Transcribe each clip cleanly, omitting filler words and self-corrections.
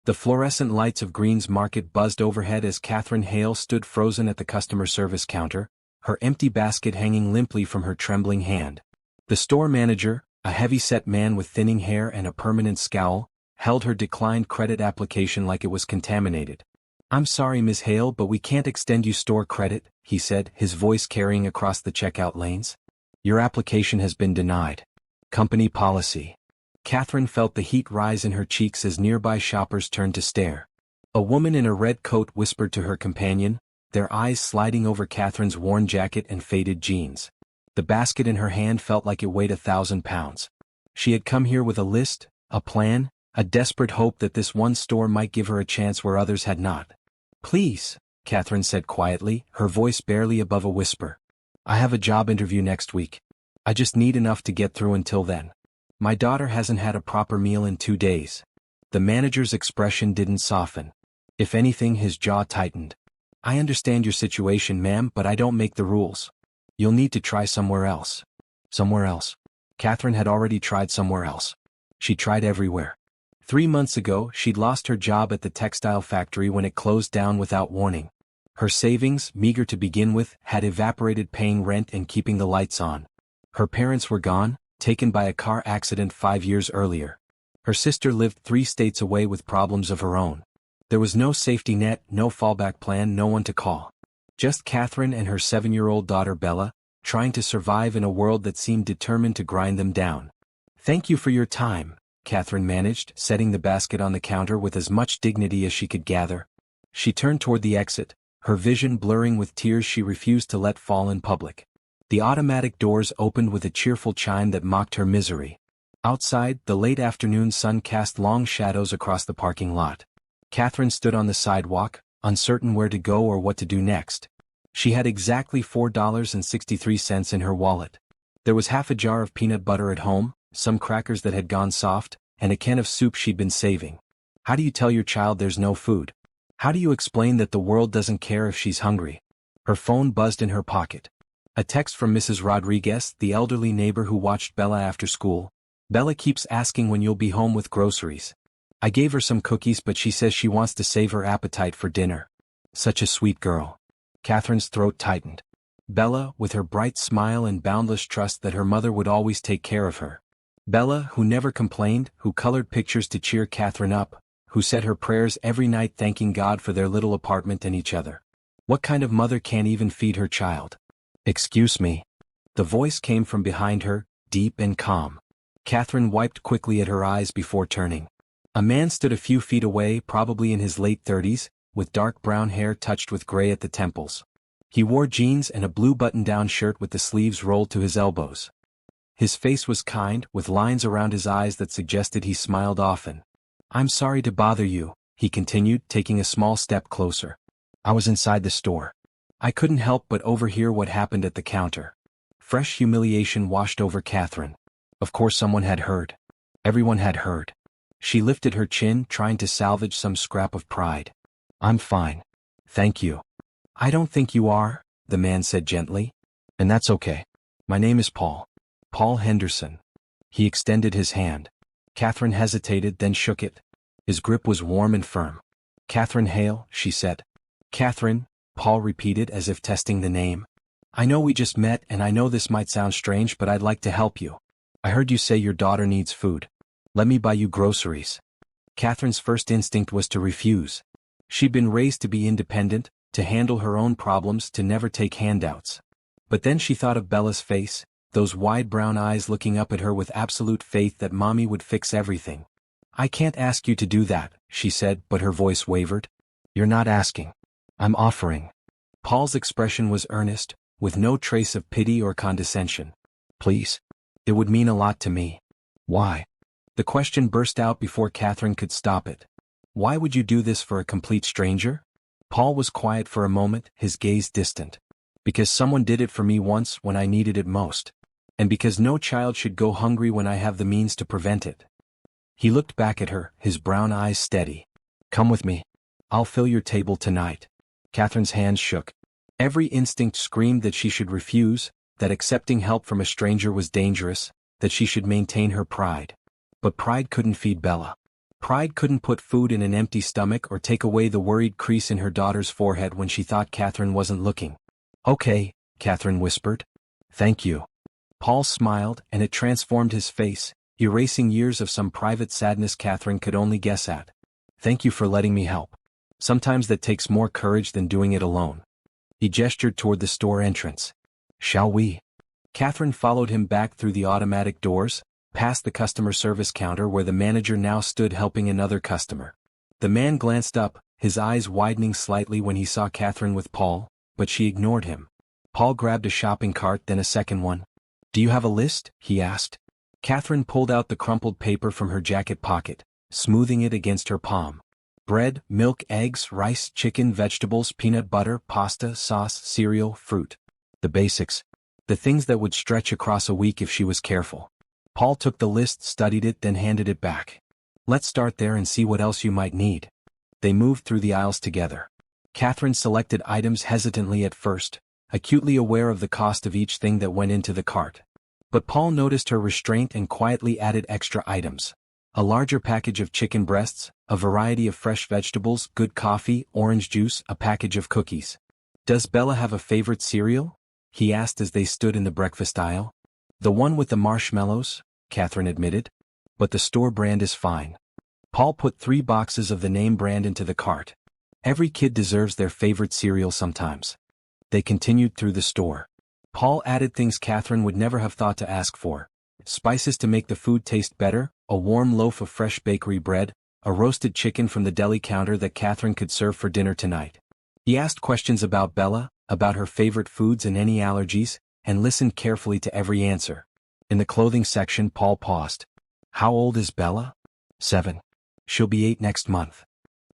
The fluorescent lights of Green's Market buzzed overhead as Catherine Hale stood frozen at the customer service counter, her empty basket hanging limply from her trembling hand. The store manager, a heavy-set man with thinning hair and a permanent scowl, held her declined credit application like it was contaminated. "I'm sorry, Ms. Hale, but we can't extend you store credit," he said, his voice carrying across the checkout lanes. "Your application has been denied. Company policy." Catherine felt the heat rise in her cheeks as nearby shoppers turned to stare. A woman in a red coat whispered to her companion, their eyes sliding over Catherine's worn jacket and faded jeans. The basket in her hand felt like it weighed 1,000 pounds. She had come here with a list, a plan, a desperate hope that this one store might give her a chance where others had not. "Please," Catherine said quietly, her voice barely above a whisper. "I have a job interview next week. I just need enough to get through until then. My daughter hasn't had a proper meal in 2 days." The manager's expression didn't soften. If anything, his jaw tightened. "I understand your situation, ma'am, but I don't make the rules. You'll need to try somewhere else." Somewhere else. Catherine had already tried somewhere else. She tried everywhere. 3 months ago, she'd lost her job at the textile factory when it closed down without warning. Her savings, meager to begin with, had evaporated paying rent and keeping the lights on. Her parents were gone, taken by a car accident 5 years earlier. Her sister lived 3 states away with problems of her own. There was no safety net, no fallback plan, no one to call. Just Catherine and her 7-year-old daughter Bella, trying to survive in a world that seemed determined to grind them down. "Thank you for your time," Catherine managed, setting the basket on the counter with as much dignity as she could gather. She turned toward the exit, her vision blurring with tears she refused to let fall in public. The automatic doors opened with a cheerful chime that mocked her misery. Outside, the late afternoon sun cast long shadows across the parking lot. Catherine stood on the sidewalk, uncertain where to go or what to do next. She had exactly $4.63 in her wallet. There was half a jar of peanut butter at home, some crackers that had gone soft, and a can of soup she'd been saving. How do you tell your child there's no food? How do you explain that the world doesn't care if she's hungry? Her phone buzzed in her pocket. A text from Mrs. Rodriguez, the elderly neighbor who watched Bella after school. "Bella keeps asking when you'll be home with groceries. I gave her some cookies, but she says she wants to save her appetite for dinner. Such a sweet girl." Catherine's throat tightened. Bella, with her bright smile and boundless trust that her mother would always take care of her. Bella, who never complained, who colored pictures to cheer Catherine up, who said her prayers every night thanking God for their little apartment and each other. What kind of mother can't even feed her child? "Excuse me." The voice came from behind her, deep and calm. Catherine wiped quickly at her eyes before turning. A man stood a few feet away, probably in his late 30s, with dark brown hair touched with gray at the temples. He wore jeans and a blue button-down shirt with the sleeves rolled to his elbows. His face was kind, with lines around his eyes that suggested he smiled often. "I'm sorry to bother you," he continued, taking a small step closer. "I was inside the store. I couldn't help but overhear what happened at the counter." Fresh humiliation washed over Catherine. Of course someone had heard. Everyone had heard. She lifted her chin, trying to salvage some scrap of pride. "I'm fine. Thank you." "I don't think you are," the man said gently. "And that's okay. My name is Paul. Paul Henderson." He extended his hand. Catherine hesitated, then shook it. His grip was warm and firm. "Catherine Hale," she said. "Catherine," Paul repeated as if testing the name. "I know we just met and I know this might sound strange, but I'd like to help you. I heard you say your daughter needs food. Let me buy you groceries." Catherine's first instinct was to refuse. She'd been raised to be independent, to handle her own problems, to never take handouts. But then she thought of Bella's face, those wide brown eyes looking up at her with absolute faith that Mommy would fix everything. "I can't ask you to do that," she said, but her voice wavered. "You're not asking. I'm offering." Paul's expression was earnest, with no trace of pity or condescension. "Please. It would mean a lot to me." "Why?" The question burst out before Catherine could stop it. "Why would you do this for a complete stranger?" Paul was quiet for a moment, his gaze distant. "Because someone did it for me once when I needed it most. And because no child should go hungry when I have the means to prevent it." He looked back at her, his brown eyes steady. "Come with me. I'll fill your table tonight." Catherine's hands shook. Every instinct screamed that she should refuse, that accepting help from a stranger was dangerous, that she should maintain her pride. But pride couldn't feed Bella. Pride couldn't put food in an empty stomach or take away the worried crease in her daughter's forehead when she thought Catherine wasn't looking. "Okay," Catherine whispered. "Thank you." Paul smiled, and it transformed his face, erasing years of some private sadness Catherine could only guess at. "Thank you for letting me help. Sometimes that takes more courage than doing it alone." He gestured toward the store entrance. "Shall we?" Catherine followed him back through the automatic doors, past the customer service counter where the manager now stood helping another customer. The man glanced up, his eyes widening slightly when he saw Catherine with Paul, but she ignored him. Paul grabbed a shopping cart, then a second one. "Do you have a list?" he asked. Catherine pulled out the crumpled paper from her jacket pocket, smoothing it against her palm. "Bread, milk, eggs, rice, chicken, vegetables, peanut butter, pasta, sauce, cereal, fruit. The basics. The things that would stretch across a week if she was careful." Paul took the list, studied it, then handed it back. "Let's start there and see what else you might need." They moved through the aisles together. Catherine selected items hesitantly at first, acutely aware of the cost of each thing that went into the cart. But Paul noticed her restraint and quietly added extra items. A larger package of chicken breasts, a variety of fresh vegetables, good coffee, orange juice, a package of cookies. "Does Bella have a favorite cereal?" he asked as they stood in the breakfast aisle. "The one with the marshmallows," Catherine admitted. "But the store brand is fine." Paul put 3 boxes of the name brand into the cart. Every kid deserves their favorite cereal sometimes. They continued through the store. Paul added things Catherine would never have thought to ask for. Spices to make the food taste better, a warm loaf of fresh bakery bread, a roasted chicken from the deli counter that Catherine could serve for dinner tonight. He asked questions about Bella, about her favorite foods and any allergies, and listened carefully to every answer. In the clothing section, Paul paused. "How old is Bella?" "7. She'll be 8 next month."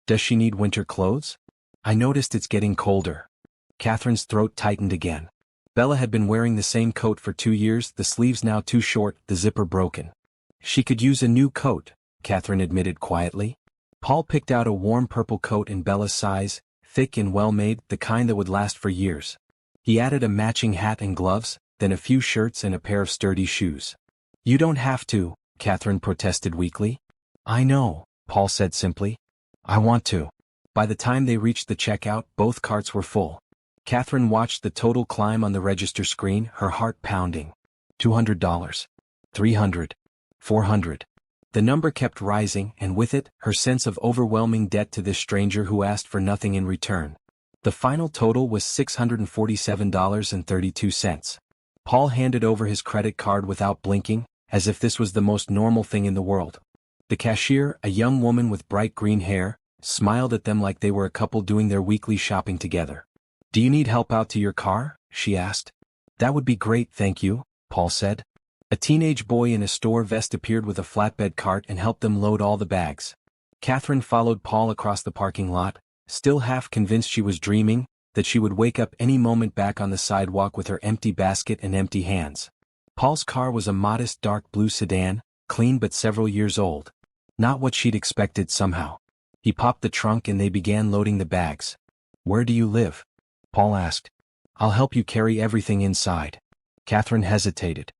"Does she need winter clothes?" "I noticed it's getting colder." Catherine's throat tightened again. Bella had been wearing the same coat for 2 years, the sleeves now too short, the zipper broken. "She could use a new coat," Catherine admitted quietly. Paul picked out a warm purple coat in Bella's size, thick and well-made, the kind that would last for years. He added a matching hat and gloves, then a few shirts and a pair of sturdy shoes. "You don't have to," Catherine protested weakly. "I know," Paul said simply. "I want to." By the time they reached the checkout, both carts were full. Catherine watched the total climb on the register screen, her heart pounding. $200. $300. $400. The number kept rising, and with it, her sense of overwhelming debt to this stranger who asked for nothing in return. The final total was $647.32. Paul handed over his credit card without blinking, as if this was the most normal thing in the world. The cashier, a young woman with bright green hair, smiled at them like they were a couple doing their weekly shopping together. "Do you need help out to your car?" she asked. "That would be great, thank you," Paul said. A teenage boy in a store vest appeared with a flatbed cart and helped them load all the bags. Catherine followed Paul across the parking lot, still half convinced she was dreaming, that she would wake up any moment back on the sidewalk with her empty basket and empty hands. Paul's car was a modest dark blue sedan, clean but several years old. Not what she'd expected somehow. He popped the trunk and they began loading the bags. "Where do you live?" Paul asked. "I'll help you carry everything inside." Catherine hesitated.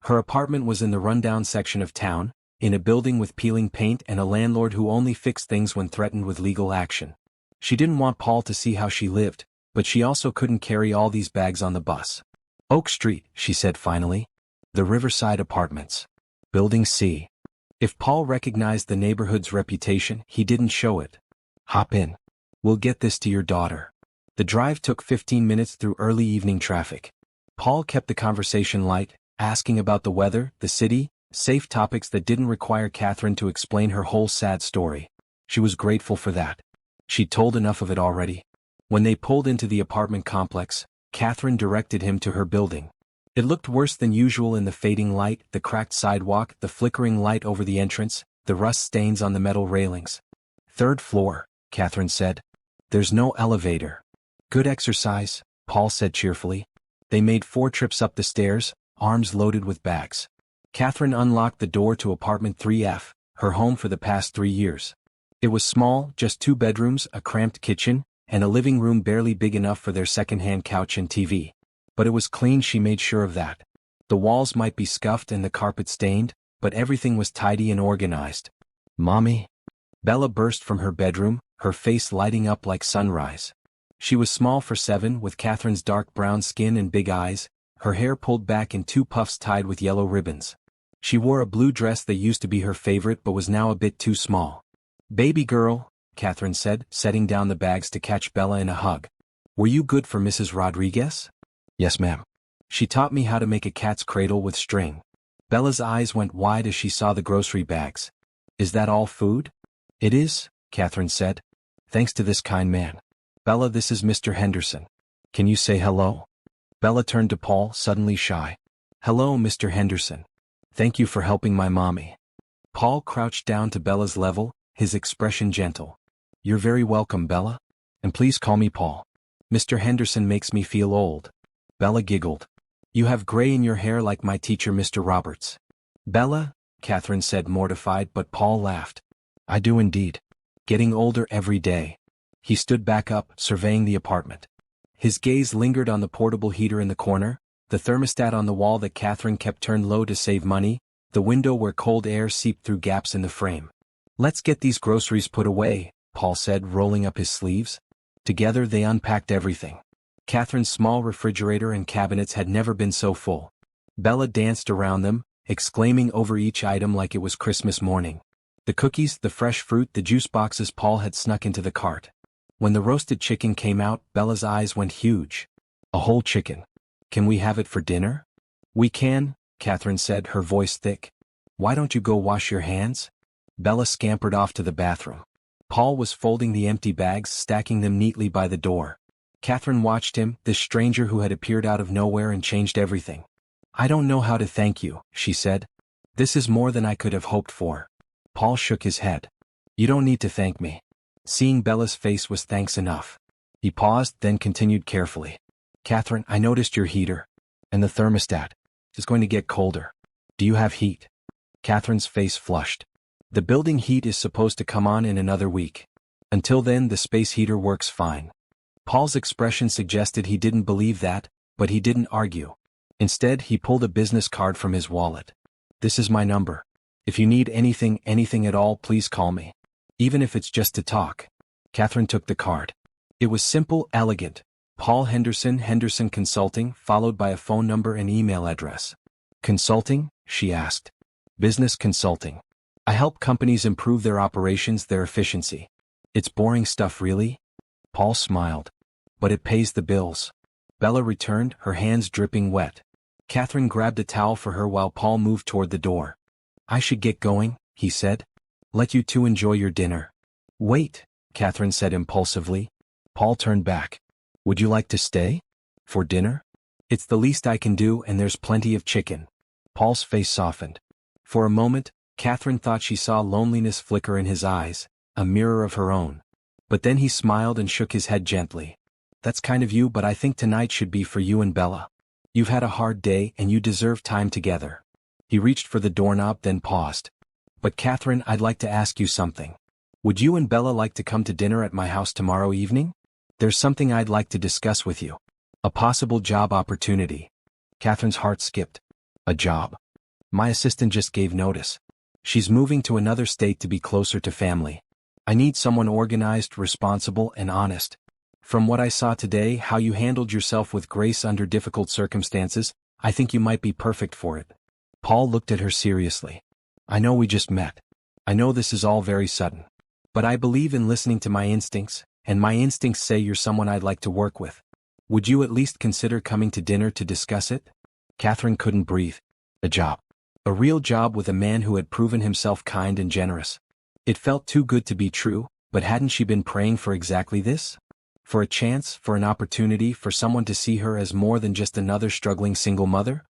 Her apartment was in the rundown section of town, in a building with peeling paint and a landlord who only fixed things when threatened with legal action. She didn't want Paul to see how she lived, but she also couldn't carry all these bags on the bus. "Oak Street," she said finally. "The Riverside Apartments. Building C." If Paul recognized the neighborhood's reputation, he didn't show it. "Hop in. We'll get this to your daughter." The drive took 15 minutes through early evening traffic. Paul kept the conversation light, asking about the weather, the city, safe topics that didn't require Catherine to explain her whole sad story. She was grateful for that. She'd told enough of it already. When they pulled into the apartment complex, Catherine directed him to her building. It looked worse than usual in the fading light, the cracked sidewalk, the flickering light over the entrance, the rust stains on the metal railings. "3rd floor, Catherine said. "There's no elevator." "Good exercise," Paul said cheerfully. They made 4 trips up the stairs, arms loaded with bags. Catherine unlocked the door to apartment 3F, her home for the past 3 years. It was small, just 2 bedrooms, a cramped kitchen, and a living room barely big enough for their second-hand couch and TV. But it was clean, she made sure of that. The walls might be scuffed and the carpet stained, but everything was tidy and organized. "Mommy?" Bella burst from her bedroom, her face lighting up like sunrise. She was small for 7, with Catherine's dark brown skin and big eyes, her hair pulled back in 2 puffs tied with yellow ribbons. She wore a blue dress that used to be her favorite but was now a bit too small. "Baby girl," Catherine said, setting down the bags to catch Bella in a hug. "Were you good for Mrs. Rodriguez?" "Yes, ma'am. She taught me how to make a cat's cradle with string." Bella's eyes went wide as she saw the grocery bags. "Is that all food?" "It is," Catherine said. "Thanks to this kind man. Bella, this is Mr. Henderson. Can you say hello?" Bella turned to Paul, suddenly shy. "Hello, Mr. Henderson. Thank you for helping my mommy." Paul crouched down to Bella's level, his expression gentle. "You're very welcome, Bella. And please call me Paul. Mr. Henderson makes me feel old." Bella giggled. "You have gray in your hair like my teacher, Mr. Roberts." "Bella," Catherine said, mortified, but Paul laughed. "I do indeed. Getting older every day." He stood back up, surveying the apartment. His gaze lingered on the portable heater in the corner, the thermostat on the wall that Catherine kept turned low to save money, the window where cold air seeped through gaps in the frame. "Let's get these groceries put away," Paul said, rolling up his sleeves. Together they unpacked everything. Catherine's small refrigerator and cabinets had never been so full. Bella danced around them, exclaiming over each item like it was Christmas morning. The cookies, the fresh fruit, the juice boxes Paul had snuck into the cart. When the roasted chicken came out, Bella's eyes went huge. "A whole chicken. Can we have it for dinner?" "We can," Catherine said, her voice thick. "Why don't you go wash your hands?" Bella scampered off to the bathroom. Paul was folding the empty bags, stacking them neatly by the door. Catherine watched him, this stranger who had appeared out of nowhere and changed everything. "I don't know how to thank you," she said. "This is more than I could have hoped for." Paul shook his head. "You don't need to thank me." Seeing Bella's face was thanks enough. He paused, then continued carefully. "Catherine, I noticed your heater. And the thermostat. It's going to get colder. Do you have heat?" Catherine's face flushed. "The building heat is supposed to come on in another week. Until then, the space heater works fine." Paul's expression suggested he didn't believe that, but he didn't argue. Instead, he pulled a business card from his wallet. "This is my number. If you need anything at all, please call me. Even if it's just to talk." Catherine took the card. It was simple, elegant. Paul Henderson, Henderson Consulting, followed by a phone number and email address. "Consulting?" she asked. "Business consulting. I help companies improve their operations, their efficiency." "It's boring stuff, really?" Paul smiled. "But it pays the bills." Bella returned, her hands dripping wet. Catherine grabbed a towel for her while Paul moved toward the door. "I should get going," he said. "Let you two enjoy your dinner." "Wait," Catherine said impulsively. Paul turned back. "Would you like to stay? For dinner? It's the least I can do, and there's plenty of chicken." Paul's face softened. For a moment, Catherine thought she saw loneliness flicker in his eyes, a mirror of her own. But then he smiled and shook his head gently. "That's kind of you, but I think tonight should be for you and Bella. You've had a hard day and you deserve time together." He reached for the doorknob, then paused. "But Catherine, I'd like to ask you something. Would you and Bella like to come to dinner at my house tomorrow evening? There's something I'd like to discuss with you. A possible job opportunity." Catherine's heart skipped. "A job? My assistant just gave notice. She's moving to another state to be closer to family. I need someone organized, responsible, and honest. From what I saw today, how you handled yourself with grace under difficult circumstances, I think you might be perfect for it." Paul looked at her seriously. "I know we just met. I know this is all very sudden. But I believe in listening to my instincts, and my instincts say you're someone I'd like to work with. Would you at least consider coming to dinner to discuss it?" Catherine couldn't breathe. A job. A real job with a man who had proven himself kind and generous. It felt too good to be true, but hadn't she been praying for exactly this? For a chance, for an opportunity, for someone to see her as more than just another struggling single mother?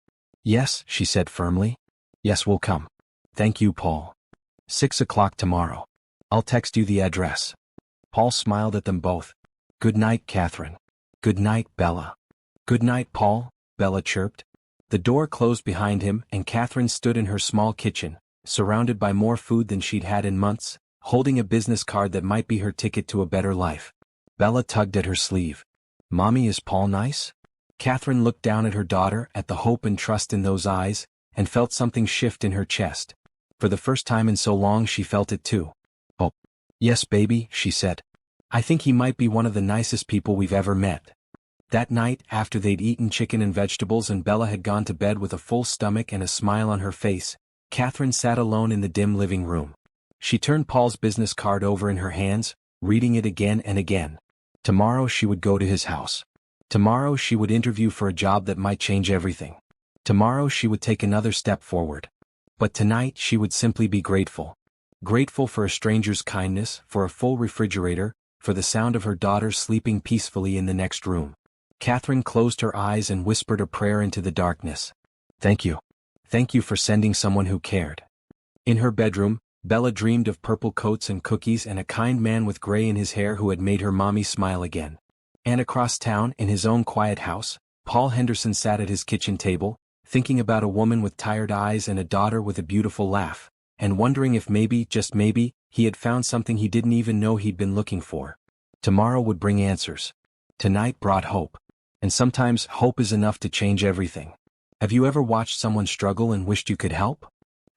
"Yes," she said firmly. "Yes, we'll come. Thank you, Paul. 6 o'clock tomorrow. I'll text you the address." Paul smiled at them both. "Good night, Catherine." "Good night, Bella." "Good night, Paul," Bella chirped. The door closed behind him, and Catherine stood in her small kitchen, surrounded by more food than she'd had in months, holding a business card that might be her ticket to a better life. Bella tugged at her sleeve. "Mommy, is Paul nice?" Catherine looked down at her daughter, at the hope and trust in those eyes, and felt something shift in her chest. For the first time in so long she felt it too. "Oh, Yes, baby, she said. I think he might be one of the nicest people we've ever met. That night, after they'd eaten chicken and vegetables and Bella had gone to bed with a full stomach and a smile on her face, Catherine sat alone in the dim living room. She turned Paul's business card over in her hands, reading it again and again. Tomorrow she would go to his house. Tomorrow she would interview for a job that might change everything. Tomorrow she would take another step forward. But tonight she would simply be grateful. Grateful for a stranger's kindness, for a full refrigerator, for the sound of her daughter sleeping peacefully in the next room. Catherine closed her eyes and whispered a prayer into the darkness. Thank you. Thank you for sending someone who cared. In her bedroom, Bella dreamed of purple coats and cookies and a kind man with gray in his hair who had made her mommy smile again. And across town, in his own quiet house, Paul Henderson sat at his kitchen table, thinking about a woman with tired eyes and a daughter with a beautiful laugh, and wondering if maybe, just maybe, he had found something he didn't even know he'd been looking for. Tomorrow would bring answers. Tonight brought hope. And sometimes hope is enough to change everything. Have you ever watched someone struggle and wished you could help?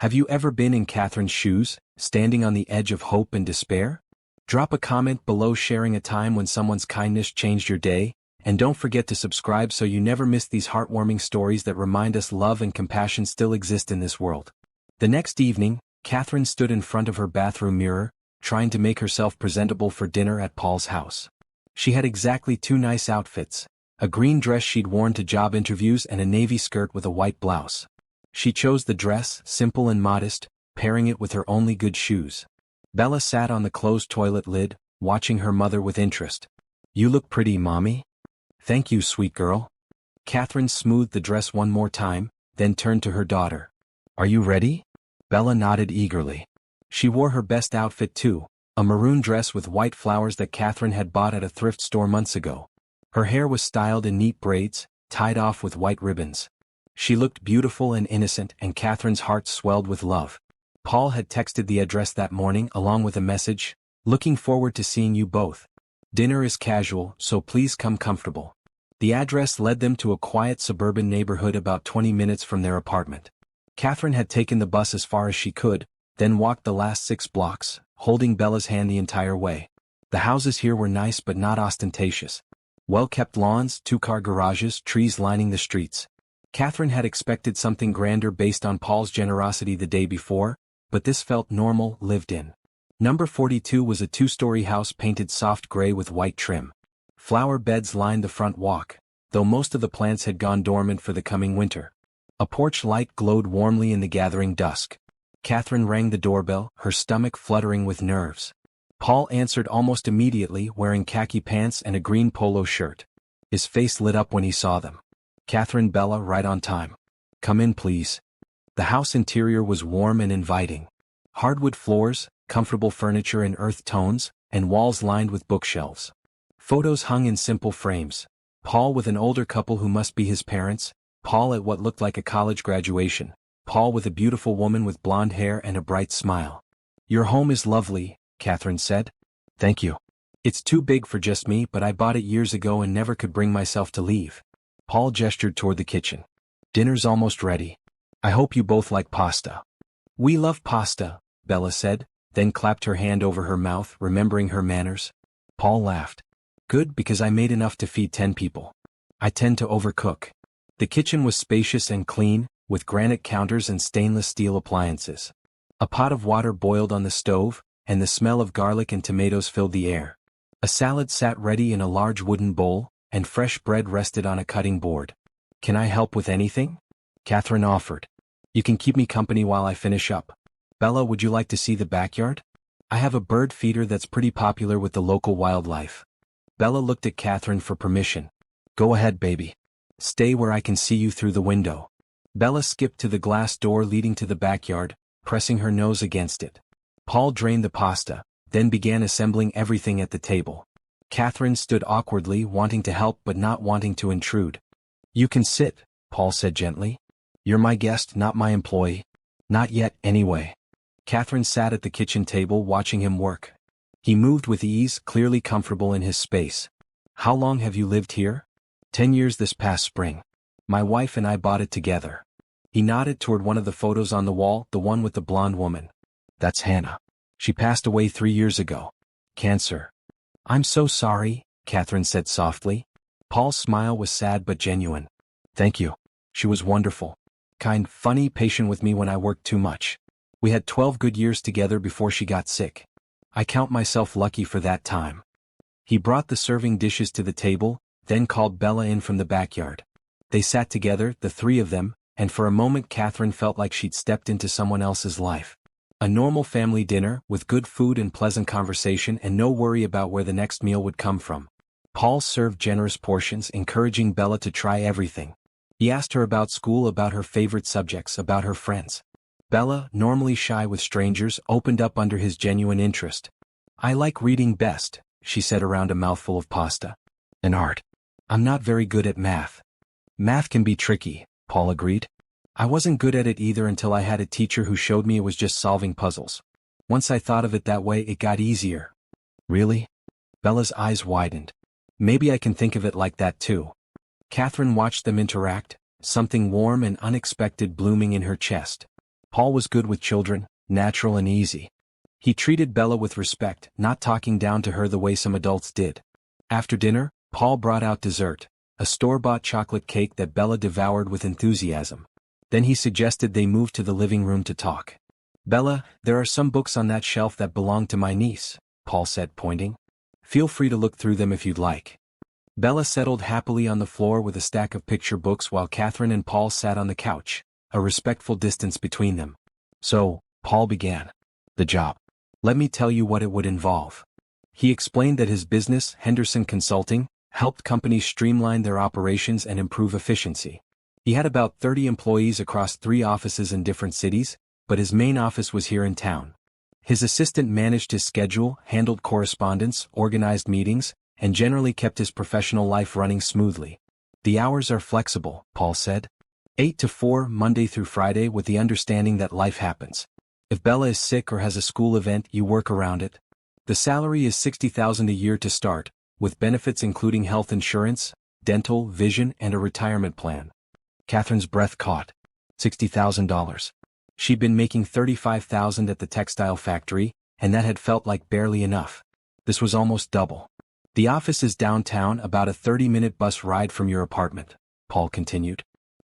Have you ever been in Catherine's shoes, standing on the edge of hope and despair? Drop a comment below sharing a time when someone's kindness changed your day, and don't forget to subscribe so you never miss these heartwarming stories that remind us love and compassion still exist in this world. The next evening, Catherine stood in front of her bathroom mirror, trying to make herself presentable for dinner at Paul's house. She had exactly two nice outfits. A green dress she'd worn to job interviews and a navy skirt with a white blouse. She chose the dress, simple and modest, pairing it with her only good shoes. Bella sat on the closed toilet lid, watching her mother with interest. You look pretty, Mommy. Thank you, sweet girl. Catherine smoothed the dress one more time, then turned to her daughter. Are you ready? Bella nodded eagerly. She wore her best outfit too, a maroon dress with white flowers that Catherine had bought at a thrift store months ago. Her hair was styled in neat braids, tied off with white ribbons. She looked beautiful and innocent, and Catherine's heart swelled with love. Paul had texted the address that morning along with a message, looking forward to seeing you both. Dinner is casual, so please come comfortable. The address led them to a quiet suburban neighborhood about 20 minutes from their apartment. Catherine had taken the bus as far as she could, then walked the last 6 blocks, holding Bella's hand the entire way. The houses here were nice but not ostentatious. Well-kept lawns, 2-car garages, trees lining the streets. Catherine had expected something grander based on Paul's generosity the day before, but this felt normal, lived in. Number 42 was a 2-story house painted soft gray with white trim. Flower beds lined the front walk, though most of the plants had gone dormant for the coming winter. A porch light glowed warmly in the gathering dusk. Catherine rang the doorbell, her stomach fluttering with nerves. Paul answered almost immediately, wearing khaki pants and a green polo shirt. His face lit up when he saw them. Catherine, Bella, right on time. Come in, please. The house interior was warm and inviting. Hardwood floors, comfortable furniture in earth tones, and walls lined with bookshelves. Photos hung in simple frames. Paul with an older couple who must be his parents, Paul at what looked like a college graduation, Paul with a beautiful woman with blonde hair and a bright smile. Your home is lovely, Catherine said. Thank you. It's too big for just me, but I bought it years ago and never could bring myself to leave. Paul gestured toward the kitchen. Dinner's almost ready. I hope you both like pasta. We love pasta, Bella said, then clapped her hand over her mouth, remembering her manners. Paul laughed. Good, because I made enough to feed 10 people. I tend to overcook. The kitchen was spacious and clean, with granite counters and stainless steel appliances. A pot of water boiled on the stove, and the smell of garlic and tomatoes filled the air. A salad sat ready in a large wooden bowl, and fresh bread rested on a cutting board. Can I help with anything? Catherine offered. You can keep me company while I finish up. Bella, would you like to see the backyard? I have a bird feeder that's pretty popular with the local wildlife. Bella looked at Catherine for permission. Go ahead, baby. Stay where I can see you through the window. Bella skipped to the glass door leading to the backyard, pressing her nose against it. Paul drained the pasta, then began assembling everything at the table. Catherine stood awkwardly, wanting to help but not wanting to intrude. You can sit, Paul said gently. You're my guest, not my employee. Not yet, anyway. Catherine sat at the kitchen table watching him work. He moved with ease, clearly comfortable in his space. How long have you lived here? 10 years this past spring. My wife and I bought it together. He nodded toward one of the photos on the wall, the one with the blonde woman. That's Hannah. She passed away 3 years ago. Cancer. I'm so sorry, Catherine said softly. Paul's smile was sad but genuine. Thank you. She was wonderful. Kind, funny, patient with me when I worked too much. We had 12 good years together before she got sick. I count myself lucky for that time. He brought the serving dishes to the table, then called Bella in from the backyard. They sat together, the three of them, and for a moment Catherine felt like she'd stepped into someone else's life. A normal family dinner, with good food and pleasant conversation and no worry about where the next meal would come from. Paul served generous portions, encouraging Bella to try everything. He asked her about school, about her favorite subjects, about her friends. Bella, normally shy with strangers, opened up under his genuine interest. I like reading best, she said around a mouthful of pasta. And art. I'm not very good at math. Math can be tricky, Paul agreed. I wasn't good at it either until I had a teacher who showed me it was just solving puzzles. Once I thought of it that way, it got easier. Really? Bella's eyes widened. Maybe I can think of it like that too. Catherine watched them interact, something warm and unexpected blooming in her chest. Paul was good with children, natural and easy. He treated Bella with respect, not talking down to her the way some adults did. After dinner, Paul brought out dessert, a store-bought chocolate cake that Bella devoured with enthusiasm. Then he suggested they move to the living room to talk. Bella, there are some books on that shelf that belong to my niece, Paul said, pointing. Feel free to look through them if you'd like. Bella settled happily on the floor with a stack of picture books while Catherine and Paul sat on the couch, a respectful distance between them. So, Paul began. The job. Let me tell you what it would involve. He explained that his business, Henderson Consulting, helped companies streamline their operations and improve efficiency. He had about 30 employees across 3 offices in different cities, but his main office was here in town. His assistant managed his schedule, handled correspondence, organized meetings, and generally kept his professional life running smoothly. The hours are flexible, Paul said. 8 to 4, Monday through Friday, with the understanding that life happens. If Bella is sick or has a school event, you work around it. The salary is $60,000 a year to start, with benefits including health insurance, dental, vision, and a retirement plan. Catherine's breath caught. $60,000. She'd been making $35,000 at the textile factory, and that had felt like barely enough. This was almost double. The office is downtown, about a 30-minute bus ride from your apartment, Paul continued.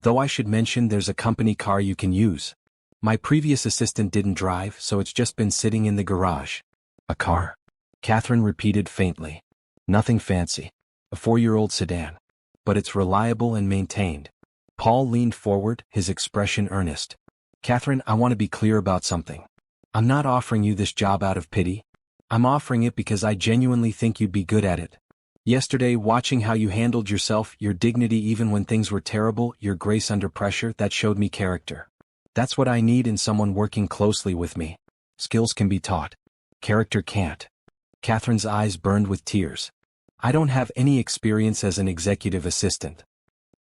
Though I should mention there's a company car you can use. My previous assistant didn't drive, so it's just been sitting in the garage. A car? Catherine repeated faintly. Nothing fancy. A 4-year-old sedan. But it's reliable and maintained. Paul leaned forward, his expression earnest. Catherine, I want to be clear about something. I'm not offering you this job out of pity. I'm offering it because I genuinely think you'd be good at it. Yesterday, watching how you handled yourself, your dignity even when things were terrible, your grace under pressure, that showed me character. That's what I need in someone working closely with me. Skills can be taught. Character can't. Catherine's eyes burned with tears. I don't have any experience as an executive assistant.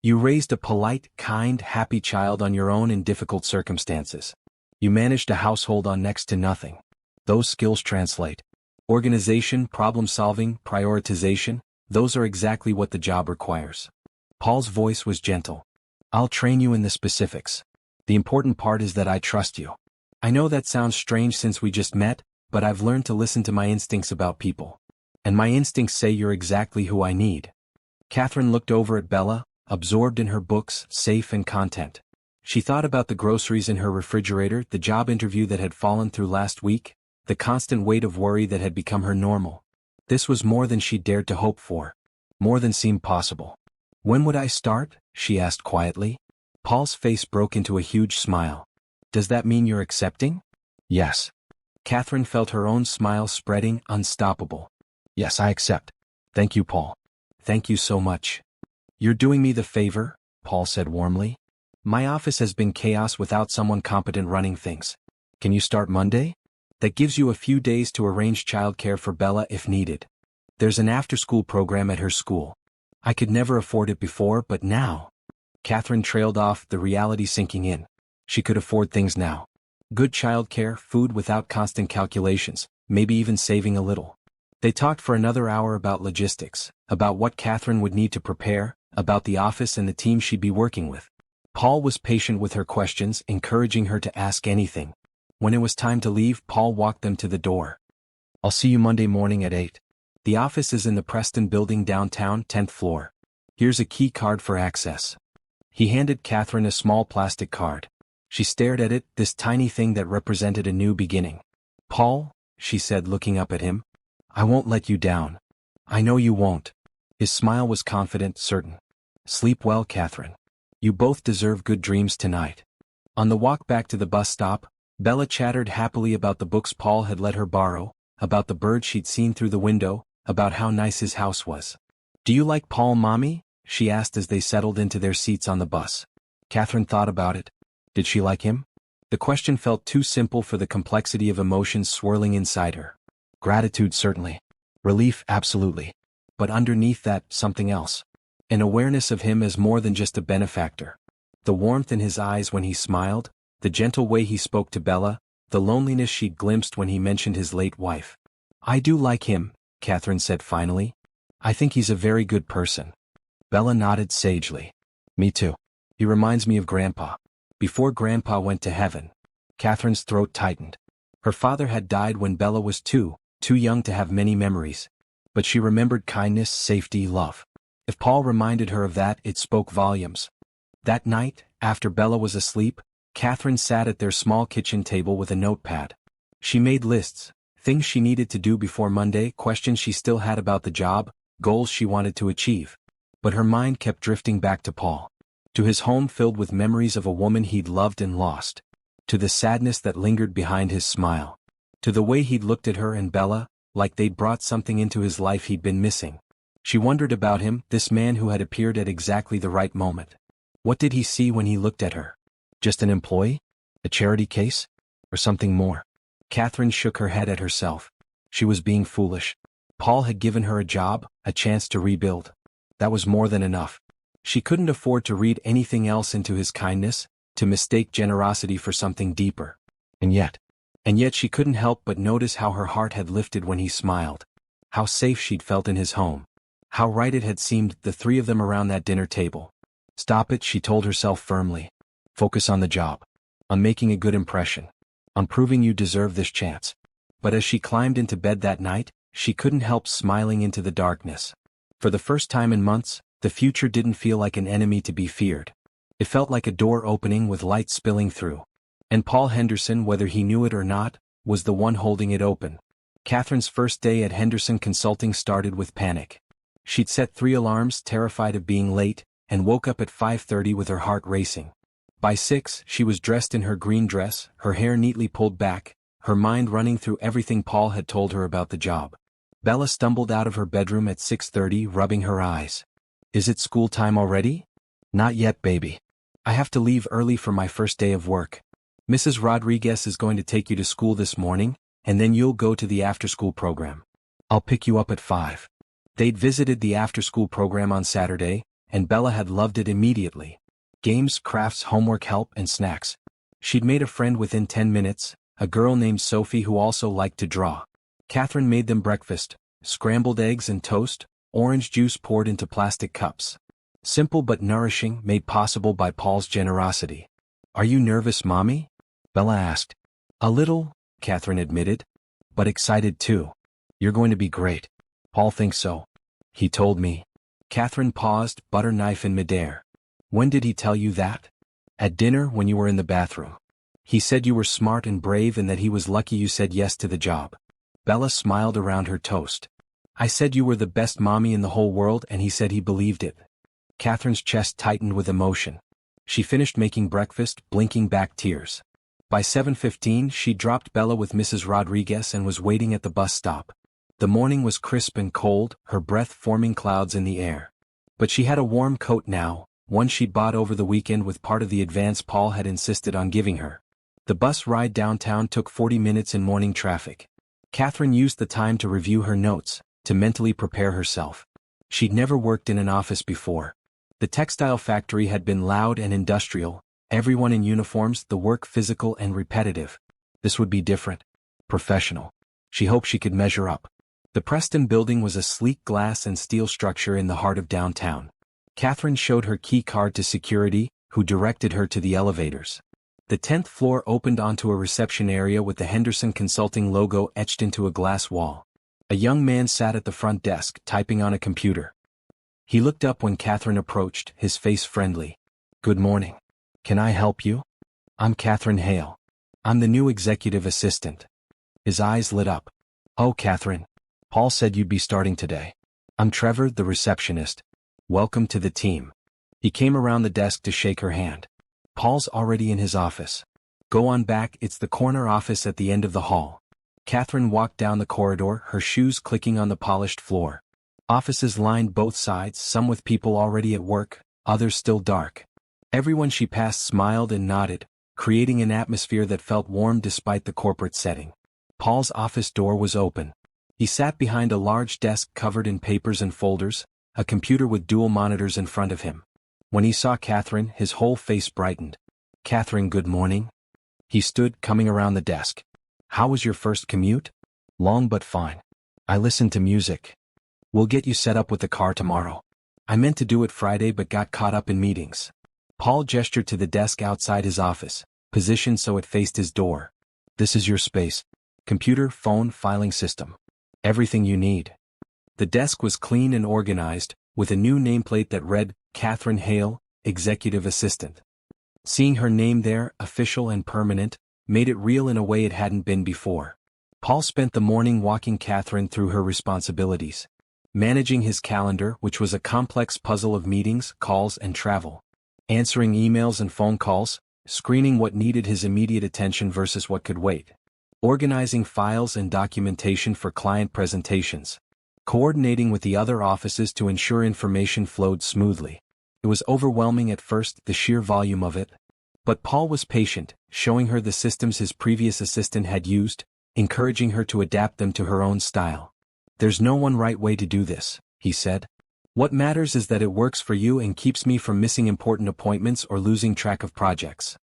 You raised a polite, kind, happy child on your own in difficult circumstances. You managed a household on next to nothing. Those skills translate. Organization, problem-solving, prioritization, those are exactly what the job requires. Paul's voice was gentle. I'll train you in the specifics. The important part is that I trust you. I know that sounds strange since we just met, but I've learned to listen to my instincts about people. And my instincts say you're exactly who I need. Catherine looked over at Bella, absorbed in her books, safe and content. She thought about the groceries in her refrigerator, the job interview that had fallen through last week, the constant weight of worry that had become her normal. This was more than she dared to hope for. More than seemed possible. When would I start? She asked quietly. Paul's face broke into a huge smile. Does that mean you're accepting? Yes. Catherine felt her own smile spreading, unstoppable. Yes, I accept. Thank you, Paul. Thank you so much. You're doing me the favor, Paul said warmly. My office has been chaos without someone competent running things. Can you start Monday? That gives you a few days to arrange childcare for Bella if needed. There's an after-school program at her school. I could never afford it before, but now. Catherine trailed off, the reality sinking in. She could afford things now. Good childcare, food without constant calculations, maybe even saving a little. They talked for another hour about logistics, about what Catherine would need to prepare, about the office and the team she'd be working with. Paul was patient with her questions, encouraging her to ask anything. When it was time to leave, Paul walked them to the door. "I'll see you Monday morning at 8. The office is in the Preston Building downtown, 10th floor. Here's a key card for access." He handed Catherine a small plastic card. She stared at it, this tiny thing that represented a new beginning. "Paul," she said, looking up at him, "I won't let you down. I know you won't." His smile was confident, certain. "Sleep well, Catherine. You both deserve good dreams tonight." On the walk back to the bus stop, Bella chattered happily about the books Paul had let her borrow, about the bird she'd seen through the window, about how nice his house was. "Do you like Paul, Mommy?" she asked as they settled into their seats on the bus. Catherine thought about it. Did she like him? The question felt too simple for the complexity of emotions swirling inside her. Gratitude, certainly. Relief, absolutely. But underneath that, something else. An awareness of him as more than just a benefactor. The warmth in his eyes when he smiled, the gentle way he spoke to Bella, the loneliness she'd glimpsed when he mentioned his late wife. "I do like him," Catherine said finally. "I think he's a very good person." Bella nodded sagely. "Me too. He reminds me of Grandpa. Before Grandpa went to heaven." Catherine's throat tightened. Her father had died when Bella was too young to have many memories. But she remembered kindness, safety, love. If Paul reminded her of that, it spoke volumes. That night, after Bella was asleep, Catherine sat at their small kitchen table with a notepad. She made lists, things she needed to do before Monday, questions she still had about the job, goals she wanted to achieve. But her mind kept drifting back to Paul. To his home filled with memories of a woman he'd loved and lost. To the sadness that lingered behind his smile. To the way he'd looked at her and Bella, like they'd brought something into his life he'd been missing. She wondered about him, this man who had appeared at exactly the right moment. What did he see when he looked at her? Just an employee? A charity case? Or something more? Catherine shook her head at herself. She was being foolish. Paul had given her a job, a chance to rebuild. That was more than enough. She couldn't afford to read anything else into his kindness, to mistake generosity for something deeper. And yet she couldn't help but notice how her heart had lifted when he smiled. How safe she'd felt in his home. How right it had seemed, the three of them around that dinner table. Stop it, she told herself firmly. Focus on the job. On making a good impression. On proving you deserve this chance. But as she climbed into bed that night, she couldn't help smiling into the darkness. For the first time in months, the future didn't feel like an enemy to be feared. It felt like a door opening with light spilling through. And Paul Henderson, whether he knew it or not, was the one holding it open. Catherine's first day at Henderson Consulting started with panic. She'd set 3 alarms, terrified of being late, and woke up at 5:30 with her heart racing. By 6, she was dressed in her green dress, her hair neatly pulled back, her mind running through everything Paul had told her about the job. Bella stumbled out of her bedroom at 6:30, rubbing her eyes. "Is it school time already?" "Not yet, baby. I have to leave early for my first day of work. Mrs. Rodriguez is going to take you to school this morning, and then you'll go to the after-school program. I'll pick you up at 5. They'd visited the after-school program on Saturday, and Bella had loved it immediately. Games, crafts, homework help, and snacks. She'd made a friend within 10 minutes, a girl named Sophie who also liked to draw. Catherine made them breakfast, scrambled eggs and toast, orange juice poured into plastic cups. Simple but nourishing, made possible by Paul's generosity. "Are you nervous, Mommy?" Bella asked. "A little," Catherine admitted. "But excited too. You're going to be great. Paul thinks so. He told me." Catherine paused, butter knife in midair. "When did he tell you that?" "At dinner when you were in the bathroom. He said you were smart and brave and that he was lucky you said yes to the job." Bella smiled around her toast. "I said you were the best mommy in the whole world and he said he believed it." Catherine's chest tightened with emotion. She finished making breakfast, blinking back tears. By 7:15 she dropped Bella with Mrs. Rodriguez and was waiting at the bus stop. The morning was crisp and cold, her breath forming clouds in the air. But she had a warm coat now, one she'd bought over the weekend with part of the advance Paul had insisted on giving her. The bus ride downtown took 40 minutes in morning traffic. Catherine used the time to review her notes, to mentally prepare herself. She'd never worked in an office before. The textile factory had been loud and industrial, everyone in uniforms, the work physical and repetitive. This would be different. Professional. She hoped she could measure up. The Preston Building was a sleek glass and steel structure in the heart of downtown. Catherine showed her key card to security, who directed her to the elevators. The 10th floor opened onto a reception area with the Henderson Consulting logo etched into a glass wall. A young man sat at the front desk, typing on a computer. He looked up when Catherine approached, his face friendly. "Good morning. Can I help you?" "I'm Catherine Hale. I'm the new executive assistant." His eyes lit up. "Oh, Catherine. Paul said you'd be starting today. I'm Trevor, the receptionist. Welcome to the team." He came around the desk to shake her hand. "Paul's already in his office. Go on back, it's the corner office at the end of the hall." Catherine walked down the corridor, her shoes clicking on the polished floor. Offices lined both sides, some with people already at work, others still dark. Everyone she passed smiled and nodded, creating an atmosphere that felt warm despite the corporate setting. Paul's office door was open. He sat behind a large desk covered in papers and folders, a computer with dual monitors in front of him. When he saw Catherine, his whole face brightened. "Catherine, good morning." He stood, coming around the desk. "How was your first commute?" "Long but fine. I listened to music." "We'll get you set up with the car tomorrow. I meant to do it Friday but got caught up in meetings." Paul gestured to the desk outside his office, positioned so it faced his door. "This is your space. Computer, phone, filing system. Everything you need." The desk was clean and organized, with a new nameplate that read, "Catherine Hale, Executive Assistant." Seeing her name there, official and permanent, made it real in a way it hadn't been before. Paul spent the morning walking Catherine through her responsibilities. Managing his calendar, which was a complex puzzle of meetings, calls and travel. Answering emails and phone calls, screening what needed his immediate attention versus what could wait. Organizing files and documentation for client presentations. Coordinating with the other offices to ensure information flowed smoothly. It was overwhelming at first, the sheer volume of it. But Paul was patient, showing her the systems his previous assistant had used, encouraging her to adapt them to her own style. "There's no one right way to do this," he said. "What matters is that it works for you and keeps me from missing important appointments or losing track of projects."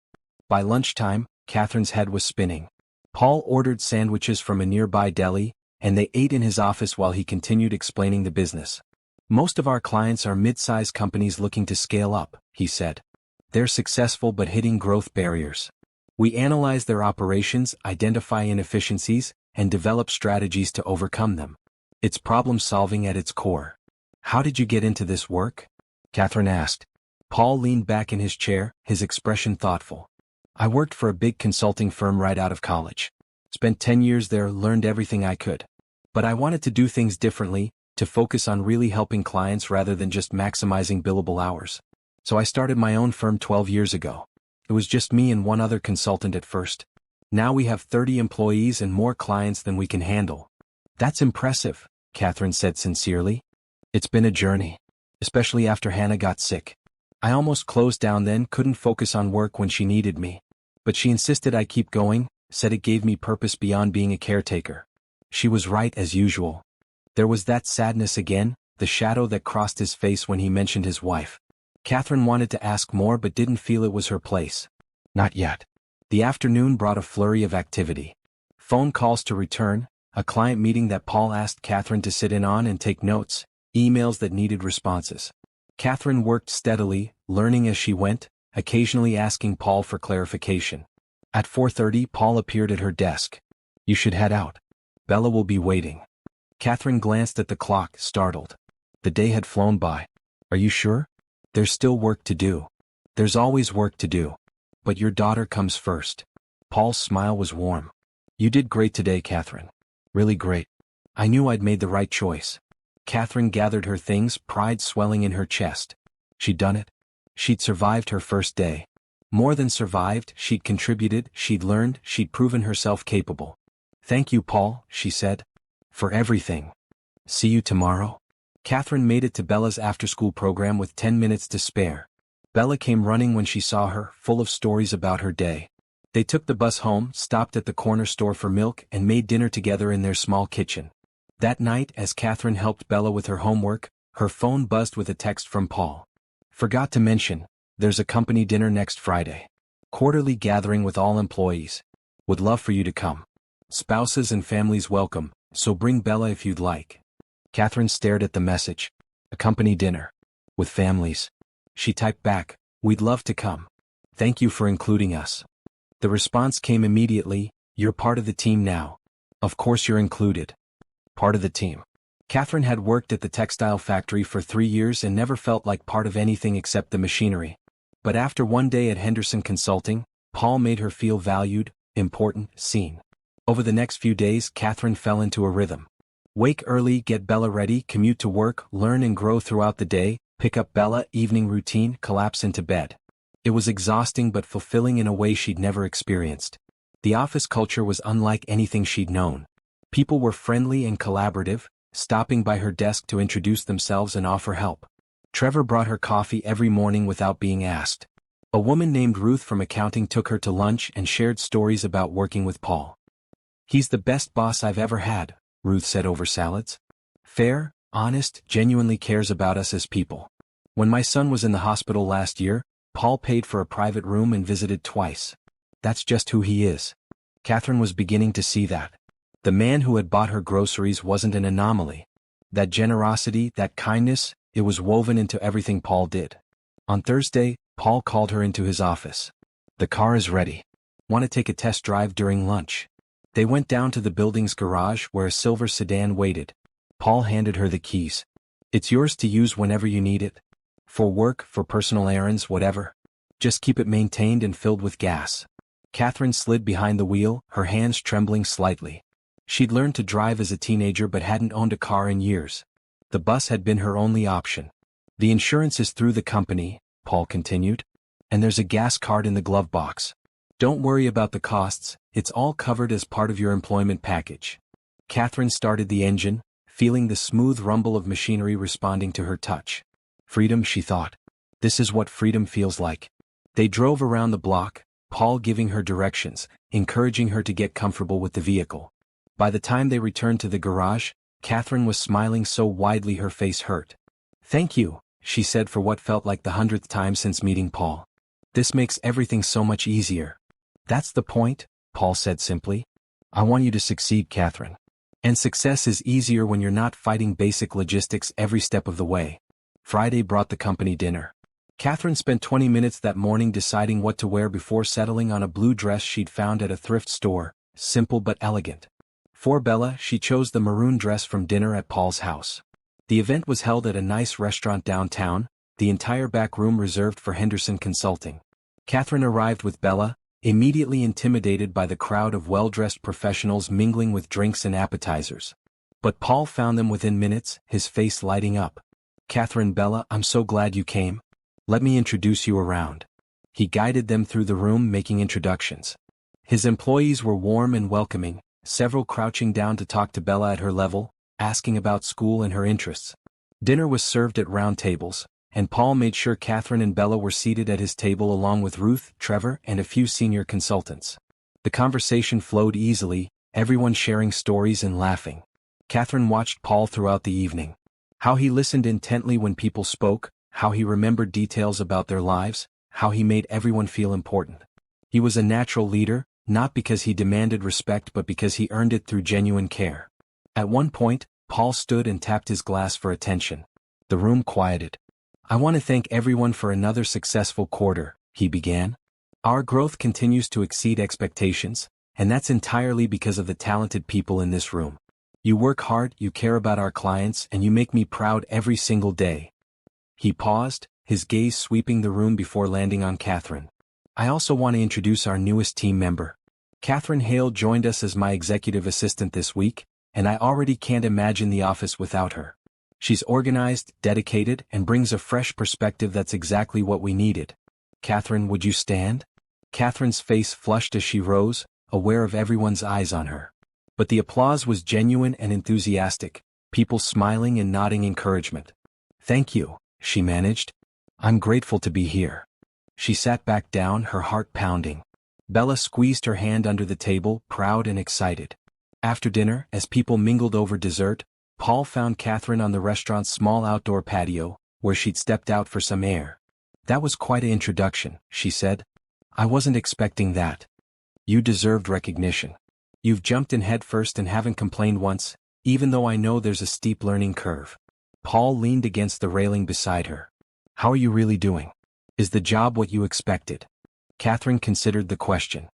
By lunchtime, Catherine's head was spinning. Paul ordered sandwiches from a nearby deli, and they ate in his office while he continued explaining the business. "Most of our clients are mid-sized companies looking to scale up," he said. "They're successful but hitting growth barriers. We analyze their operations, identify inefficiencies, and develop strategies to overcome them. It's problem-solving at its core." "How did you get into this work?" Catherine asked. Paul leaned back in his chair, his expression thoughtful. "I worked for a big consulting firm right out of college. Spent 10 years there, learned everything I could. But I wanted to do things differently, to focus on really helping clients rather than just maximizing billable hours. So I started my own firm 12 years ago. It was just me and one other consultant at first. Now we have 30 employees and more clients than we can handle." "That's impressive," Catherine said sincerely. "It's been a journey. Especially after Hannah got sick. I almost closed down then, couldn't focus on work when she needed me. But she insisted I keep going, said it gave me purpose beyond being a caretaker." She was right as usual. There was that sadness again, the shadow that crossed his face when he mentioned his wife. Catherine wanted to ask more but didn't feel it was her place. Not yet. The afternoon brought a flurry of activity. Phone calls to return, a client meeting that Paul asked Catherine to sit in on and take notes, emails that needed responses. Catherine worked steadily, learning as she went, occasionally asking Paul for clarification. At 4:30 Paul appeared at her desk. "You should head out. Bella will be waiting." Catherine glanced at the clock, startled. The day had flown by. "Are you sure? There's still work to do." "There's always work to do. But your daughter comes first." Paul's smile was warm. "You did great today, Catherine. Really great. I knew I'd made the right choice." Catherine gathered her things, pride swelling in her chest. She'd done it. She'd survived her first day. More than survived, she'd contributed, she'd learned, she'd proven herself capable. "Thank you, Paul," she said. "For everything. See you tomorrow." Catherine made it to Bella's after-school program with 10 minutes to spare. Bella came running when she saw her, full of stories about her day. They took the bus home, stopped at the corner store for milk, and made dinner together in their small kitchen. That night, as Catherine helped Bella with her homework, her phone buzzed with a text from Paul. "Forgot to mention, there's a company dinner next Friday. Quarterly gathering with all employees. Would love for you to come. Spouses and families welcome, so bring Bella if you'd like." Catherine stared at the message. "A company dinner. With families." She typed back, "We'd love to come. Thank you for including us." The response came immediately, "You're part of the team now. Of course you're included." Part of the team. Catherine had worked at the textile factory for 3 years and never felt like part of anything except the machinery. But after one day at Henderson Consulting, Paul made her feel valued, important, seen. Over the next few days, Catherine fell into a rhythm. Wake early, get Bella ready, commute to work, learn and grow throughout the day, pick up Bella, evening routine, collapse into bed. It was exhausting but fulfilling in a way she'd never experienced. The office culture was unlike anything she'd known. People were friendly and collaborative, stopping by her desk to introduce themselves and offer help. Trevor brought her coffee every morning without being asked. A woman named Ruth from accounting took her to lunch and shared stories about working with Paul. "He's the best boss I've ever had," Ruth said over salads. "Fair, honest, genuinely cares about us as people. When my son was in the hospital last year, Paul paid for a private room and visited twice. That's just who he is." Catherine was beginning to see that. The man who had bought her groceries wasn't an anomaly. That generosity, that kindness, it was woven into everything Paul did. On Thursday, Paul called her into his office. "The car is ready. Want to take a test drive during lunch?" They went down to the building's garage where a silver sedan waited. Paul handed her the keys. "It's yours to use whenever you need it. For work, for personal errands, whatever. Just keep it maintained and filled with gas." Catherine slid behind the wheel, her hands trembling slightly. She'd learned to drive as a teenager but hadn't owned a car in years. The bus had been her only option. "The insurance is through the company," Paul continued. "And there's a gas card in the glove box. Don't worry about the costs, it's all covered as part of your employment package." Catherine started the engine, feeling the smooth rumble of machinery responding to her touch. Freedom, she thought. This is what freedom feels like. They drove around the block, Paul giving her directions, encouraging her to get comfortable with the vehicle. By the time they returned to the garage, Catherine was smiling so widely her face hurt. "Thank you," she said for what felt like the 100th time since meeting Paul. "This makes everything so much easier." "That's the point," Paul said simply. "I want you to succeed, Catherine. And success is easier when you're not fighting basic logistics every step of the way." Friday brought the company dinner. Catherine spent 20 minutes that morning deciding what to wear before settling on a blue dress she'd found at a thrift store, simple but elegant. For Bella, she chose the maroon dress from dinner at Paul's house. The event was held at a nice restaurant downtown, the entire back room reserved for Henderson Consulting. Catherine arrived with Bella, immediately intimidated by the crowd of well-dressed professionals mingling with drinks and appetizers. But Paul found them within minutes, his face lighting up. "Catherine, Bella, I'm so glad you came. Let me introduce you around." He guided them through the room making introductions. His employees were warm and welcoming, several crouching down to talk to Bella at her level, asking about school and her interests. Dinner was served at round tables, and Paul made sure Catherine and Bella were seated at his table along with Ruth, Trevor, and a few senior consultants. The conversation flowed easily, everyone sharing stories and laughing. Catherine watched Paul throughout the evening. How he listened intently when people spoke, how he remembered details about their lives, how he made everyone feel important. He was a natural leader, not because he demanded respect but because he earned it through genuine care. At one point, Paul stood and tapped his glass for attention. The room quieted. "I want to thank everyone for another successful quarter," he began. "Our growth continues to exceed expectations, and that's entirely because of the talented people in this room. You work hard, you care about our clients, and you make me proud every single day." He paused, his gaze sweeping the room before landing on Catherine. "I also want to introduce our newest team member. Catherine Hale joined us as my executive assistant this week, and I already can't imagine the office without her. She's organized, dedicated, and brings a fresh perspective that's exactly what we needed. Catherine, would you stand?" Catherine's face flushed as she rose, aware of everyone's eyes on her. But the applause was genuine and enthusiastic, people smiling and nodding encouragement. "Thank you," she managed. "I'm grateful to be here." She sat back down, her heart pounding. Bella squeezed her hand under the table, proud and excited. After dinner, as people mingled over dessert, Paul found Catherine on the restaurant's small outdoor patio, where she'd stepped out for some air. "That was quite an introduction," she said. "I wasn't expecting that. You deserved recognition. You've jumped in head first and haven't complained once, even though I know there's a steep learning curve." Paul leaned against the railing beside her. "How are you really doing? Is the job what you expected?" Catherine considered the question.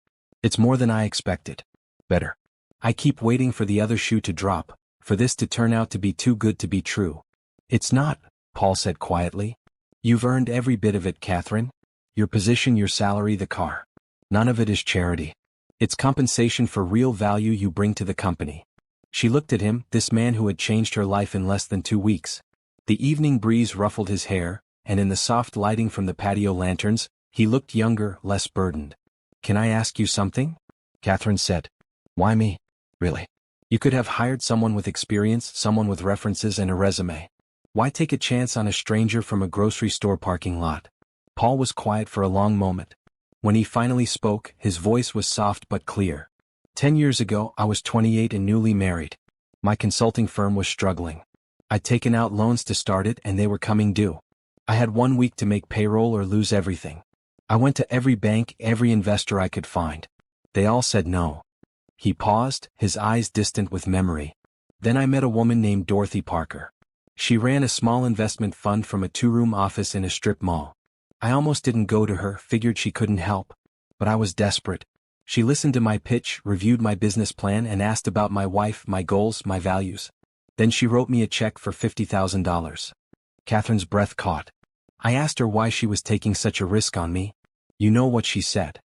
It's more than I expected. Better. I keep waiting for the other shoe to drop, for this to turn out to be too good to be true. It's not, Paul said quietly. You've earned every bit of it, Catherine. Your position, your salary, the car. None of it is charity. It's compensation for real value you bring to the company. She looked at him, this man who had changed her life in less than 2 weeks. The evening breeze ruffled his hair, and in the soft lighting from the patio lanterns, he looked younger, less burdened. Can I ask you something? Catherine said. Why me? Really? You could have hired someone with experience, someone with references and a resume. Why take a chance on a stranger from a grocery store parking lot? Paul was quiet for a long moment. When he finally spoke, his voice was soft but clear. 10 years ago, I was 28 and newly married. My consulting firm was struggling. I'd taken out loans to start it and they were coming due. I had 1 week to make payroll or lose everything. I went to every bank, every investor I could find. They all said no. He paused, his eyes distant with memory. Then I met a woman named Dorothy Parker. She ran a small investment fund from a 2-room office in a strip mall. I almost didn't go to her, figured she couldn't help. But I was desperate. She listened to my pitch, reviewed my business plan and asked about my wife, my goals, my values. Then she wrote me a check for $50,000. Catherine's breath caught. I asked her why she was taking such a risk on me. You know what she said?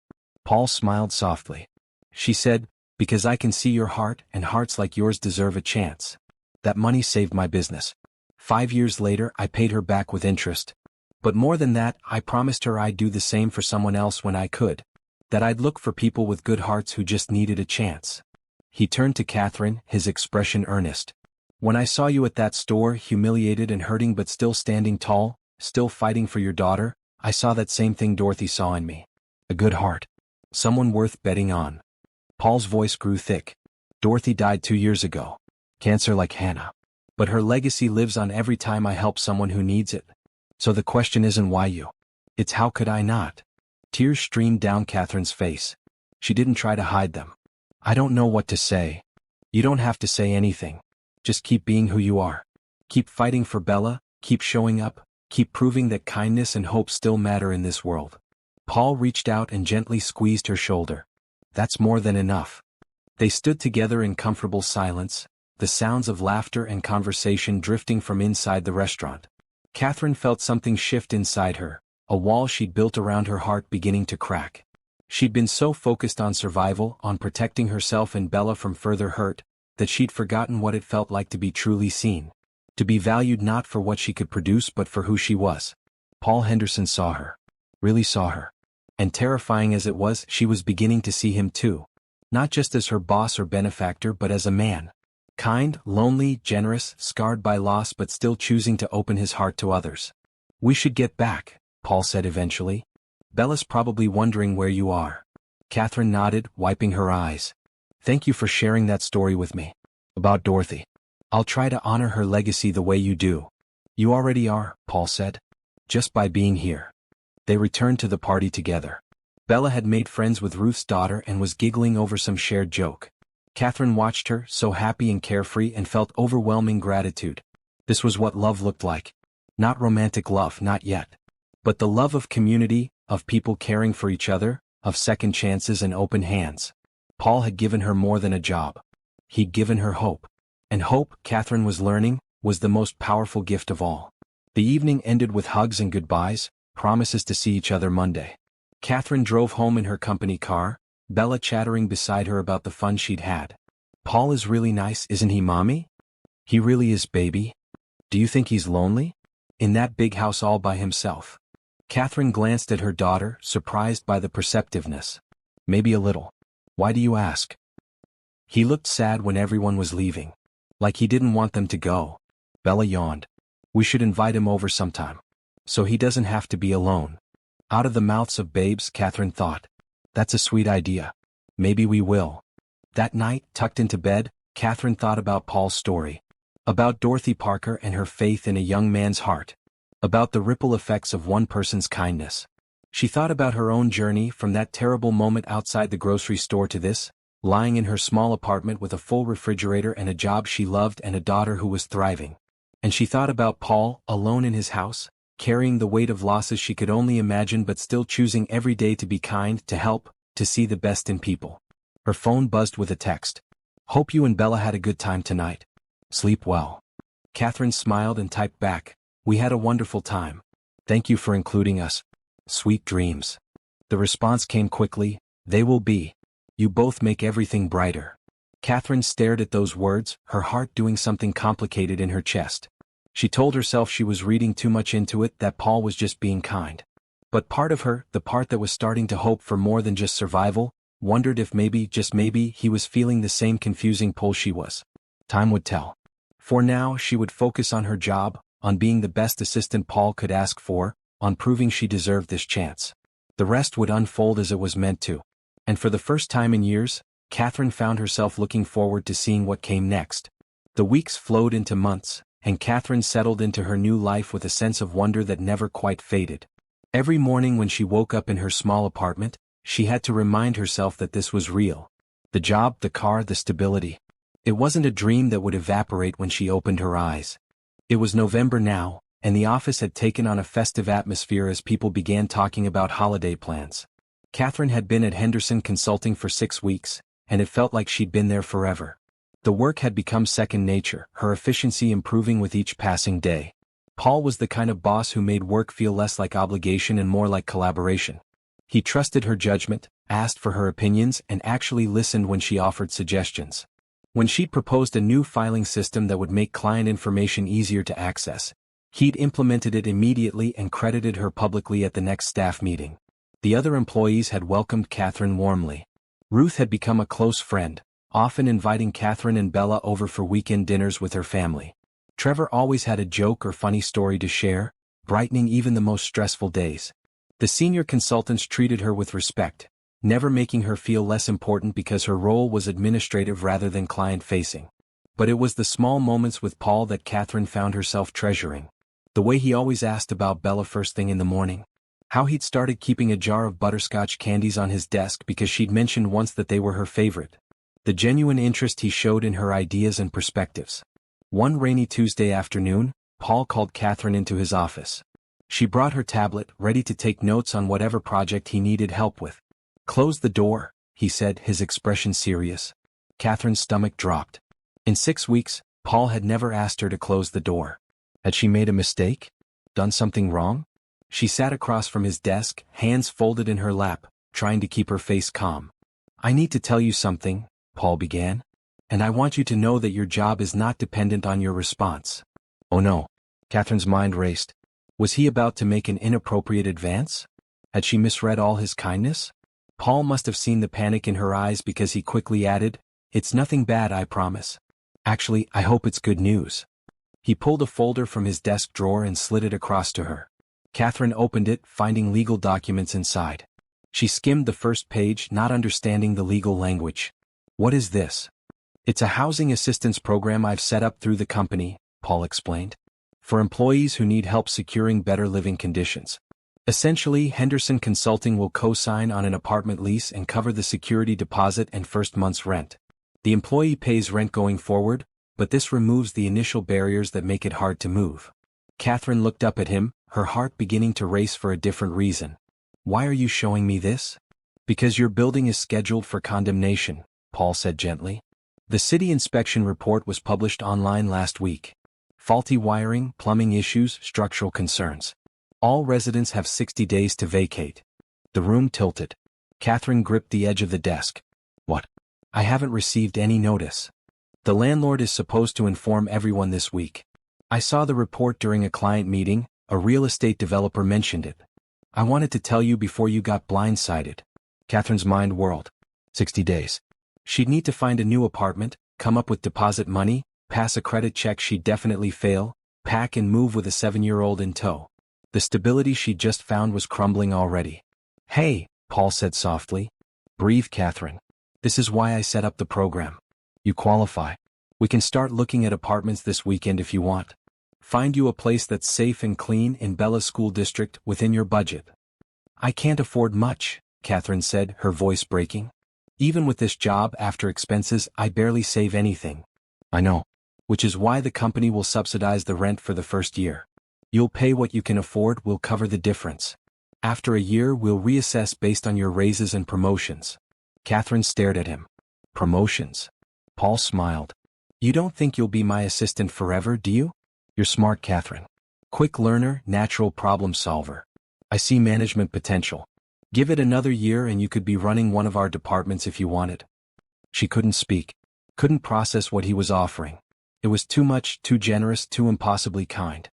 Paul smiled softly. She said, because I can see your heart and hearts like yours deserve a chance. That money saved my business. 5 years later, I paid her back with interest. But more than that, I promised her I'd do the same for someone else when I could. That I'd look for people with good hearts who just needed a chance. He turned to Catherine, his expression earnest. When I saw you at that store, humiliated and hurting but still standing tall, still fighting for your daughter, I saw that same thing Dorothy saw in me. A good heart. Someone worth betting on. Paul's voice grew thick. Dorothy died 2 years ago. Cancer like Hannah. But her legacy lives on every time I help someone who needs it. So the question isn't why you. It's how could I not? Tears streamed down Catherine's face. She didn't try to hide them. I don't know what to say. You don't have to say anything. Just keep being who you are. Keep fighting for Bella, keep showing up, keep proving that kindness and hope still matter in this world. Paul reached out and gently squeezed her shoulder. That's more than enough. They stood together in comfortable silence, the sounds of laughter and conversation drifting from inside the restaurant. Catherine felt something shift inside her, a wall she'd built around her heart beginning to crack. She'd been so focused on survival, on protecting herself and Bella from further hurt, that she'd forgotten what it felt like to be truly seen. To be valued not for what she could produce but for who she was. Paul Henderson saw her. Really saw her. And terrifying as it was, she was beginning to see him too. Not just as her boss or benefactor but as a man. Kind, lonely, generous, scarred by loss but still choosing to open his heart to others. We should get back, Paul said eventually. Bella's probably wondering where you are. Catherine nodded, wiping her eyes. Thank you for sharing that story with me. About Dorothy. I'll try to honor her legacy the way you do. You already are, Paul said. Just by being here. They returned to the party together. Bella had made friends with Ruth's daughter and was giggling over some shared joke. Catherine watched her, so happy and carefree, and felt overwhelming gratitude. This was what love looked like. Not romantic love, not yet. But the love of community, of people caring for each other, of second chances and open hands. Paul had given her more than a job. He'd given her hope. And hope, Catherine was learning, was the most powerful gift of all. The evening ended with hugs and goodbyes, promises to see each other Monday. Catherine drove home in her company car, Bella chattering beside her about the fun she'd had. Paul is really nice, isn't he, Mommy? He really is, baby. Do you think he's lonely? In that big house all by himself. Catherine glanced at her daughter, surprised by the perceptiveness. Maybe a little. Why do you ask? He looked sad when everyone was leaving. Like he didn't want them to go. Bella yawned. We should invite him over sometime. So he doesn't have to be alone. Out of the mouths of babes, Catherine thought. That's a sweet idea. Maybe we will. That night, tucked into bed, Catherine thought about Paul's story. About Dorothy Parker and her faith in a young man's heart. About the ripple effects of one person's kindness. She thought about her own journey from that terrible moment outside the grocery store to this, lying in her small apartment with a full refrigerator and a job she loved and a daughter who was thriving. And she thought about Paul, alone in his house, carrying the weight of losses she could only imagine but still choosing every day to be kind, to help, to see the best in people. Her phone buzzed with a text. Hope you and Bella had a good time tonight. Sleep well. Catherine smiled and typed back, we had a wonderful time. Thank you for including us. Sweet dreams. The response came quickly, they will be. You both make everything brighter. Catherine stared at those words, her heart doing something complicated in her chest. She told herself she was reading too much into it, that Paul was just being kind. But part of her, the part that was starting to hope for more than just survival, wondered if maybe, just maybe, he was feeling the same confusing pull she was. Time would tell. For now, she would focus on her job, on being the best assistant Paul could ask for, on proving she deserved this chance. The rest would unfold as it was meant to. And for the first time in years, Catherine found herself looking forward to seeing what came next. The weeks flowed into months, and Catherine settled into her new life with a sense of wonder that never quite faded. Every morning when she woke up in her small apartment, she had to remind herself that this was real. The job, the car, the stability. It wasn't a dream that would evaporate when she opened her eyes. It was November now, and the office had taken on a festive atmosphere as people began talking about holiday plans. Catherine had been at Henderson Consulting for 6 weeks, and it felt like she'd been there forever. The work had become second nature, her efficiency improving with each passing day. Paul was the kind of boss who made work feel less like obligation and more like collaboration. He trusted her judgment, asked for her opinions, and actually listened when she offered suggestions. When she proposed a new filing system that would make client information easier to access, he'd implemented it immediately and credited her publicly at the next staff meeting. The other employees had welcomed Catherine warmly. Ruth had become a close friend, often inviting Catherine and Bella over for weekend dinners with her family. Trevor always had a joke or funny story to share, brightening even the most stressful days. The senior consultants treated her with respect, never making her feel less important because her role was administrative rather than client-facing. But it was the small moments with Paul that Catherine found herself treasuring. The way he always asked about Bella first thing in the morning. How he'd started keeping a jar of butterscotch candies on his desk because she'd mentioned once that they were her favorite. The genuine interest he showed in her ideas and perspectives. One rainy Tuesday afternoon, Paul called Catherine into his office. She brought her tablet, ready to take notes on whatever project he needed help with. Close the door, he said, his expression serious. Catherine's stomach dropped. In 6 weeks, Paul had never asked her to close the door. Had she made a mistake? Done something wrong? She sat across from his desk, hands folded in her lap, trying to keep her face calm. I need to tell you something, Paul began. And I want you to know that your job is not dependent on your response. Oh no. Catherine's mind raced. Was he about to make an inappropriate advance? Had she misread all his kindness? Paul must have seen the panic in her eyes because he quickly added, It's nothing bad, I promise. Actually, I hope it's good news. He pulled a folder from his desk drawer and slid it across to her. Catherine opened it, finding legal documents inside. She skimmed the first page, not understanding the legal language. What is this? It's a housing assistance program I've set up through the company, Paul explained. For employees who need help securing better living conditions. Essentially, Henderson Consulting will co-sign on an apartment lease and cover the security deposit and first month's rent. The employee pays rent going forward, but this removes the initial barriers that make it hard to move. Catherine looked up at him, her heart beginning to race for a different reason. Why are you showing me this? Because your building is scheduled for condemnation, Paul said gently. The city inspection report was published online last week. Faulty wiring, plumbing issues, structural concerns. All residents have 60 days to vacate. The room tilted. Catherine gripped the edge of the desk. What? I haven't received any notice. The landlord is supposed to inform everyone this week. I saw the report during a client meeting, a real estate developer mentioned it. I wanted to tell you before you got blindsided. Catherine's mind whirled. 60 days. She'd need to find a new apartment, come up with deposit money, pass a credit check she'd definitely fail, pack and move with a 7-year-old in tow. The stability she'd just found was crumbling already. Hey, Paul said softly. Breathe, Catherine. This is why I set up the program. You qualify. We can start looking at apartments this weekend if you want. Find you a place that's safe and clean in Bella's school district within your budget. I can't afford much, Catherine said, her voice breaking. Even with this job after expenses, I barely save anything. I know. Which is why the company will subsidize the rent for the first year. You'll pay what you can afford, we'll cover the difference. After a year we'll reassess based on your raises and promotions. Catherine stared at him. Promotions? Paul smiled. You don't think you'll be my assistant forever, do you? You're smart, Catherine. Quick learner, natural problem solver. I see management potential. Give it another year and you could be running one of our departments if you wanted. She couldn't speak. Couldn't process what he was offering. It was too much, too generous, too impossibly kind.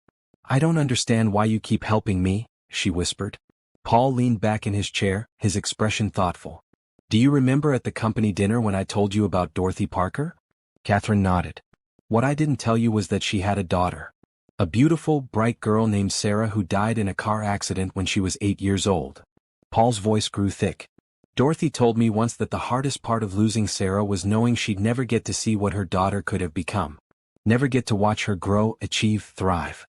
I don't understand why you keep helping me, she whispered. Paul leaned back in his chair, his expression thoughtful. Do you remember at the company dinner when I told you about Dorothy Parker? Catherine nodded. What I didn't tell you was that she had a daughter. A beautiful, bright girl named Sarah who died in a car accident when she was 8 years old. Paul's voice grew thick. Dorothy told me once that the hardest part of losing Sarah was knowing she'd never get to see what her daughter could have become. Never get to watch her grow, achieve, thrive.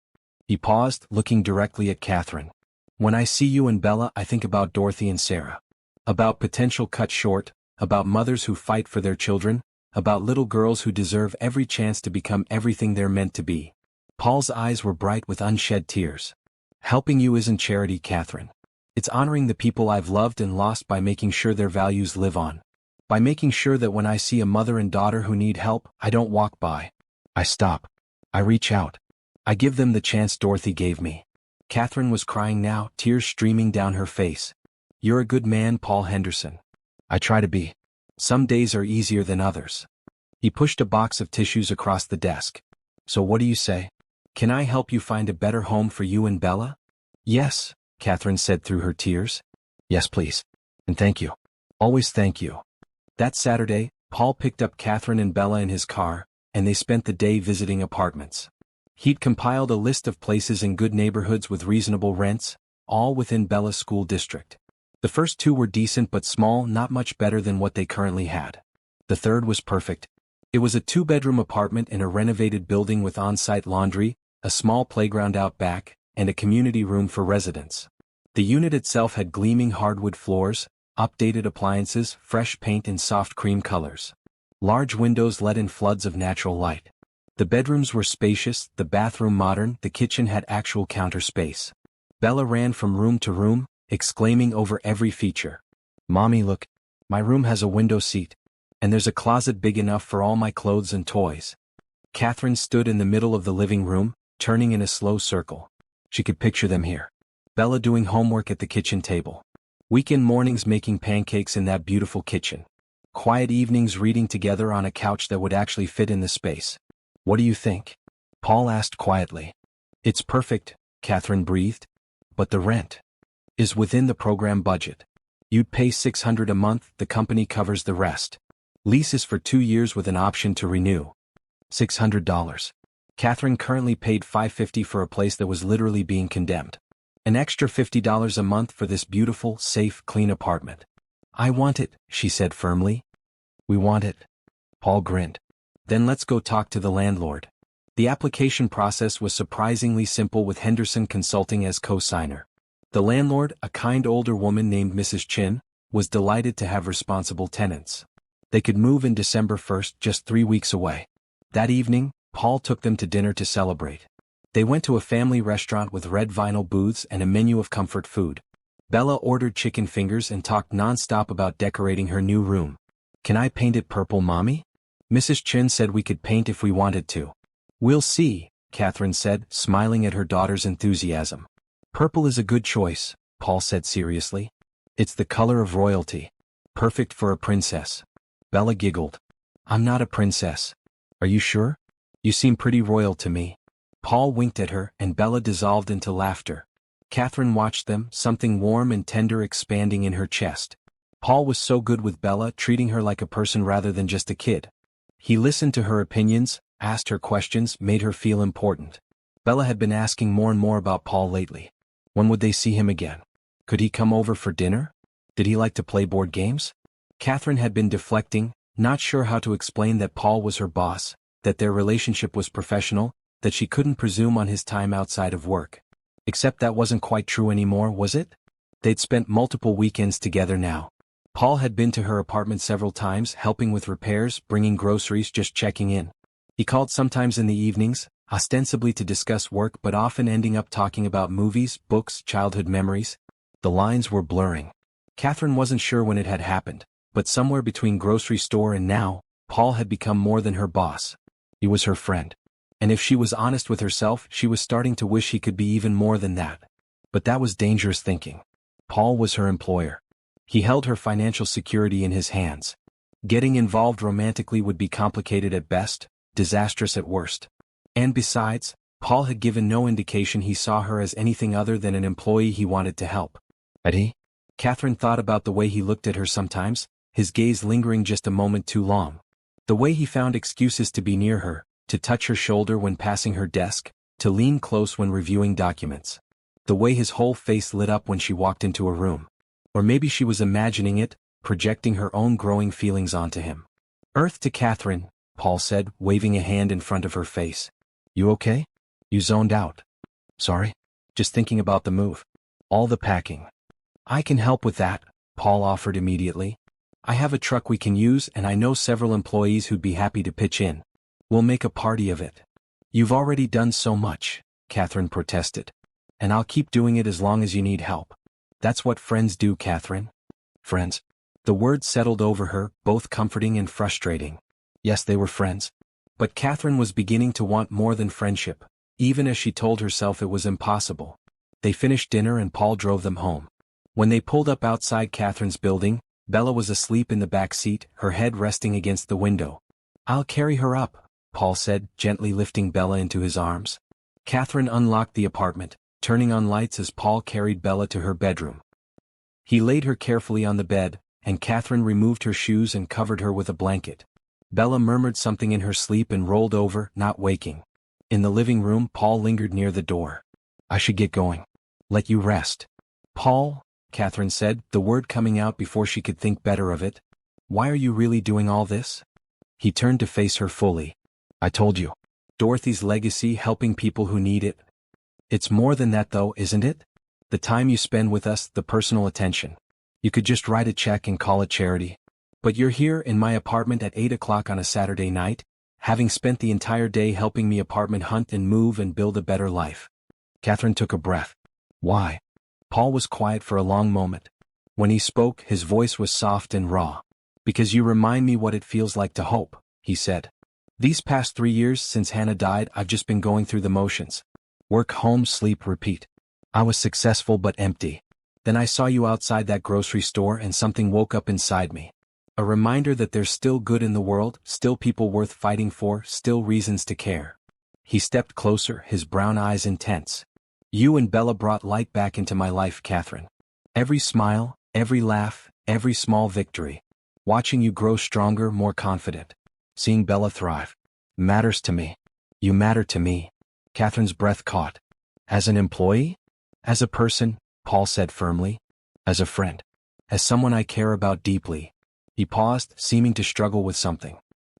He paused, looking directly at Catherine. When I see you and Bella, I think about Dorothy and Sarah. About potential cut short, about mothers who fight for their children, about little girls who deserve every chance to become everything they're meant to be. Paul's eyes were bright with unshed tears. Helping you isn't charity, Catherine. It's honoring the people I've loved and lost by making sure their values live on. By making sure that when I see a mother and daughter who need help, I don't walk by. I stop. I reach out. I give them the chance Dorothy gave me. Catherine was crying now, tears streaming down her face. You're a good man, Paul Henderson. I try to be. Some days are easier than others. He pushed a box of tissues across the desk. So what do you say? Can I help you find a better home for you and Bella? Yes, Catherine said through her tears. Yes, please. And thank you. Always thank you. That Saturday, Paul picked up Catherine and Bella in his car, and they spent the day visiting apartments. He'd compiled a list of places in good neighborhoods with reasonable rents, all within Bella's school district. The first two were decent but small, not much better than what they currently had. The third was perfect. It was a 2-bedroom apartment in a renovated building with on-site laundry, a small playground out back, and a community room for residents. The unit itself had gleaming hardwood floors, updated appliances, fresh paint and soft cream colors. Large windows let in floods of natural light. The bedrooms were spacious, the bathroom modern, the kitchen had actual counter space. Bella ran from room to room, exclaiming over every feature. Mommy, look. My room has a window seat. And there's a closet big enough for all my clothes and toys. Catherine stood in the middle of the living room, turning in a slow circle. She could picture them here. Bella doing homework at the kitchen table. Weekend mornings making pancakes in that beautiful kitchen. Quiet evenings reading together on a couch that would actually fit in the space. What do you think? Paul asked quietly. It's perfect, Catherine breathed. But the rent is within the program budget. You'd pay $600 a month, the company covers the rest. Lease is for 2 years with an option to renew. $600. Catherine currently paid $550 for a place that was literally being condemned. An extra $50 a month for this beautiful, safe, clean apartment. I want it, she said firmly. We want it. Paul grinned. Then let's go talk to the landlord. The application process was surprisingly simple with Henderson Consulting as co-signer. The landlord, a kind older woman named Mrs. Chin, was delighted to have responsible tenants. They could move in December 1st, just 3 weeks away. That evening, Paul took them to dinner to celebrate. They went to a family restaurant with red vinyl booths and a menu of comfort food. Bella ordered chicken fingers and talked non-stop about decorating her new room. Can I paint it purple, Mommy? Mrs. Chin said we could paint if we wanted to. We'll see, Catherine said, smiling at her daughter's enthusiasm. Purple is a good choice, Paul said seriously. It's the color of royalty. Perfect for a princess. Bella giggled. I'm not a princess. Are you sure? You seem pretty royal to me. Paul winked at her, and Bella dissolved into laughter. Catherine watched them, something warm and tender expanding in her chest. Paul was so good with Bella, treating her like a person rather than just a kid. He listened to her opinions, asked her questions, made her feel important. Bella had been asking more and more about Paul lately. When would they see him again? Could he come over for dinner? Did he like to play board games? Catherine had been deflecting, not sure how to explain that Paul was her boss, that their relationship was professional, that she couldn't presume on his time outside of work. Except that wasn't quite true anymore, was it? They'd spent multiple weekends together now. Paul had been to her apartment several times, helping with repairs, bringing groceries, just checking in. He called sometimes in the evenings, ostensibly to discuss work but often ending up talking about movies, books, childhood memories. The lines were blurring. Catherine wasn't sure when it had happened, but somewhere between grocery store and now, Paul had become more than her boss. He was her friend. And if she was honest with herself, she was starting to wish he could be even more than that. But that was dangerous thinking. Paul was her employer. He held her financial security in his hands. Getting involved romantically would be complicated at best, disastrous at worst. And besides, Paul had given no indication he saw her as anything other than an employee he wanted to help. Had he? Catherine thought about the way he looked at her sometimes, his gaze lingering just a moment too long. The way he found excuses to be near her, to touch her shoulder when passing her desk, to lean close when reviewing documents. The way his whole face lit up when she walked into a room. Or maybe she was imagining it, projecting her own growing feelings onto him. "Earth to Catherine," Paul said, waving a hand in front of her face. "You okay? You zoned out." "Sorry. Just thinking about the move. All the packing." "I can help with that," Paul offered immediately. "I have a truck we can use and I know several employees who'd be happy to pitch in. We'll make a party of it." "You've already done so much," Catherine protested. "And I'll keep doing it as long as you need help." "That's what friends do, Catherine." "Friends?" The word settled over her, both comforting and frustrating. Yes, they were friends. But Catherine was beginning to want more than friendship, even as she told herself it was impossible. They finished dinner and Paul drove them home. When they pulled up outside Catherine's building, Bella was asleep in the back seat, her head resting against the window. "I'll carry her up," Paul said, gently lifting Bella into his arms. Catherine unlocked the apartment, turning on lights as Paul carried Bella to her bedroom. He laid her carefully on the bed, and Catherine removed her shoes and covered her with a blanket. Bella murmured something in her sleep and rolled over, not waking. In the living room, Paul lingered near the door. "I should get going. Let you rest." "Paul," Catherine said, the word coming out before she could think better of it. "Why are you really doing all this?" He turned to face her fully. "I told you. Dorothy's legacy, helping people who need it. It's more than that though, isn't it? The time you spend with us, the personal attention. You could just write a check and call it charity. But you're here in my apartment at 8 o'clock on a Saturday night, having spent the entire day helping me apartment hunt and move and build a better life." Catherine took a breath. "Why?" Paul was quiet for a long moment. When he spoke, his voice was soft and raw. "Because you remind me what it feels like to hope," he said. "These past 3 years since Hannah died, I've just been going through the motions. Work, home, sleep, repeat. I was successful but empty. Then I saw you outside that grocery store and something woke up inside me. A reminder that there's still good in the world, still people worth fighting for, still reasons to care." He stepped closer, his brown eyes intense. "You and Bella brought light back into my life, Catherine. Every smile, every laugh, every small victory. Watching you grow stronger, more confident. Seeing Bella thrive. Matters to me. You matter to me." Catherine's breath caught. "As an employee? As a person," Paul said firmly. "As a friend. As someone I care about deeply." He paused, seeming to struggle with something.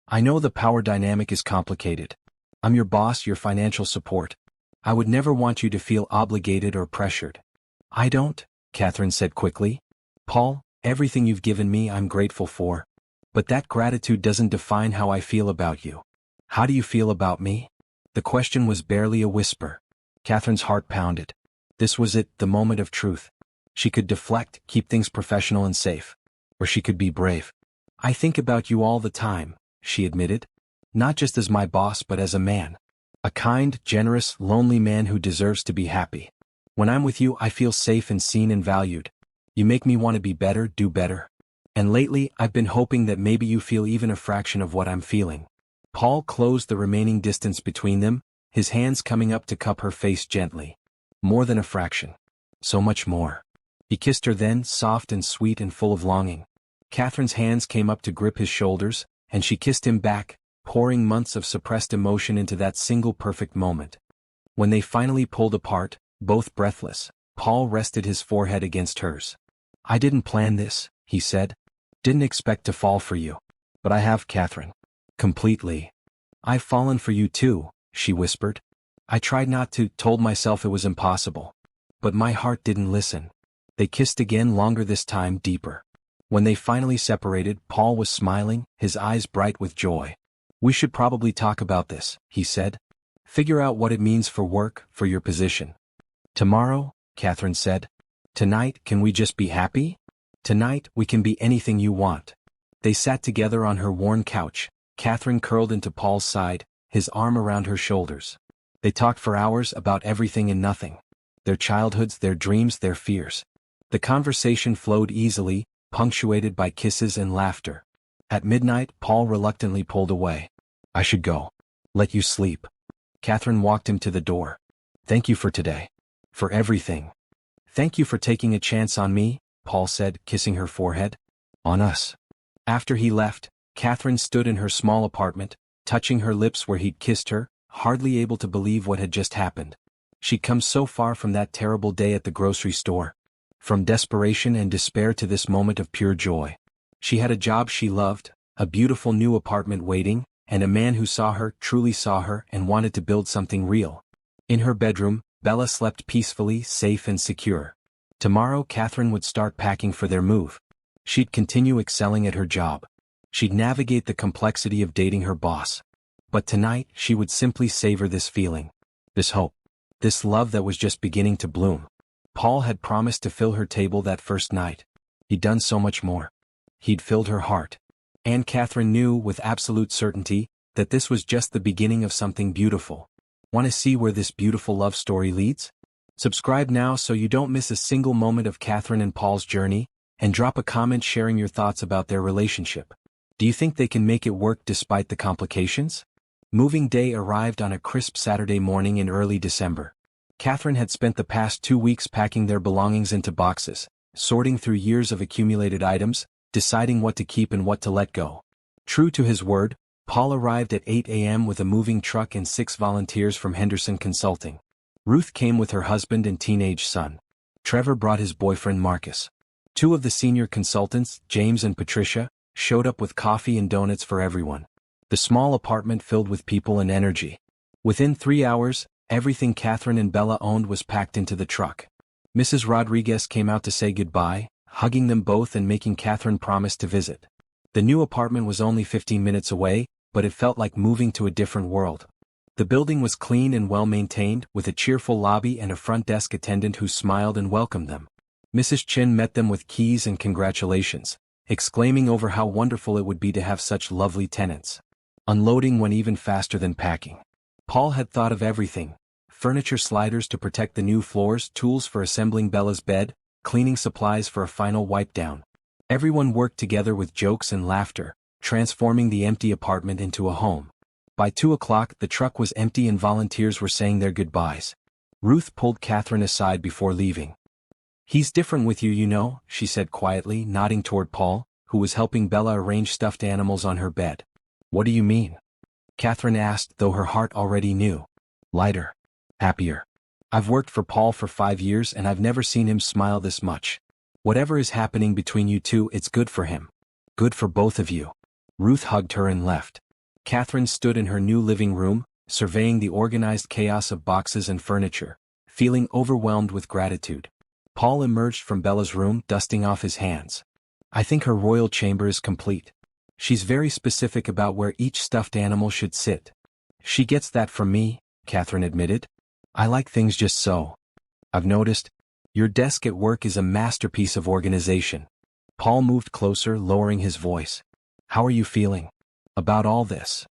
"I know the power dynamic is complicated. I'm your boss, your financial support. I would never want you to feel obligated or pressured." "I don't," Catherine said quickly. "Paul, everything you've given me I'm grateful for. But that gratitude doesn't define how I feel about you. How do you feel about me?" The question was barely a whisper. Catherine's heart pounded. This was it, the moment of truth. She could deflect, keep things professional and safe. Or she could be brave. "I think about you all the time," she admitted. "Not just as my boss but as a man. A kind, generous, lonely man who deserves to be happy. When I'm with you I feel safe and seen and valued. You make me want to be better, do better. And lately I've been hoping that maybe you feel even a fraction of what I'm feeling." Paul closed the remaining distance between them, his hands coming up to cup her face gently. "More than a fraction. So much more." He kissed her then, soft and sweet and full of longing. Catherine's hands came up to grip his shoulders, and she kissed him back, pouring months of suppressed emotion into that single perfect moment. When they finally pulled apart, both breathless, Paul rested his forehead against hers. "I didn't plan this," he said. "Didn't expect to fall for you. But I have, Catherine. Completely." "I've fallen for you too," she whispered. "I tried not to, told myself it was impossible. But my heart didn't listen." They kissed again, longer this time, deeper. When they finally separated, Paul was smiling, his eyes bright with joy. "We should probably talk about this," he said. "Figure out what it means for work, for your position." "Tomorrow?" Catherine said. Tonight, can we just be happy? Tonight, we can be anything you want. They sat together on her worn couch, Catherine curled into Paul's side, his arm around her shoulders. They talked for hours about everything and nothing. Their childhoods, their dreams, their fears. The conversation flowed easily, punctuated by kisses and laughter. At midnight, Paul reluctantly pulled away. I should go. Let you sleep. Catherine walked him to the door. Thank you for today. For everything. Thank you for taking a chance on me, Paul said, kissing her forehead. On us. After he left, Catherine stood in her small apartment, touching her lips where he'd kissed her, hardly able to believe what had just happened. She'd come so far from that terrible day at the grocery store. From desperation and despair to this moment of pure joy. She had a job she loved, a beautiful new apartment waiting, and a man who saw her, truly saw her, and wanted to build something real. In her bedroom, Bella slept peacefully, safe and secure. Tomorrow Catherine would start packing for their move. She'd continue excelling at her job. She'd navigate the complexity of dating her boss. But tonight, she would simply savor this feeling. This hope. This love that was just beginning to bloom. Paul had promised to fill her table that first night. He'd done so much more. He'd filled her heart. And Catherine knew with absolute certainty that this was just the beginning of something beautiful. Want to see where this beautiful love story leads? Subscribe now so you don't miss a single moment of Catherine and Paul's journey, and drop a comment sharing your thoughts about their relationship. Do you think they can make it work despite the complications? Moving day arrived on a crisp Saturday morning in early December. Catherine had spent the past 2 weeks packing their belongings into boxes, sorting through years of accumulated items, deciding what to keep and what to let go. True to his word, Paul arrived at 8 a.m. with a moving truck and 6 volunteers from Henderson Consulting. Ruth came with her husband and teenage son. Trevor brought his boyfriend Marcus. 2 of the senior consultants, James and Patricia, showed up with coffee and donuts for everyone. The small apartment filled with people and energy. Within 3 hours, everything Catherine and Bella owned was packed into the truck. Mrs. Rodriguez came out to say goodbye, hugging them both and making Catherine promise to visit. The new apartment was only 15 minutes away, but it felt like moving to a different world. The building was clean and well-maintained, with a cheerful lobby and a front desk attendant who smiled and welcomed them. Mrs. Chin met them with keys and congratulations, exclaiming over how wonderful it would be to have such lovely tenants. Unloading went even faster than packing. Paul had thought of everything: furniture sliders to protect the new floors, tools for assembling Bella's bed, cleaning supplies for a final wipe-down. Everyone worked together with jokes and laughter, transforming the empty apartment into a home. By 2 o'clock, the truck was empty and volunteers were saying their goodbyes. Ruth pulled Catherine aside before leaving. He's different with you, you know, she said quietly, nodding toward Paul, who was helping Bella arrange stuffed animals on her bed. What do you mean? Catherine asked, though her heart already knew. Lighter. Happier. I've worked for Paul for 5 years and I've never seen him smile this much. Whatever is happening between you two, it's good for him. Good for both of you. Ruth hugged her and left. Catherine stood in her new living room, surveying the organized chaos of boxes and furniture, feeling overwhelmed with gratitude. Paul emerged from Bella's room, dusting off his hands. I think her royal chamber is complete. She's very specific about where each stuffed animal should sit. She gets that from me, Catherine admitted. I like things just so. I've noticed. Your desk at work is a masterpiece of organization. Paul moved closer, lowering his voice. How are you feeling about all this?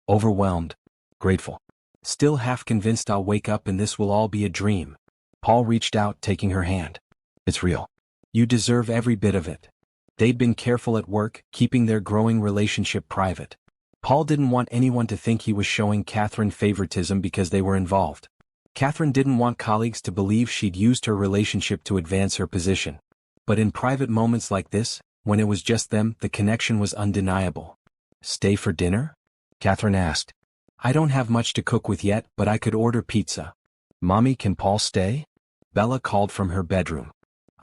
Overwhelmed. Grateful. Still half convinced I'll wake up and this will all be a dream. Paul reached out, taking her hand. It's real. You deserve every bit of it. They'd been careful at work, keeping their growing relationship private. Paul didn't want anyone to think he was showing Catherine favoritism because they were involved. Catherine didn't want colleagues to believe she'd used her relationship to advance her position. But in private moments like this, when it was just them, the connection was undeniable. Stay for dinner? Catherine asked. I don't have much to cook with yet, but I could order pizza. Mommy, can Paul stay? Bella called from her bedroom.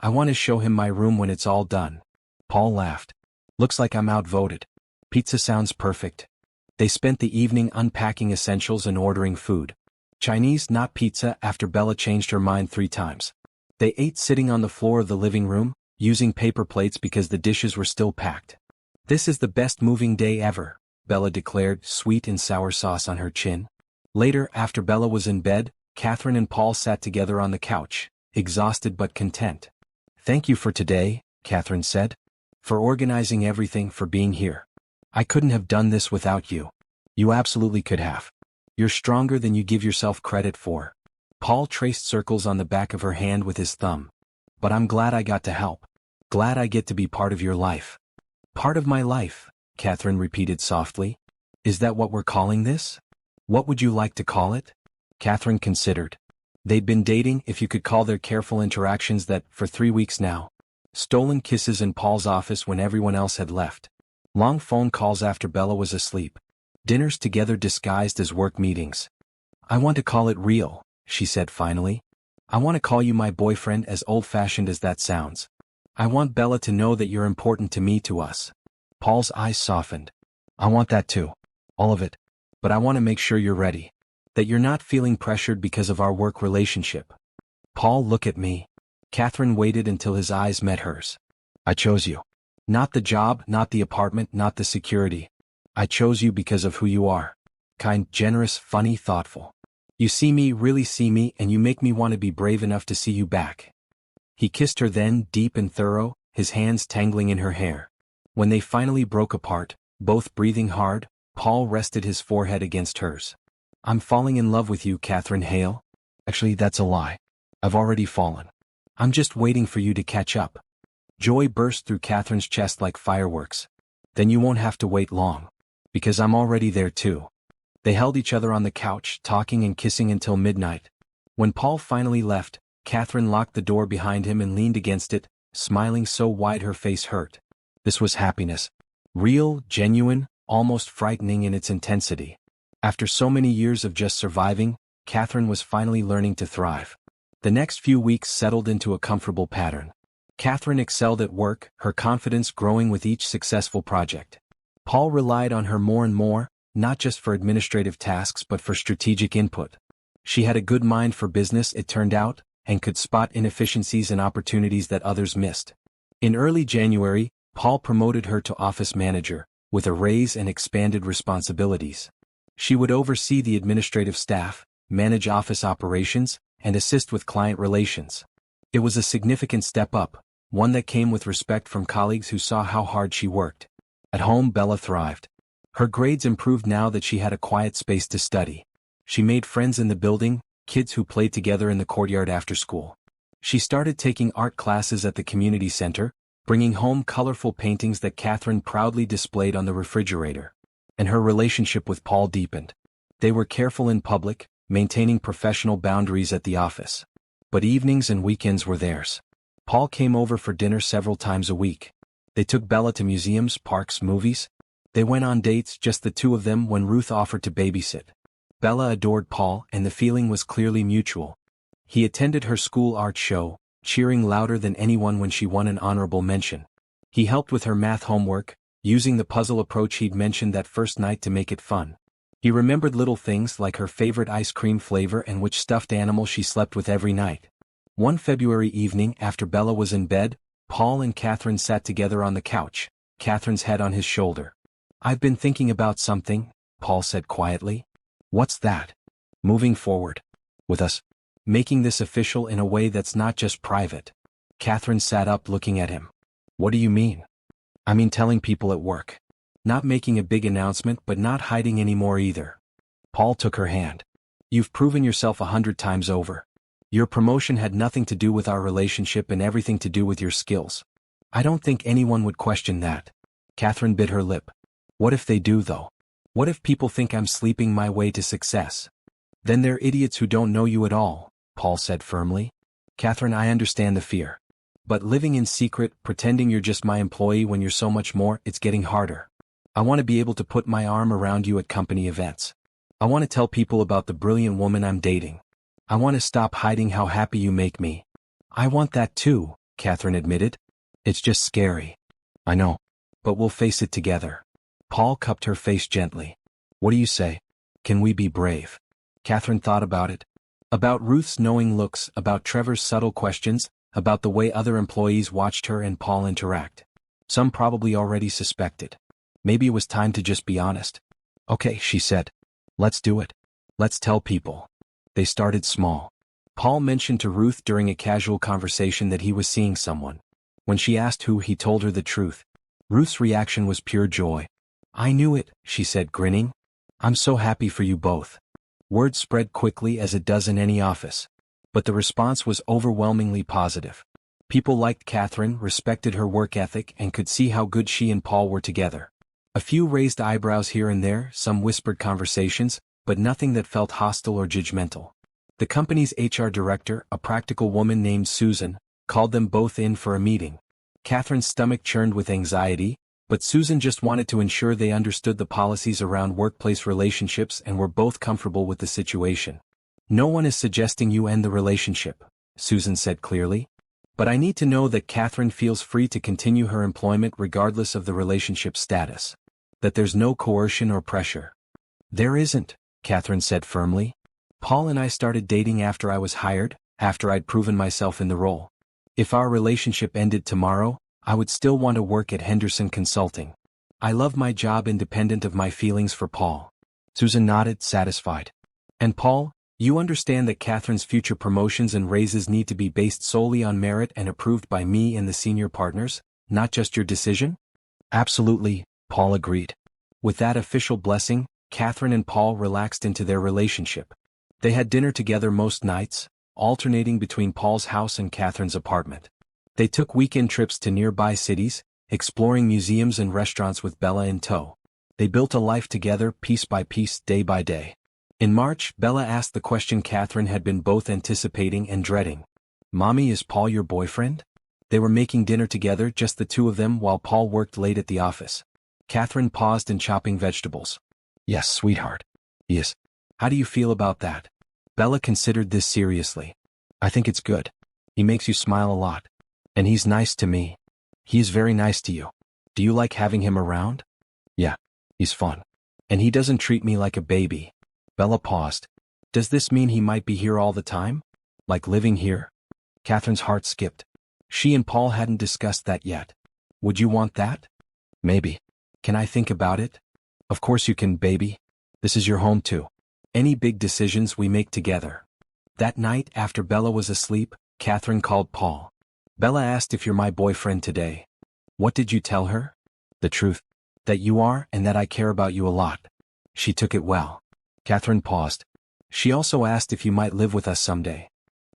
I want to show him my room when it's all done. Paul laughed. Looks like I'm outvoted. Pizza sounds perfect. They spent the evening unpacking essentials and ordering food. Chinese, not pizza, after Bella changed her mind 3 times. They ate sitting on the floor of the living room, using paper plates because the dishes were still packed. This is the best moving day ever, Bella declared, sweet and sour sauce on her chin. Later, after Bella was in bed, Catherine and Paul sat together on the couch, exhausted but content. Thank you for today, Catherine said. For organizing everything, for being here. I couldn't have done this without you. You absolutely could have. You're stronger than you give yourself credit for. Paul traced circles on the back of her hand with his thumb. But I'm glad I got to help. Glad I get to be part of your life. Part of my life, Catherine repeated softly. Is that what we're calling this? What would you like to call it? Catherine considered. They'd been dating, if you could call their careful interactions that, for 3 weeks now. Stolen kisses in Paul's office when everyone else had left. Long phone calls after Bella was asleep. Dinners together disguised as work meetings. I want to call it real, she said finally. I want to call you my boyfriend, as old-fashioned as that sounds. I want Bella to know that you're important to me, to us. Paul's eyes softened. I want that too. All of it. But I want to make sure you're ready. That you're not feeling pressured because of our work relationship. Paul, look at me. Catherine waited until his eyes met hers. I chose you. Not the job, not the apartment, not the security. I chose you because of who you are. Kind, generous, funny, thoughtful. You see me, really see me, and you make me want to be brave enough to see you back. He kissed her then, deep and thorough, his hands tangling in her hair. When they finally broke apart, both breathing hard, Paul rested his forehead against hers. I'm falling in love with you, Catherine Hale. Actually, that's a lie. I've already fallen. I'm just waiting for you to catch up. Joy burst through Catherine's chest like fireworks. Then you won't have to wait long. Because I'm already there too. They held each other on the couch, talking and kissing until midnight. When Paul finally left, Catherine locked the door behind him and leaned against it, smiling so wide her face hurt. This was happiness. Real, genuine, almost frightening in its intensity. After so many years of just surviving, Catherine was finally learning to thrive. The next few weeks settled into a comfortable pattern. Catherine excelled at work, her confidence growing with each successful project. Paul relied on her more and more, not just for administrative tasks but for strategic input. She had a good mind for business, it turned out, and could spot inefficiencies and opportunities that others missed. In early January, Paul promoted her to office manager, with a raise and expanded responsibilities. She would oversee the administrative staff, manage office operations, and assist with client relations. It was a significant step up, one that came with respect from colleagues who saw how hard she worked. At home, Bella thrived. Her grades improved now that she had a quiet space to study. She made friends in the building, kids who played together in the courtyard after school. She started taking art classes at the community center, bringing home colorful paintings that Catherine proudly displayed on the refrigerator. And her relationship with Paul deepened. They were careful in public, maintaining professional boundaries at the office. But evenings and weekends were theirs. Paul came over for dinner several times a week. They took Bella to museums, parks, movies. They went on dates, just the two of them, when Ruth offered to babysit. Bella adored Paul, and the feeling was clearly mutual. He attended her school art show, cheering louder than anyone when she won an honorable mention. He helped with her math homework, using the puzzle approach he'd mentioned that first night to make it fun. He remembered little things like her favorite ice cream flavor and which stuffed animal she slept with every night. One February evening, after Bella was in bed, Paul and Catherine sat together on the couch, Catherine's head on his shoulder. I've been thinking about something, Paul said quietly. What's that? Moving forward. With us. Making this official in a way that's not just private. Catherine sat up, looking at him. What do you mean? I mean telling people at work. Not making a big announcement but not hiding anymore either. Paul took her hand. You've proven yourself 100 times over. Your promotion had nothing to do with our relationship and everything to do with your skills. I don't think anyone would question that. Catherine bit her lip. What if they do though? What if people think I'm sleeping my way to success? Then they're idiots who don't know you at all, Paul said firmly. Catherine, I understand the fear. But living in secret, pretending you're just my employee when you're so much more, it's getting harder. I want to be able to put my arm around you at company events. I want to tell people about the brilliant woman I'm dating. I want to stop hiding how happy you make me. I want that too, Catherine admitted. It's just scary. I know. But we'll face it together. Paul cupped her face gently. What do you say? Can we be brave? Catherine thought about it. About Ruth's knowing looks, about Trevor's subtle questions, about the way other employees watched her and Paul interact. Some probably already suspected. Maybe it was time to just be honest. Okay, she said. Let's do it. Let's tell people. They started small. Paul mentioned to Ruth during a casual conversation that he was seeing someone. When she asked who, he told her the truth. Ruth's reaction was pure joy. "I knew it," she said, grinning. "I'm so happy for you both." Word spread quickly, as it does in any office. But the response was overwhelmingly positive. People liked Catherine, respected her work ethic, and could see how good she and Paul were together. A few raised eyebrows here and there, some whispered conversations, but nothing that felt hostile or judgmental. The company's HR director, a practical woman named Susan, called them both in for a meeting. Catherine's stomach churned with anxiety, but Susan just wanted to ensure they understood the policies around workplace relationships and were both comfortable with the situation. "No one is suggesting you end the relationship," Susan said clearly. "But I need to know that Catherine feels free to continue her employment regardless of the relationship status. That there's no coercion or pressure." "There isn't," Catherine said firmly. "Paul and I started dating after I was hired, after I'd proven myself in the role. If our relationship ended tomorrow, I would still want to work at Henderson Consulting. I love my job independent of my feelings for Paul." Susan nodded, satisfied. "And Paul, you understand that Catherine's future promotions and raises need to be based solely on merit and approved by me and the senior partners, not just your decision?" "Absolutely," Paul agreed. With that official blessing, Catherine and Paul relaxed into their relationship. They had dinner together most nights, alternating between Paul's house and Catherine's apartment. They took weekend trips to nearby cities, exploring museums and restaurants with Bella in tow. They built a life together, piece by piece, day by day. In March, Bella asked the question Catherine had been both anticipating and dreading. "Mommy, is Paul your boyfriend?" They were making dinner together, just the two of them, while Paul worked late at the office. Catherine paused in chopping vegetables. "Yes, sweetheart. Yes. How do you feel about that?" Bella considered this seriously. "I think it's good. He makes you smile a lot. And he's nice to me." "He is very nice to you. Do you like having him around?" "Yeah. He's fun. And he doesn't treat me like a baby." Bella paused. "Does this mean he might be here all the time? Like living here?" Catherine's heart skipped. She and Paul hadn't discussed that yet. "Would you want that?" "Maybe. Can I think about it?" "Of course you can, baby. This is your home too. Any big decisions we make together." That night, after Bella was asleep, Catherine called Paul. "Bella asked if you're my boyfriend today." "What did you tell her?" "The truth. That you are, and that I care about you a lot." She took it well. Catherine paused. "She also asked if you might live with us someday."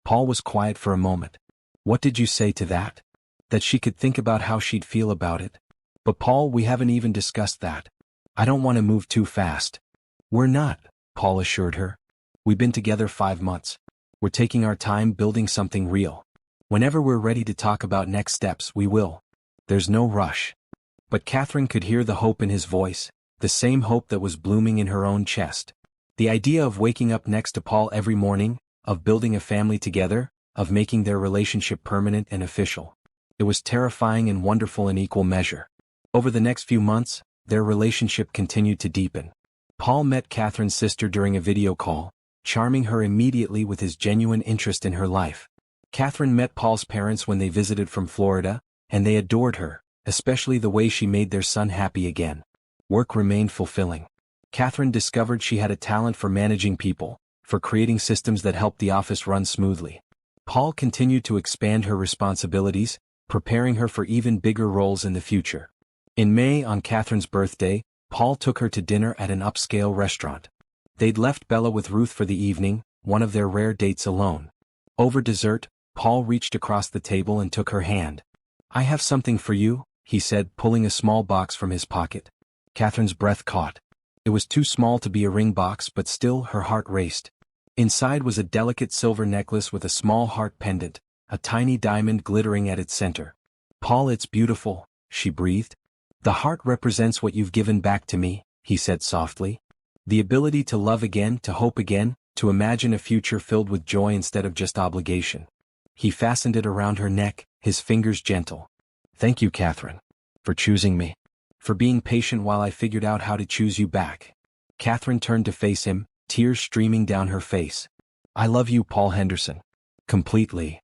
Paul was quiet for a moment. "What did you say to that?" "That she could think about how she'd feel about it." "But Paul, we haven't even discussed that. I don't want to move too fast." "We're not," Paul assured her. "We've been together 5 months. We're taking our time building something real. Whenever we're ready to talk about next steps, we will. There's no rush." But Catherine could hear the hope in his voice, the same hope that was blooming in her own chest. The idea of waking up next to Paul every morning, of building a family together, of making their relationship permanent and official. It was terrifying and wonderful in equal measure. Over the next few months, their relationship continued to deepen. Paul met Catherine's sister during a video call, charming her immediately with his genuine interest in her life. Catherine met Paul's parents when they visited from Florida, and they adored her, especially the way she made their son happy again. Work remained fulfilling. Catherine discovered she had a talent for managing people, for creating systems that helped the office run smoothly. Paul continued to expand her responsibilities, preparing her for even bigger roles in the future. In May, on Catherine's birthday, Paul took her to dinner at an upscale restaurant. They'd left Bella with Ruth for the evening, one of their rare dates alone. Over dessert, Paul reached across the table and took her hand. "I have something for you," he said, pulling a small box from his pocket. Catherine's breath caught. It was too small to be a ring box, but still her heart raced. Inside was a delicate silver necklace with a small heart pendant, a tiny diamond glittering at its center. "Paul, it's beautiful," she breathed. "The heart represents what you've given back to me," he said softly. "The ability to love again, to hope again, to imagine a future filled with joy instead of just obligation." He fastened it around her neck, his fingers gentle. "Thank you, Catherine. For choosing me. For being patient while I figured out how to choose you back." Catherine turned to face him, tears streaming down her face. "I love you, Paul Henderson. Completely.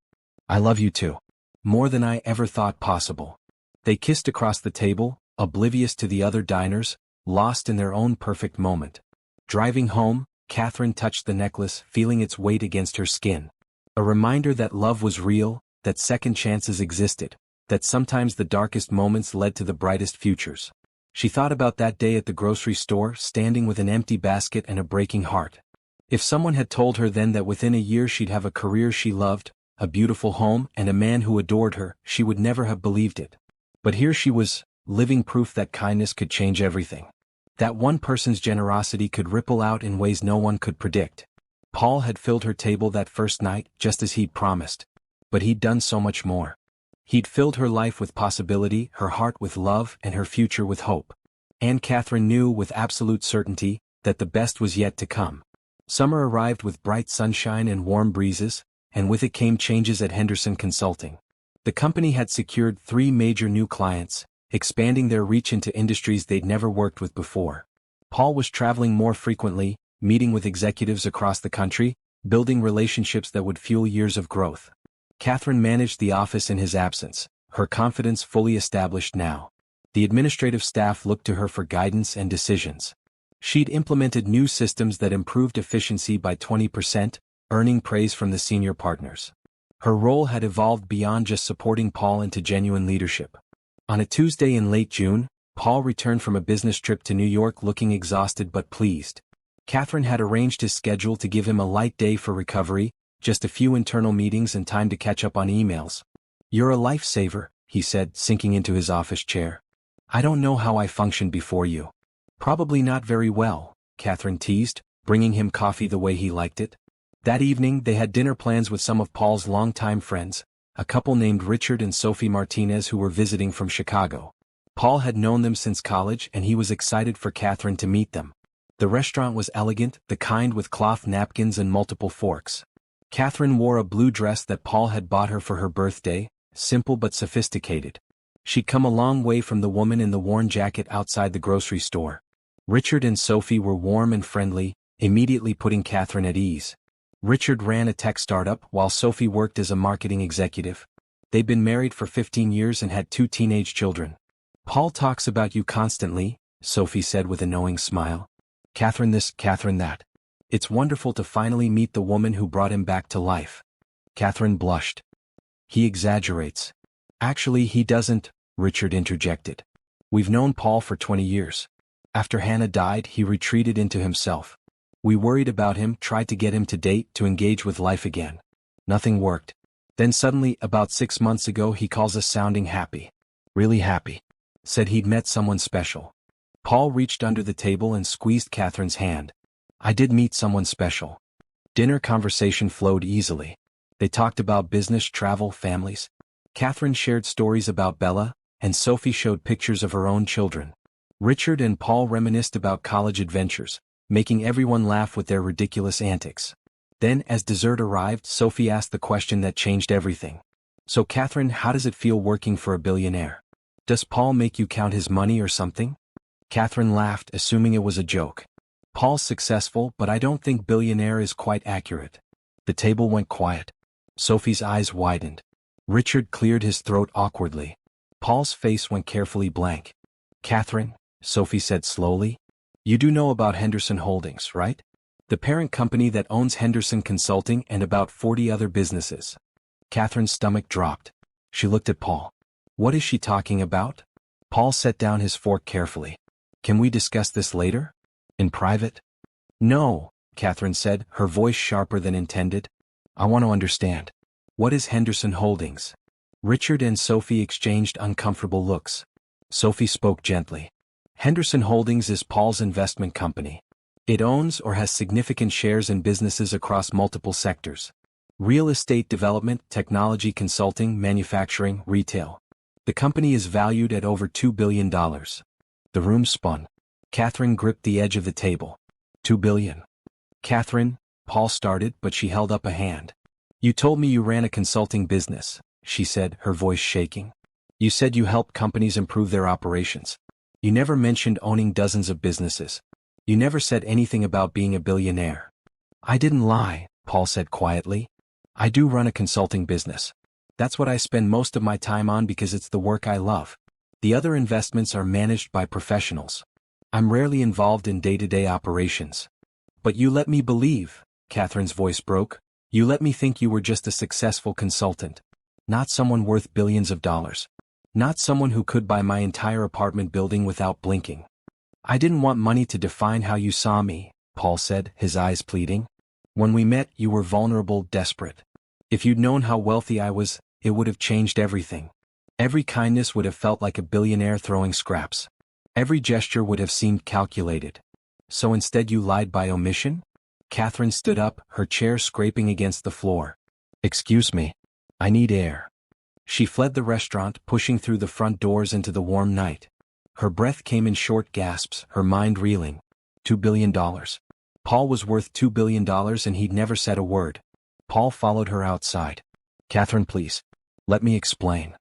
I love you too. More than I ever thought possible." They kissed across the table, oblivious to the other diners, lost in their own perfect moment. Driving home, Catherine touched the necklace, feeling its weight against her skin. A reminder that love was real, that second chances existed, that sometimes the darkest moments led to the brightest futures. She thought about that day at the grocery store, standing with an empty basket and a breaking heart. If someone had told her then that within a year she'd have a career she loved, a beautiful home, and a man who adored her, she would never have believed it. But here she was, living proof that kindness could change everything. That one person's generosity could ripple out in ways no one could predict. Paul had filled her table that first night, just as he'd promised. But he'd done so much more. He'd filled her life with possibility, her heart with love, and her future with hope. And Catherine knew with absolute certainty that the best was yet to come. Summer arrived with bright sunshine and warm breezes, and with it came changes at Henderson Consulting. The company had secured 3 major new clients, expanding their reach into industries they'd never worked with before. Paul was traveling more frequently, meeting with executives across the country, building relationships that would fuel years of growth. Catherine managed the office in his absence, her confidence fully established now. The administrative staff looked to her for guidance and decisions. She'd implemented new systems that improved efficiency by 20%, earning praise from the senior partners. Her role had evolved beyond just supporting Paul into genuine leadership. On a Tuesday in late June, Paul returned from a business trip to New York looking exhausted but pleased. Catherine had arranged his schedule to give him a light day for recovery, just a few internal meetings and time to catch up on emails. "You're a lifesaver," he said, sinking into his office chair. "I don't know how I functioned before you." "Probably not very well," Catherine teased, bringing him coffee the way he liked it. That evening they had dinner plans with some of Paul's longtime friends, a couple named Richard and Sophie Martinez who were visiting from Chicago. Paul had known them since college and he was excited for Catherine to meet them. The restaurant was elegant, the kind with cloth napkins and multiple forks. Catherine wore a blue dress that Paul had bought her for her birthday, simple but sophisticated. She'd come a long way from the woman in the worn jacket outside the grocery store. Richard and Sophie were warm and friendly, immediately putting Catherine at ease. Richard ran a tech startup while Sophie worked as a marketing executive. They'd been married for 15 years and had 2 teenage children. "Paul talks about you constantly," Sophie said with a knowing smile. "Catherine this, Catherine that. It's wonderful to finally meet the woman who brought him back to life." Catherine blushed. "He exaggerates." "Actually he doesn't," Richard interjected. "We've known Paul for 20 years. After Hannah died he retreated into himself. We worried about him, tried to get him to date, to engage with life again. Nothing worked. Then suddenly, about 6 months ago he calls us sounding happy. Really happy. Said he'd met someone special." Paul reached under the table and squeezed Catherine's hand. "I did meet someone special." Dinner conversation flowed easily. They talked about business, travel, families. Catherine shared stories about Bella, and Sophie showed pictures of her own children. Richard and Paul reminisced about college adventures, making everyone laugh with their ridiculous antics. Then, as dessert arrived, Sophie asked the question that changed everything. "So Catherine, how does it feel working for a billionaire? Does Paul make you count his money or something?" Catherine laughed, assuming it was a joke. "Paul's successful, but I don't think billionaire is quite accurate." The table went quiet. Sophie's eyes widened. Richard cleared his throat awkwardly. Paul's face went carefully blank. "Catherine," Sophie said slowly, "you do know about Henderson Holdings, right? The parent company that owns Henderson Consulting and about 40 other businesses." Catherine's stomach dropped. She looked at Paul. "What is she talking about?" Paul set down his fork carefully. "Can we discuss this later? In private?" "No," Catherine said, her voice sharper than intended. "I want to understand. What is Henderson Holdings?" Richard and Sophie exchanged uncomfortable looks. Sophie spoke gently. "Henderson Holdings is Paul's investment company. It owns or has significant shares in businesses across multiple sectors. Real estate development, technology consulting, manufacturing, retail. The company is valued at over $2 billion. The room spun. Catherine gripped the edge of the table. $2 billion. "Catherine," Paul started, but she held up a hand. "You told me you ran a consulting business," she said, her voice shaking. "You said you helped companies improve their operations. You never mentioned owning dozens of businesses. You never said anything about being a billionaire." "I didn't lie," Paul said quietly. "I do run a consulting business. That's what I spend most of my time on because it's the work I love. The other investments are managed by professionals. I'm rarely involved in day-to-day operations." "But you let me believe," Catherine's voice broke, You let me think you were just a successful consultant. Not someone worth billions of dollars. Not someone who could buy my entire apartment building without blinking. I didn't want money to define how you saw me, Paul said, his eyes pleading. When we met, you were vulnerable, desperate. If you'd known how wealthy I was, it would have changed everything. Every kindness would have felt like a billionaire throwing scraps. Every gesture would have seemed calculated. So instead you lied by omission? Catherine stood up, her chair scraping against the floor. Excuse me. I need air. She fled the restaurant, pushing through the front doors into the warm night. Her breath came in short gasps, her mind reeling. $2 billion. Paul was worth $2 billion and he'd never said a word. Paul followed her outside. Catherine, please. Let me explain.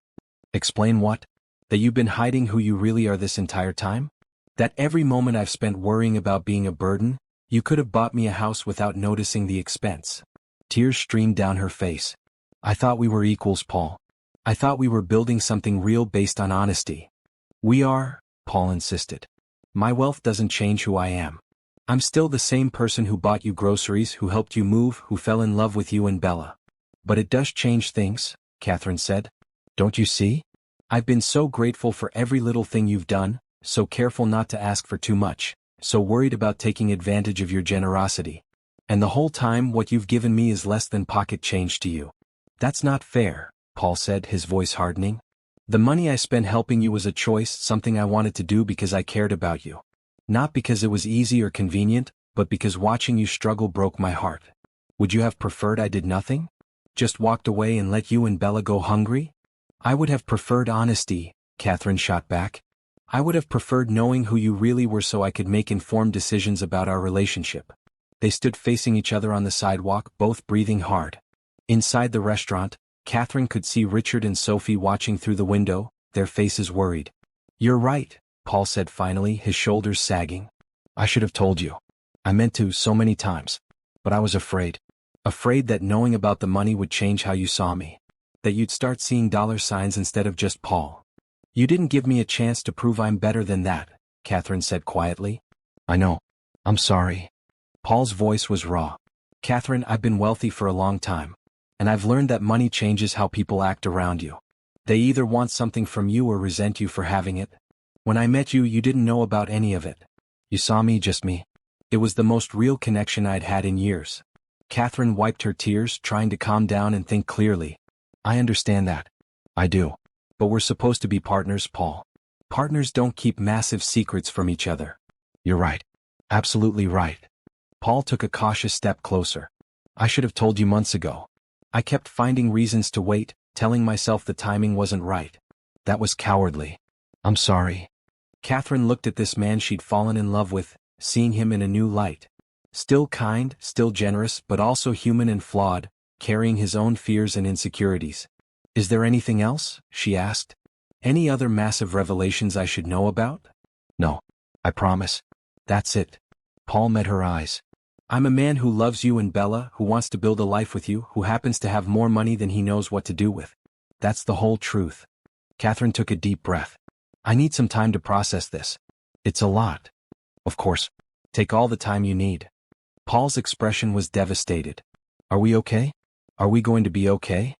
Explain what? That you've been hiding who you really are this entire time? That every moment I've spent worrying about being a burden, you could have bought me a house without noticing the expense. Tears streamed down her face. I thought we were equals, Paul. I thought we were building something real based on honesty. We are, Paul insisted. My wealth doesn't change who I am. I'm still the same person who bought you groceries, who helped you move, who fell in love with you and Bella. But it does change things, Catherine said. Don't you see? I've been so grateful for every little thing you've done, so careful not to ask for too much, so worried about taking advantage of your generosity. And the whole time what you've given me is less than pocket change to you. That's not fair, Paul said, his voice hardening. The money I spent helping you was a choice, something I wanted to do because I cared about you. Not because it was easy or convenient, but because watching you struggle broke my heart. Would you have preferred I did nothing? Just walked away and let you and Bella go hungry? I would have preferred honesty, Catherine shot back. I would have preferred knowing who you really were so I could make informed decisions about our relationship. They stood facing each other on the sidewalk, both breathing hard. Inside the restaurant, Catherine could see Richard and Sophie watching through the window, their faces worried. You're right, Paul said finally, his shoulders sagging. I should have told you. I meant to so many times. But I was afraid. Afraid that knowing about the money would change how you saw me. That you'd start seeing dollar signs instead of just Paul. You didn't give me a chance to prove I'm better than that, Catherine said quietly. I know. I'm sorry. Paul's voice was raw. Catherine, I've been wealthy for a long time. And I've learned that money changes how people act around you. They either want something from you or resent you for having it. When I met you, you didn't know about any of it. You saw me, just me. It was the most real connection I'd had in years. Catherine wiped her tears, trying to calm down and think clearly. I understand that. I do. But we're supposed to be partners, Paul. Partners don't keep massive secrets from each other. You're right. Absolutely right. Paul took a cautious step closer. I should have told you months ago. I kept finding reasons to wait, telling myself the timing wasn't right. That was cowardly. I'm sorry. Catherine looked at this man she'd fallen in love with, seeing him in a new light. Still kind, still generous, but also human and flawed, carrying his own fears and insecurities. Is there anything else? She asked. Any other massive revelations I should know about? No. I promise. That's it. Paul met her eyes. I'm a man who loves you and Bella, who wants to build a life with you, who happens to have more money than he knows what to do with. That's the whole truth. Catherine took a deep breath. I need some time to process this. It's a lot. Of course. Take all the time you need. Paul's expression was devastated. Are we okay? Are we going to be okay?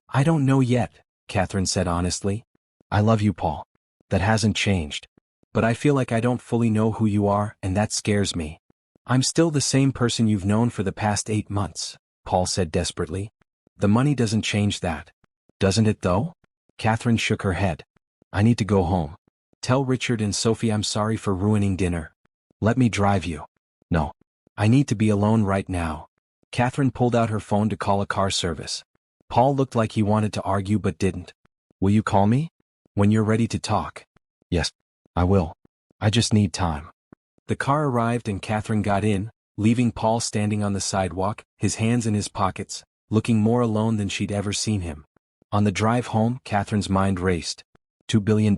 I don't know yet, Catherine said honestly. I love you, Paul. That hasn't changed. But I feel like I don't fully know who you are, and that scares me. I'm still the same person you've known for the past 8 months, Paul said desperately. The money doesn't change that. Doesn't it though? Catherine shook her head. I need to go home. Tell Richard and Sophie I'm sorry for ruining dinner. Let me drive you. No. I need to be alone right now. Catherine pulled out her phone to call a car service. Paul looked like he wanted to argue but didn't. Will you call me? When you're ready to talk. Yes, I will. I just need time. The car arrived and Catherine got in, leaving Paul standing on the sidewalk, his hands in his pockets, looking more alone than she'd ever seen him. On the drive home, Catherine's mind raced. $2 billion.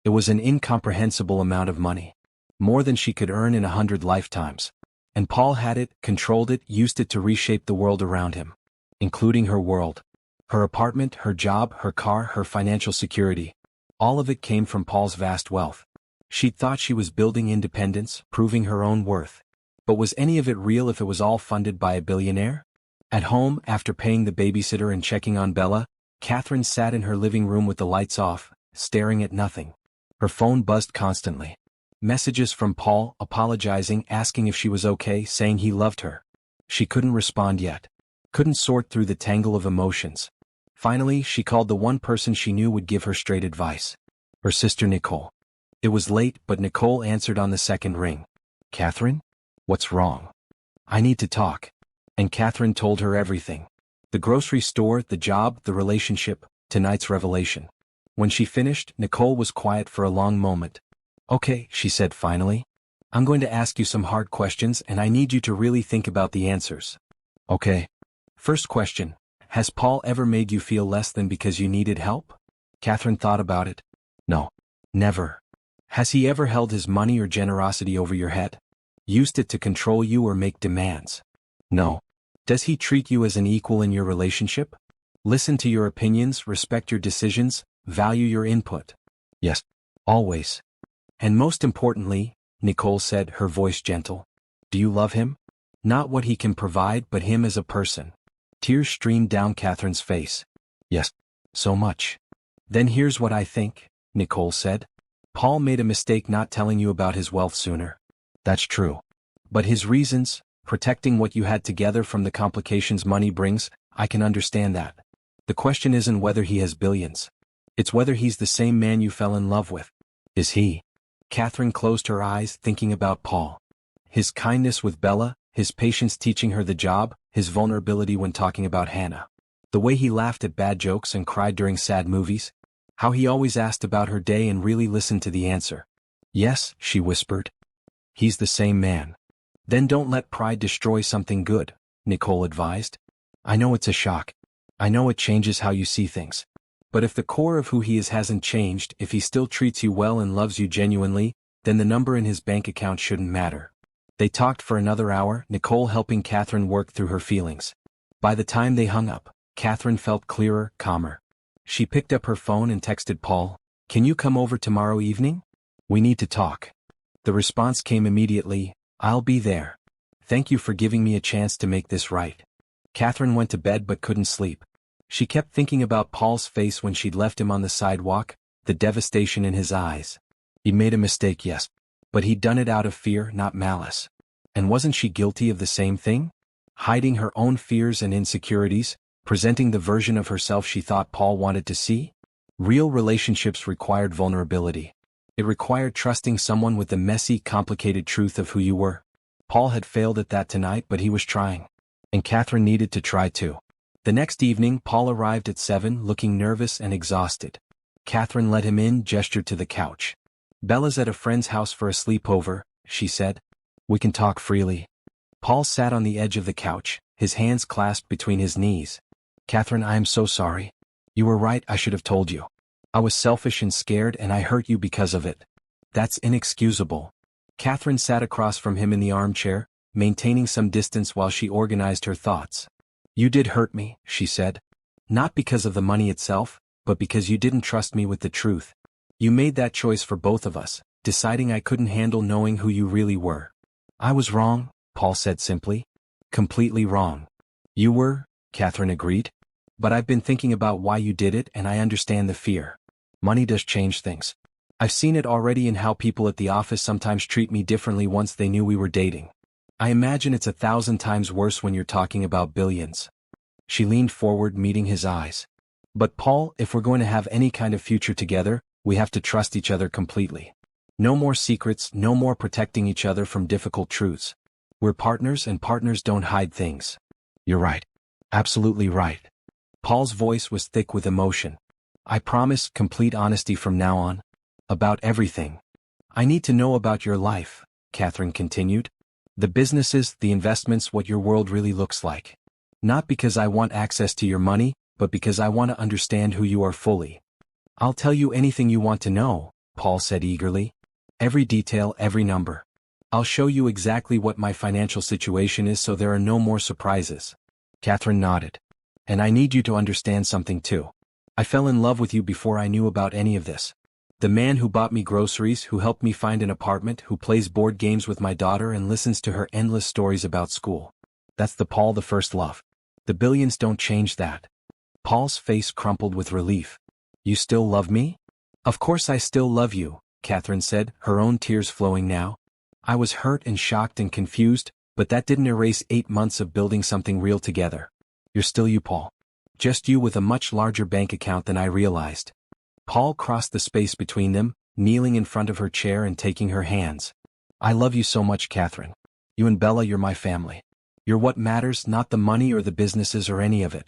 It was an incomprehensible amount of money. More than she could earn in 100 lifetimes. And Paul had it, controlled it, used it to reshape the world around him. Including her world. Her apartment, her job, her car, her financial security. All of it came from Paul's vast wealth. She'd thought she was building independence, proving her own worth. But was any of it real if it was all funded by a billionaire? At home, after paying the babysitter and checking on Bella, Catherine sat in her living room with the lights off, staring at nothing. Her phone buzzed constantly. Messages from Paul, apologizing, asking if she was okay, saying he loved her. She couldn't respond yet. Couldn't sort through the tangle of emotions. Finally, she called the one person she knew would give her straight advice. Her sister Nicole. It was late, but Nicole answered on the second ring. "Catherine? What's wrong? I need to talk." And Catherine told her everything. The grocery store, the job, the relationship, tonight's revelation. When she finished, Nicole was quiet for a long moment. "Okay," she said finally. "I'm going to ask you some hard questions and I need you to really think about the answers." "Okay." First question. Has Paul ever made you feel less than because you needed help? Catherine thought about it. No. Never. Has he ever held his money or generosity over your head? Used it to control you or make demands? No. Does he treat you as an equal in your relationship? Listen to your opinions, respect your decisions, value your input? Yes. Always. And most importantly, Nicole said, her voice gentle, do you love him? Not what he can provide, but him as a person. Tears streamed down Catherine's face. Yes. So much. Then here's what I think, Nicole said. Paul made a mistake not telling you about his wealth sooner. That's true. But his reasons, protecting what you had together from the complications money brings, I can understand that. The question isn't whether he has billions. It's whether he's the same man you fell in love with. Is he? Catherine closed her eyes, thinking about Paul. His kindness with Bella, his patience teaching her the job, his vulnerability when talking about Hannah. The way he laughed at bad jokes and cried during sad movies. How he always asked about her day and really listened to the answer. Yes, she whispered. He's the same man. Then don't let pride destroy something good, Nicole advised. I know it's a shock. I know it changes how you see things. But if the core of who he is hasn't changed, if he still treats you well and loves you genuinely, then the number in his bank account shouldn't matter. They talked for another hour, Nicole helping Catherine work through her feelings. By the time they hung up, Catherine felt clearer, calmer. She picked up her phone and texted Paul, "Can you come over tomorrow evening? We need to talk." The response came immediately, "I'll be there. Thank you for giving me a chance to make this right." Catherine went to bed but couldn't sleep. She kept thinking about Paul's face when she'd left him on the sidewalk, the devastation in his eyes. He'd made a mistake, yes. But he'd done it out of fear, not malice. And wasn't she guilty of the same thing? Hiding her own fears and insecurities, presenting the version of herself she thought Paul wanted to see? Real relationships required vulnerability. It required trusting someone with the messy, complicated truth of who you were. Paul had failed at that tonight, but he was trying. And Catherine needed to try too. The next evening, Paul arrived at 7, looking nervous and exhausted. Catherine let him in, gestured to the couch. "Bella's at a friend's house for a sleepover," she said. "We can talk freely." Paul sat on the edge of the couch, his hands clasped between his knees. "Catherine, I am so sorry. You were right, I should have told you. I was selfish and scared and I hurt you because of it. That's inexcusable." Catherine sat across from him in the armchair, maintaining some distance while she organized her thoughts. "You did hurt me," she said. "Not because of the money itself, but because you didn't trust me with the truth. You made that choice for both of us, deciding I couldn't handle knowing who you really were." "I was wrong," Paul said simply. "Completely wrong." "You were," Catherine agreed. "But I've been thinking about why you did it and I understand the fear. Money does change things. I've seen it already in how people at the office sometimes treat me differently once they knew we were dating. I imagine it's 1,000 times worse when you're talking about billions." She leaned forward, meeting his eyes. "But Paul, if we're going to have any kind of future together, we have to trust each other completely. No more secrets, no more protecting each other from difficult truths. We're partners and partners don't hide things." "You're right. Absolutely right." Paul's voice was thick with emotion. "I promise complete honesty from now on. About everything. I need to know about your life," Catherine continued. "The businesses, the investments, what your world really looks like. Not because I want access to your money, but because I want to understand who you are fully." "I'll tell you anything you want to know," Paul said eagerly. "Every detail, every number. I'll show you exactly what my financial situation is so there are no more surprises." Catherine nodded. "And I need you to understand something too. I fell in love with you before I knew about any of this. The man who bought me groceries, who helped me find an apartment, who plays board games with my daughter and listens to her endless stories about school. That's the Paul the first love. The billions don't change that. Paul's face crumpled with relief. You still love me? Of course I still love you, Catherine said, her own tears flowing now. I was hurt and shocked and confused, but that didn't erase 8 months of building something real together. You're still you, Paul. Just you with a much larger bank account than I realized. Paul crossed the space between them, kneeling in front of her chair and taking her hands. I love you so much, Catherine. You and Bella, you're my family. You're what matters, not the money or the businesses or any of it.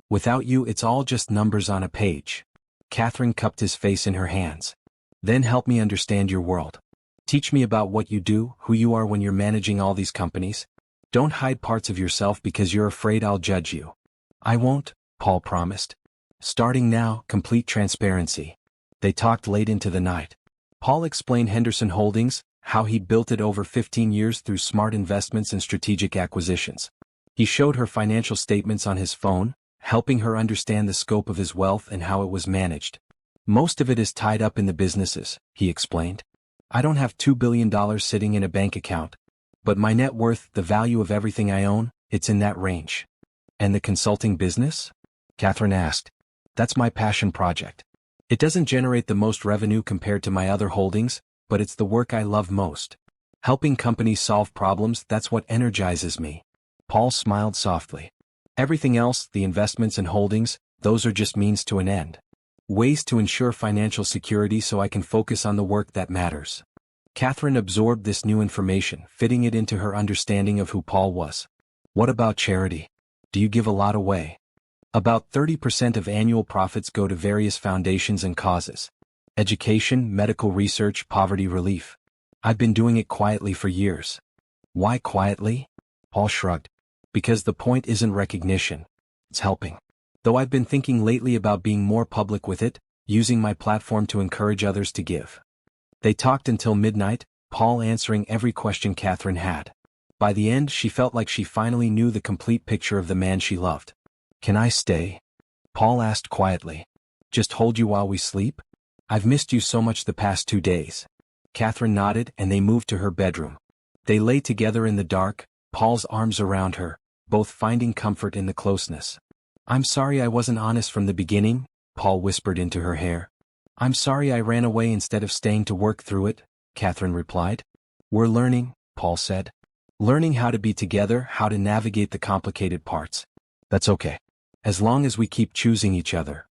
Without you, it's all just numbers on a page. Catherine cupped his face in her hands. Then help me understand your world. Teach me about what you do, who you are when you're managing all these companies. Don't hide parts of yourself because you're afraid I'll judge you. I won't, Paul promised. Starting now, complete transparency. They talked late into the night. Paul explained Henderson Holdings, how he built it over 15 years through smart investments and strategic acquisitions. He showed her financial statements on his phone, helping her understand the scope of his wealth and how it was managed. Most of it is tied up in the businesses, he explained. I don't have $2 billion sitting in a bank account. But my net worth, the value of everything I own, it's in that range. And the consulting business? Catherine asked. That's my passion project. It doesn't generate the most revenue compared to my other holdings, but it's the work I love most. Helping companies solve problems, that's what energizes me. Paul smiled softly. Everything else, the investments and holdings, those are just means to an end. Ways to ensure financial security so I can focus on the work that matters. Catherine absorbed this new information, fitting it into her understanding of who Paul was. What about charity? Do you give a lot away? About 30% of annual profits go to various foundations and causes. Education, medical research, poverty relief. I've been doing it quietly for years. Why quietly? Paul shrugged. Because the point isn't recognition. It's helping. Though I've been thinking lately about being more public with it, using my platform to encourage others to give. They talked until midnight, Paul answering every question Catherine had. By the end, she felt like she finally knew the complete picture of the man she loved. Can I stay? Paul asked quietly. Just hold you while we sleep? I've missed you so much the past 2 days. Catherine nodded and they moved to her bedroom. They lay together in the dark, Paul's arms around her, both finding comfort in the closeness. I'm sorry I wasn't honest from the beginning, Paul whispered into her hair. I'm sorry I ran away instead of staying to work through it, Catherine replied. We're learning, Paul said. Learning how to be together, how to navigate the complicated parts. That's okay. As long as we keep choosing each other.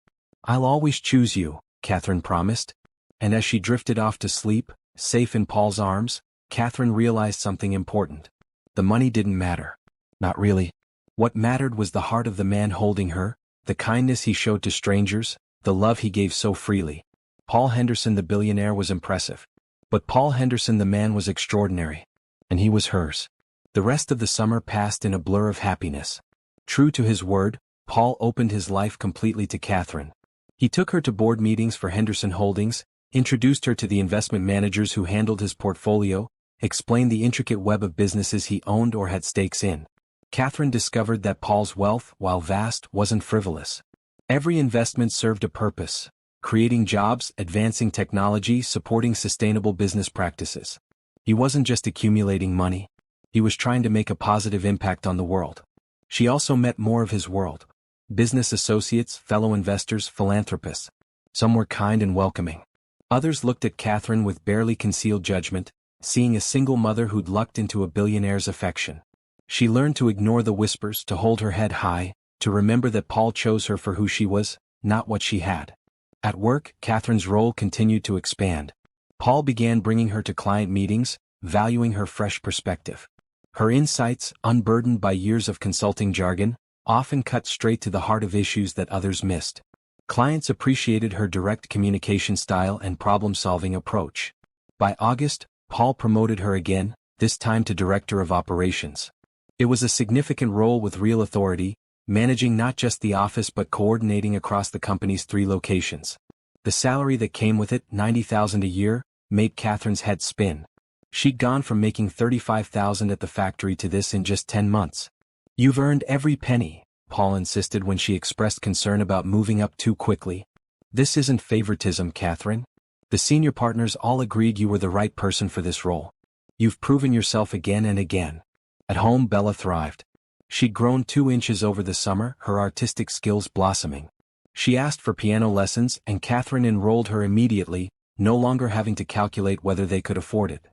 I'll always choose you, Catherine promised. And as she drifted off to sleep, safe in Paul's arms, Catherine realized something important. The money didn't matter. Not really. What mattered was the heart of the man holding her, the kindness he showed to strangers, the love he gave so freely. Paul Henderson the billionaire was impressive. But Paul Henderson the man was extraordinary. And he was hers. The rest of the summer passed in a blur of happiness. True to his word, Paul opened his life completely to Catherine. He took her to board meetings for Henderson Holdings, introduced her to the investment managers who handled his portfolio, explained the intricate web of businesses he owned or had stakes in. Catherine discovered that Paul's wealth, while vast, wasn't frivolous. Every investment served a purpose, creating jobs, advancing technology, supporting sustainable business practices. He wasn't just accumulating money. He was trying to make a positive impact on the world. She also met more of his world. Business associates, fellow investors, philanthropists. Some were kind and welcoming. Others looked at Catherine with barely concealed judgment, seeing a single mother who'd lucked into a billionaire's affection. She learned to ignore the whispers, to hold her head high, to remember that Paul chose her for who she was, not what she had. At work, Catherine's role continued to expand. Paul began bringing her to client meetings, valuing her fresh perspective. Her insights, unburdened by years of consulting jargon, often cut straight to the heart of issues that others missed. Clients appreciated her direct communication style and problem-solving approach. By August, Paul promoted her again, this time to Director of Operations. It was a significant role with real authority, managing not just the office but coordinating across the company's 3 locations. The salary that came with it, $90,000 a year, made Catherine's head spin. She'd gone from making $35,000 at the factory to this in just 10 months. You've earned every penny, Paul insisted when she expressed concern about moving up too quickly. This isn't favoritism, Catherine. The senior partners all agreed you were the right person for this role. You've proven yourself again and again. At home, Bella thrived. She'd grown 2 inches over the summer, her artistic skills blossoming. She asked for piano lessons and Catherine enrolled her immediately, no longer having to calculate whether they could afford it.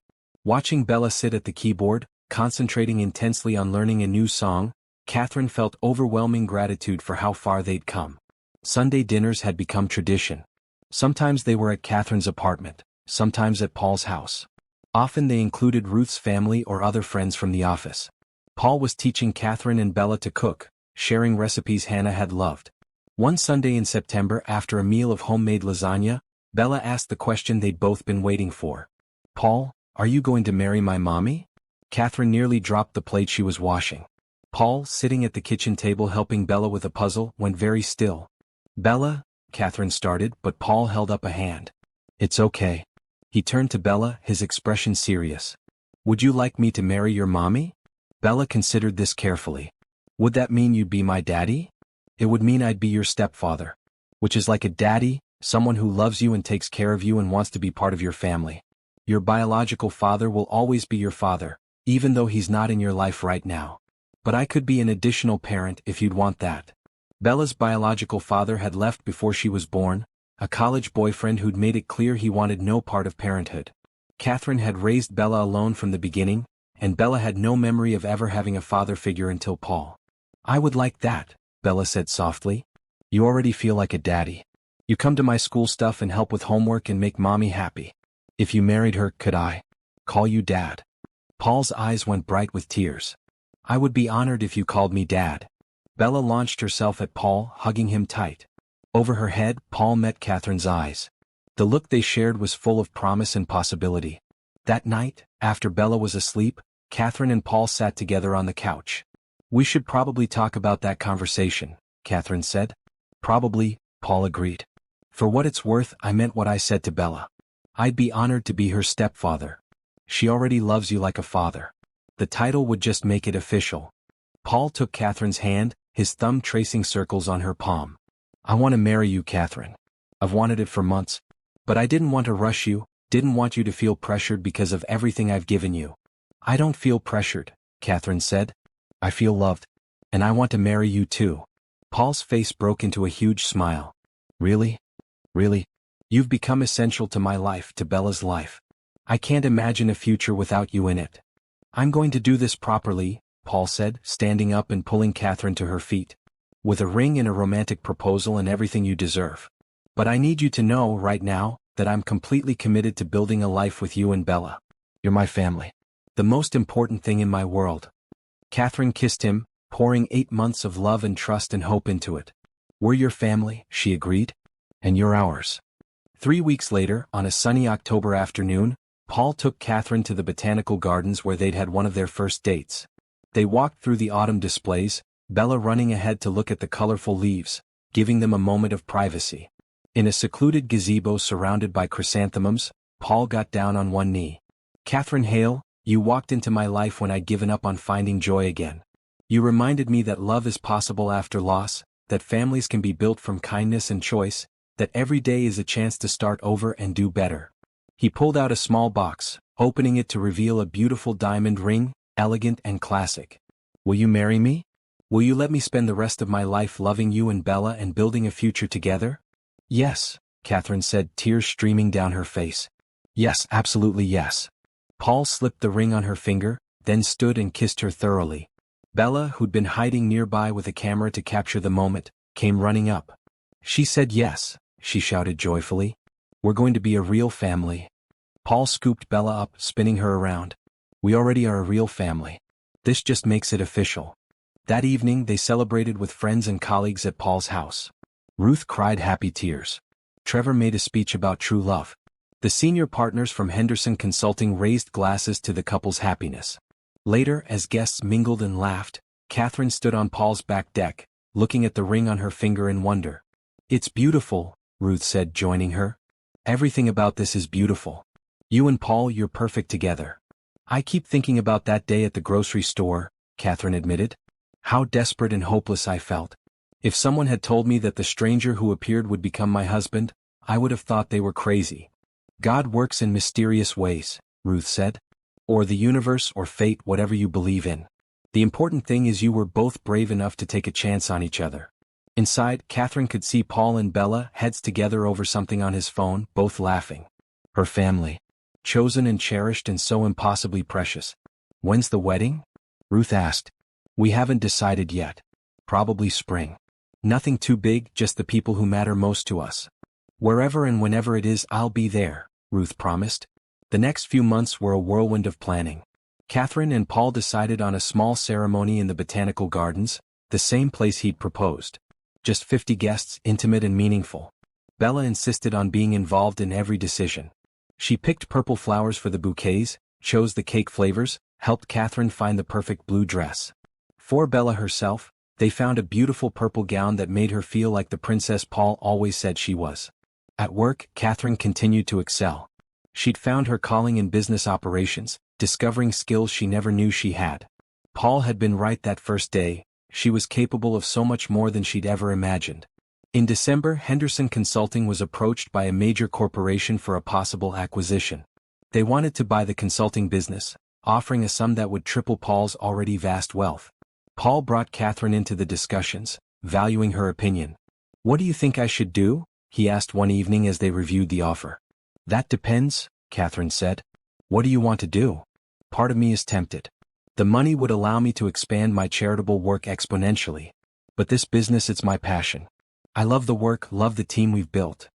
Watching Bella sit at the keyboard, concentrating intensely on learning a new song, Catherine felt overwhelming gratitude for how far they'd come. Sunday dinners had become tradition. Sometimes they were at Catherine's apartment, sometimes at Paul's house. Often they included Ruth's family or other friends from the office. Paul was teaching Catherine and Bella to cook, sharing recipes Hannah had loved. One Sunday in September, after a meal of homemade lasagna, Bella asked the question they'd both been waiting for. "Paul, are you going to marry my mommy?" Catherine nearly dropped the plate she was washing. Paul, sitting at the kitchen table helping Bella with a puzzle, went very still. "Bella," Catherine started, but Paul held up a hand. "It's okay." He turned to Bella, his expression serious. "Would you like me to marry your mommy?" Bella considered this carefully. "Would that mean you'd be my daddy?" "It would mean I'd be your stepfather. Which is like a daddy, someone who loves you and takes care of you and wants to be part of your family. Your biological father will always be your father, even though he's not in your life right now. But I could be an additional parent if you'd want that." Bella's biological father had left before she was born, a college boyfriend who'd made it clear he wanted no part of parenthood. Catherine had raised Bella alone from the beginning, and Bella had no memory of ever having a father figure until Paul. "I would like that," Bella said softly. "You already feel like a daddy. You come to my school stuff and help with homework and make mommy happy. If you married her, could I call you dad?" Paul's eyes went bright with tears. "I would be honored if you called me dad." Bella launched herself at Paul, hugging him tight. Over her head, Paul met Catherine's eyes. The look they shared was full of promise and possibility. That night, after Bella was asleep, Catherine and Paul sat together on the couch. "We should probably talk about that conversation," Catherine said. "Probably," Paul agreed. "For what it's worth, I meant what I said to Bella. I'd be honored to be her stepfather. She already loves you like a father. The title would just make it official." Paul took Catherine's hand, his thumb tracing circles on her palm. "I want to marry you, Catherine. I've wanted it for months. But I didn't want to rush you, didn't want you to feel pressured because of everything I've given you." "I don't feel pressured," Catherine said. "I feel loved. And I want to marry you too." Paul's face broke into a huge smile. "Really? Really? You've become essential to my life, to Bella's life. I can't imagine a future without you in it." "I'm going to do this properly," Paul said, standing up and pulling Catherine to her feet. "With a ring and a romantic proposal and everything you deserve. But I need you to know, right now, that I'm completely committed to building a life with you and Bella. You're my family. The most important thing in my world." Catherine kissed him, pouring 8 months of love and trust and hope into it. "We're your family," she agreed. "And you're ours." 3 weeks later, on a sunny October afternoon, Paul took Catherine to the botanical gardens where they'd had one of their first dates. They walked through the autumn displays, Bella running ahead to look at the colorful leaves, giving them a moment of privacy. In a secluded gazebo surrounded by chrysanthemums, Paul got down on one knee. "Catherine Hale, you walked into my life when I'd given up on finding joy again. You reminded me that love is possible after loss, that families can be built from kindness and choice, that every day is a chance to start over and do better." He pulled out a small box, opening it to reveal a beautiful diamond ring, elegant and classic. "Will you marry me? Will you let me spend the rest of my life loving you and Bella and building a future together?" "Yes," Catherine said, tears streaming down her face. "Yes, absolutely yes." Paul slipped the ring on her finger, then stood and kissed her thoroughly. Bella, who'd been hiding nearby with a camera to capture the moment, came running up. "She said yes," she shouted joyfully. "We're going to be a real family." Paul scooped Bella up, spinning her around. "We already are a real family. This just makes it official." That evening they celebrated with friends and colleagues at Paul's house. Ruth cried happy tears. Trevor made a speech about true love. The senior partners from Henderson Consulting raised glasses to the couple's happiness. Later, as guests mingled and laughed, Catherine stood on Paul's back deck, looking at the ring on her finger in wonder. "It's beautiful," Ruth said, joining her. "Everything about this is beautiful. You and Paul, you're perfect together." "I keep thinking about that day at the grocery store," Catherine admitted. "How desperate and hopeless I felt. If someone had told me that the stranger who appeared would become my husband, I would have thought they were crazy." "God works in mysterious ways," Ruth said. "Or the universe or fate, whatever you believe in. The important thing is you were both brave enough to take a chance on each other. Inside, Catherine could see Paul and Bella heads together over something on his phone, both laughing. Her family. Chosen and cherished and so impossibly precious. When's the wedding? Ruth asked. We haven't decided yet. Probably spring. Nothing too big, just the people who matter most to us. Wherever and whenever it is, I'll be there, Ruth promised. The next few months were a whirlwind of planning. Catherine and Paul decided on a small ceremony in the botanical gardens, the same place he'd proposed. Just 50 guests, intimate and meaningful. Bella insisted on being involved in every decision. She picked purple flowers for the bouquets, chose the cake flavors, helped Catherine find the perfect blue dress. For Bella herself, they found a beautiful purple gown that made her feel like the princess Paul always said she was. At work, Catherine continued to excel. She'd found her calling in business operations, discovering skills she never knew she had. Paul had been right that first day, she was capable of so much more than she'd ever imagined. In December, Henderson Consulting was approached by a major corporation for a possible acquisition. They wanted to buy the consulting business, offering a sum that would triple Paul's already vast wealth. Paul brought Catherine into the discussions, valuing her opinion. What do you think I should do? He asked one evening as they reviewed the offer. That depends, Catherine said. What do you want to do? Part of me is tempted. The money would allow me to expand my charitable work exponentially. But this business, it's my passion. I love the work, love the team we've built.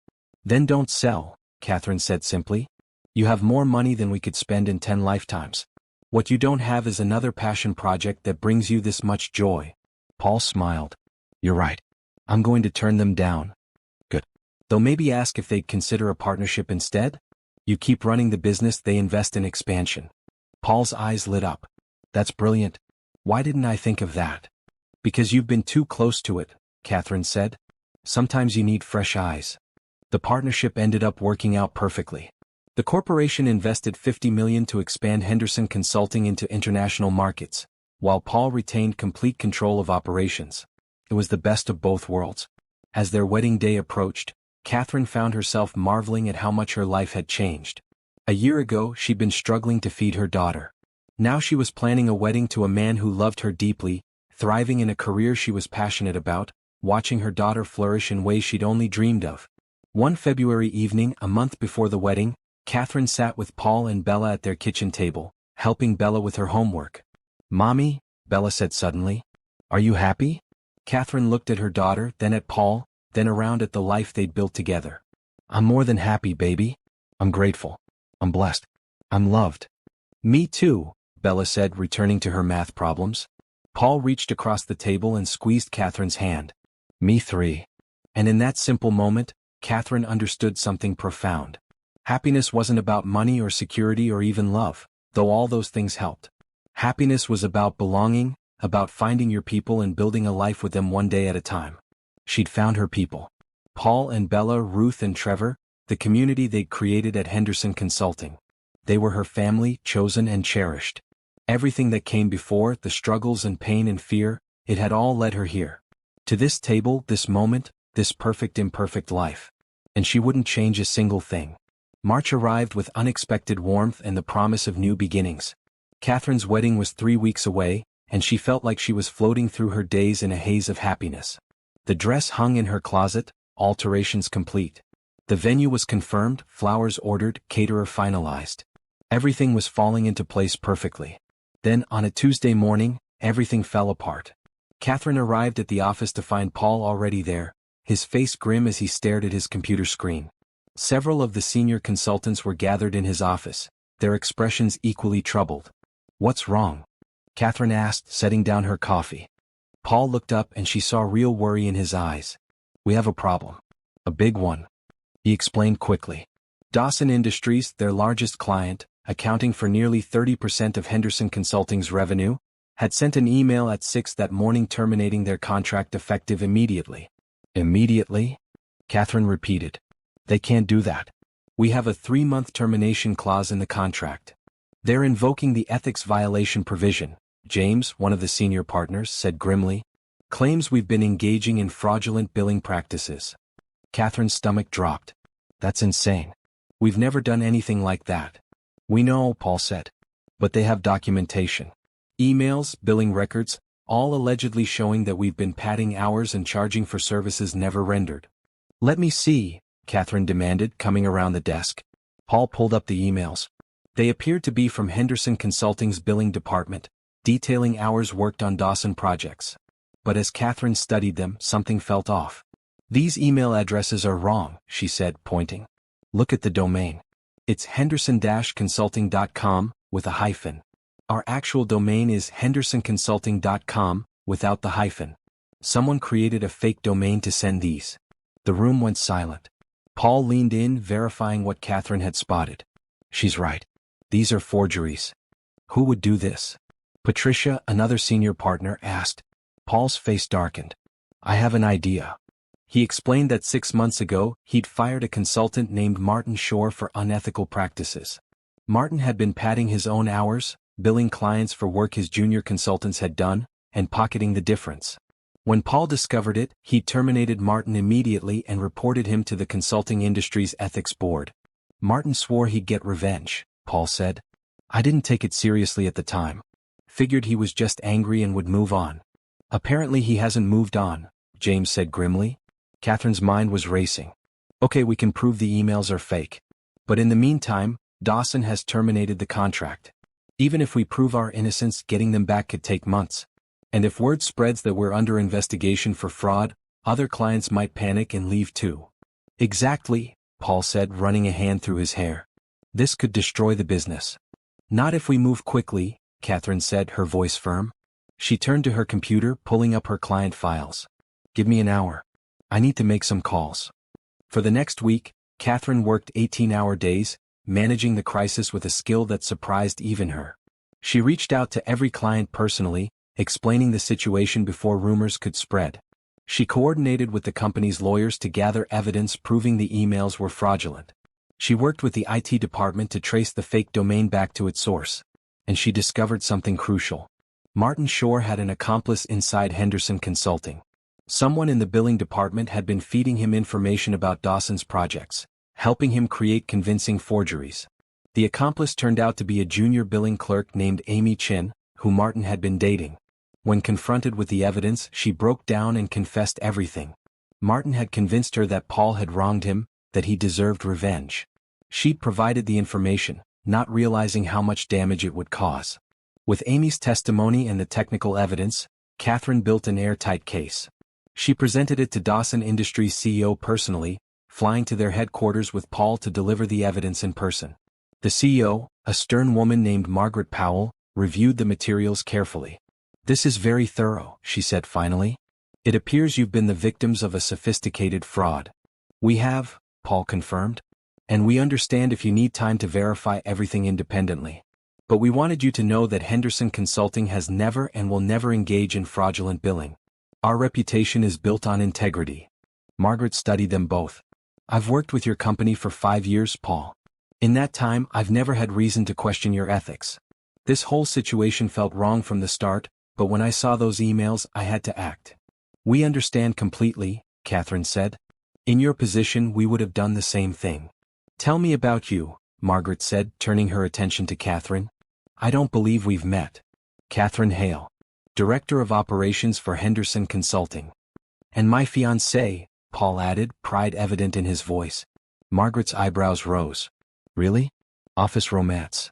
Then don't sell, Catherine said simply. You have more money than we could spend in 10 lifetimes. What you don't have is another passion project that brings you this much joy. Paul smiled. You're right. I'm going to turn them down. Good. They'll maybe ask if they'd consider a partnership instead? You keep running the business, they invest in expansion. Paul's eyes lit up. That's brilliant. Why didn't I think of that? Because you've been too close to it, Catherine said. Sometimes you need fresh eyes. The partnership ended up working out perfectly. The corporation invested $50 million to expand Henderson Consulting into international markets, while Paul retained complete control of operations. It was the best of both worlds. As their wedding day approached, Catherine found herself marveling at how much her life had changed. A year ago, she'd been struggling to feed her daughter. Now she was planning a wedding to a man who loved her deeply, thriving in a career she was passionate about, watching her daughter flourish in ways she'd only dreamed of. One February evening, a month before the wedding, Catherine sat with Paul and Bella at their kitchen table, helping Bella with her homework. Mommy, Bella said suddenly. Are you happy? Catherine looked at her daughter, then at Paul, then around at the life they'd built together. I'm more than happy, baby. I'm grateful. I'm blessed. I'm loved. Me too, Bella said, returning to her math problems. Paul reached across the table and squeezed Catherine's hand. Me three. And in that simple moment, Catherine understood something profound. Happiness wasn't about money or security or even love, though all those things helped. Happiness was about belonging, about finding your people and building a life with them one day at a time. She'd found her people. Paul and Bella, Ruth and Trevor, the community they'd created at Henderson Consulting. They were her family, chosen and cherished. Everything that came before, the struggles and pain and fear, it had all led her here. To this table, this moment, this perfect imperfect life. And she wouldn't change a single thing. March arrived with unexpected warmth and the promise of new beginnings. Catherine's wedding was 3 weeks away, and she felt like she was floating through her days in a haze of happiness. The dress hung in her closet, alterations complete. The venue was confirmed, flowers ordered, caterer finalized. Everything was falling into place perfectly. Then, on a Tuesday morning, everything fell apart. Catherine arrived at the office to find Paul already there, his face grim as he stared at his computer screen. Several of the senior consultants were gathered in his office, their expressions equally troubled. What's wrong? Catherine asked, setting down her coffee. Paul looked up and she saw real worry in his eyes. We have a problem. A big one. He explained quickly. Dawson Industries, their largest client, accounting for nearly 30% of Henderson Consulting's revenue, had sent an email at 6 that morning terminating their contract effective immediately. Immediately? Catherine repeated. They can't do that. We have a 3-month termination clause in the contract. They're invoking the ethics violation provision, James, one of the senior partners, said grimly. Claims we've been engaging in fraudulent billing practices. Catherine's stomach dropped. That's insane. We've never done anything like that. We know, Paul said. But they have documentation. Emails, billing records, all allegedly showing that we've been padding hours and charging for services never rendered. Let me see, Catherine demanded, coming around the desk. Paul pulled up the emails. They appeared to be from Henderson Consulting's billing department, detailing hours worked on Dawson projects. But as Catherine studied them, something felt off. These email addresses are wrong, she said, pointing. Look at the domain. It's henderson-consulting.com, with a hyphen. Our actual domain is hendersonconsulting.com, without the hyphen. Someone created a fake domain to send these. The room went silent. Paul leaned in, verifying what Catherine had spotted. She's right. These are forgeries. Who would do this? Patricia, another senior partner, asked. Paul's face darkened. I have an idea. He explained that 6 months ago, he'd fired a consultant named Martin Shore for unethical practices. Martin had been padding his own hours, billing clients for work his junior consultants had done, and pocketing the difference. When Paul discovered it, he terminated Martin immediately and reported him to the consulting industry's ethics board. Martin swore he'd get revenge, Paul said. I didn't take it seriously at the time. Figured he was just angry and would move on. Apparently he hasn't moved on, James said grimly. Catherine's mind was racing. Okay, we can prove the emails are fake. But in the meantime, Dawson has terminated the contract. Even if we prove our innocence, getting them back could take months. And if word spreads that we're under investigation for fraud, other clients might panic and leave too. Exactly, Paul said, running a hand through his hair. This could destroy the business. Not if we move quickly, Catherine said, her voice firm. She turned to her computer, pulling up her client files. Give me an hour. I need to make some calls. For the next week, Catherine worked 18-hour days, managing the crisis with a skill that surprised even her. She reached out to every client personally, explaining the situation before rumors could spread. She coordinated with the company's lawyers to gather evidence proving the emails were fraudulent. She worked with the IT department to trace the fake domain back to its source. And she discovered something crucial. Martin Shore had an accomplice inside Henderson Consulting. Someone in the billing department had been feeding him information about Dawson's projects, helping him create convincing forgeries. The accomplice turned out to be a junior billing clerk named Amy Chin, who Martin had been dating. When confronted with the evidence, she broke down and confessed everything. Martin had convinced her that Paul had wronged him, that he deserved revenge. She'd provided the information, not realizing how much damage it would cause. With Amy's testimony and the technical evidence, Catherine built an airtight case. She presented it to Dawson Industries' CEO personally, flying to their headquarters with Paul to deliver the evidence in person. The CEO, a stern woman named Margaret Powell, reviewed the materials carefully. This is very thorough, she said finally. It appears you've been the victims of a sophisticated fraud. We have, Paul confirmed. And we understand if you need time to verify everything independently. But we wanted you to know that Henderson Consulting has never and will never engage in fraudulent billing. Our reputation is built on integrity. Margaret studied them both. I've worked with your company for 5 years, Paul. In that time, I've never had reason to question your ethics. This whole situation felt wrong from the start, but when I saw those emails, I had to act. We understand completely, Catherine said. In your position, we would have done the same thing. Tell me about you, Margaret said, turning her attention to Catherine. I don't believe we've met. Catherine Hale, Director of Operations for Henderson Consulting. And my fiancée, Paul added, pride evident in his voice. Margaret's eyebrows rose. Really? Office romance.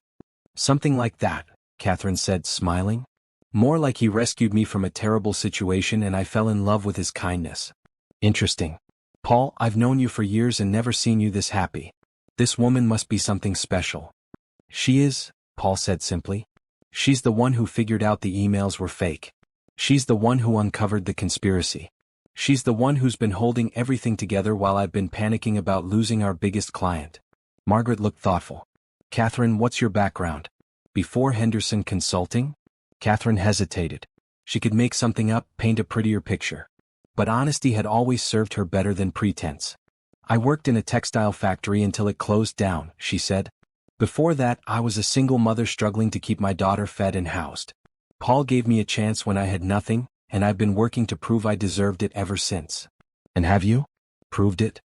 Something like that, Catherine said, smiling. More like he rescued me from a terrible situation and I fell in love with his kindness. Interesting. Paul, I've known you for years and never seen you this happy. This woman must be something special. She is, Paul said simply. She's the one who figured out the emails were fake. She's the one who uncovered the conspiracy. She's the one who's been holding everything together while I've been panicking about losing our biggest client. Margaret looked thoughtful. Catherine, what's your background? Before Henderson Consulting? Catherine hesitated. She could make something up, paint a prettier picture. But honesty had always served her better than pretense. I worked in a textile factory until it closed down, she said. Before that, I was a single mother struggling to keep my daughter fed and housed. Paul gave me a chance when I had nothing, and I've been working to prove I deserved it ever since. And have you? Proved it?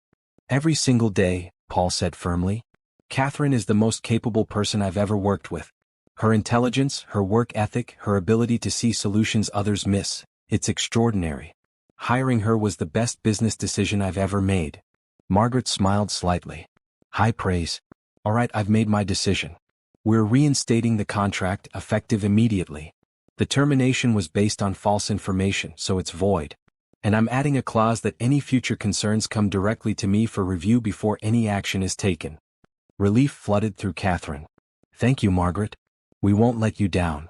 Every single day, Paul said firmly. Catherine is the most capable person I've ever worked with. Her intelligence, her work ethic, her ability to see solutions others miss, it's extraordinary. Hiring her was the best business decision I've ever made. Margaret smiled slightly. High praise. All right, I've made my decision. We're reinstating the contract, effective immediately. The termination was based on false information, so it's void. And I'm adding a clause that any future concerns come directly to me for review before any action is taken. Relief flooded through Catherine. Thank you, Margaret. We won't let you down.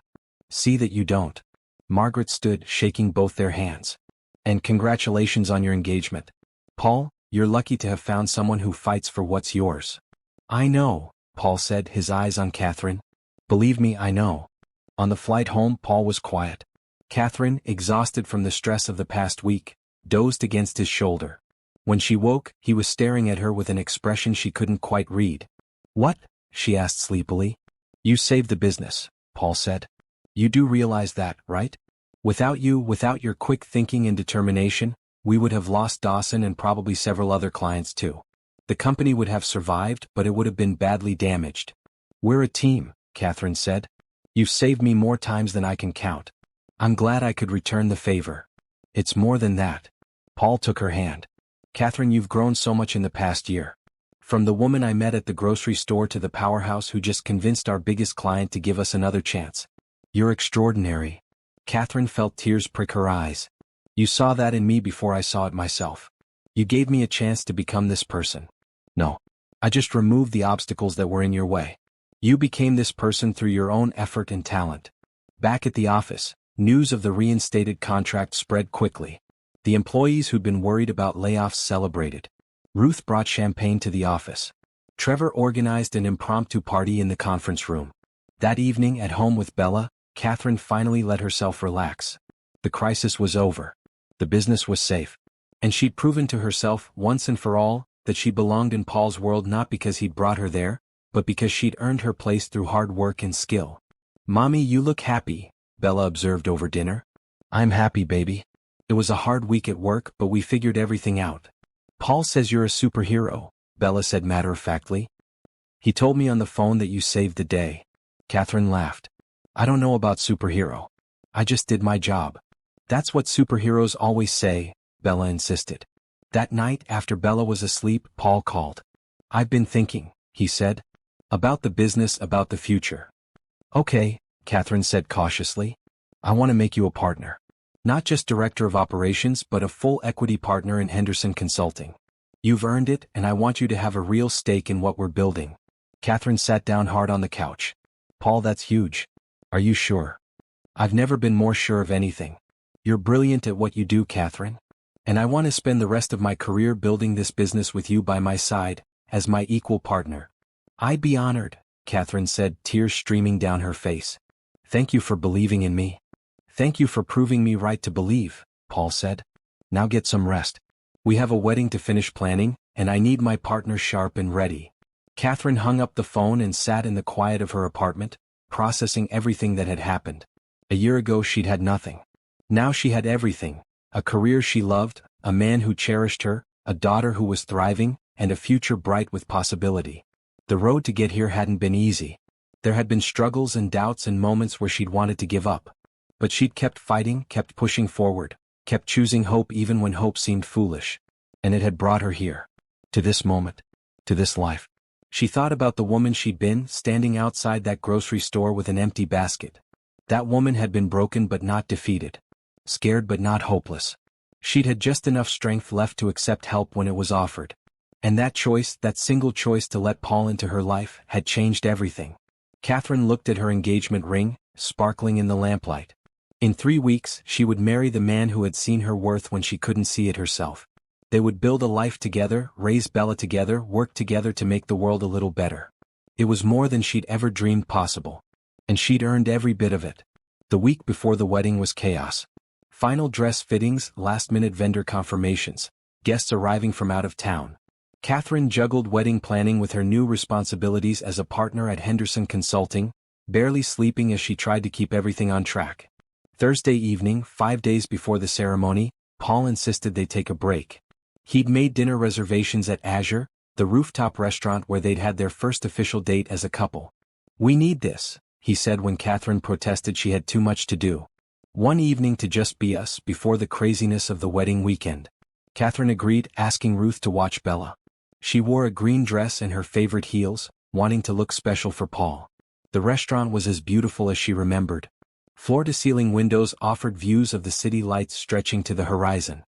See that you don't. Margaret stood, shaking both their hands. And congratulations on your engagement. Paul, you're lucky to have found someone who fights for what's yours. I know, Paul said, his eyes on Catherine. Believe me, I know. On the flight home, Paul was quiet. Catherine, exhausted from the stress of the past week, dozed against his shoulder. When she woke, he was staring at her with an expression she couldn't quite read. What? She asked sleepily. You saved the business, Paul said. You do realize that, right? Without you, without your quick thinking and determination, we would have lost Dawson and probably several other clients too. The company would have survived, but it would have been badly damaged. We're a team, Catherine said. You've saved me more times than I can count. I'm glad I could return the favor. It's more than that. Paul took her hand. Catherine, you've grown so much in the past year. From the woman I met at the grocery store to the powerhouse who just convinced our biggest client to give us another chance. You're extraordinary. Catherine felt tears prick her eyes. You saw that in me before I saw it myself. You gave me a chance to become this person. No. I just removed the obstacles that were in your way. You became this person through your own effort and talent. Back at the office, news of the reinstated contract spread quickly. The employees who'd been worried about layoffs celebrated. Ruth brought champagne to the office. Trevor organized an impromptu party in the conference room. That evening at home with Bella, Catherine finally let herself relax. The crisis was over. The business was safe. And she'd proven to herself, once and for all, that she belonged in Paul's world not because he'd brought her there, but because she'd earned her place through hard work and skill. Mommy, you look happy, Bella observed over dinner. I'm happy, baby. It was a hard week at work, but we figured everything out. Paul says you're a superhero, Bella said matter-of-factly. He told me on the phone that you saved the day. Catherine laughed. I don't know about superhero. I just did my job. That's what superheroes always say, Bella insisted. That night, after Bella was asleep, Paul called. I've been thinking, he said. About the business, about the future. Okay, Catherine said cautiously. I want to make you a partner. Not just director of operations, but a full equity partner in Henderson Consulting. You've earned it, and I want you to have a real stake in what we're building. Catherine sat down hard on the couch. Paul, that's huge. Are you sure? I've never been more sure of anything. You're brilliant at what you do, Catherine. And I want to spend the rest of my career building this business with you by my side, as my equal partner. I'd be honored, Catherine said, tears streaming down her face. Thank you for believing in me. Thank you for proving me right to believe, Paul said. Now get some rest. We have a wedding to finish planning, and I need my partner sharp and ready. Catherine hung up the phone and sat in the quiet of her apartment, processing everything that had happened. A year ago she'd had nothing. Now she had everything. A career she loved, a man who cherished her, a daughter who was thriving, and a future bright with possibility. The road to get here hadn't been easy. There had been struggles and doubts and moments where she'd wanted to give up. But she'd kept fighting, kept pushing forward, kept choosing hope even when hope seemed foolish. And it had brought her here. To this moment. To this life. She thought about the woman she'd been, standing outside that grocery store with an empty basket. That woman had been broken but not defeated. Scared but not hopeless. She'd had just enough strength left to accept help when it was offered. And that choice, that single choice to let Paul into her life, had changed everything. Catherine looked at her engagement ring, sparkling in the lamplight. In 3 weeks, she would marry the man who had seen her worth when she couldn't see it herself. They would build a life together, raise Bella together, work together to make the world a little better. It was more than she'd ever dreamed possible. And she'd earned every bit of it. The week before the wedding was chaos. Final dress fittings, last-minute vendor confirmations, guests arriving from out of town. Catherine juggled wedding planning with her new responsibilities as a partner at Henderson Consulting, barely sleeping as she tried to keep everything on track. Thursday evening, 5 days before the ceremony, Paul insisted they take a break. He'd made dinner reservations at Azure, the rooftop restaurant where they'd had their first official date as a couple. We need this, he said when Catherine protested she had too much to do. One evening to just be us before the craziness of the wedding weekend. Catherine agreed, asking Ruth to watch Bella. She wore a green dress and her favorite heels, wanting to look special for Paul. The restaurant was as beautiful as she remembered. Floor-to-ceiling windows offered views of the city lights stretching to the horizon.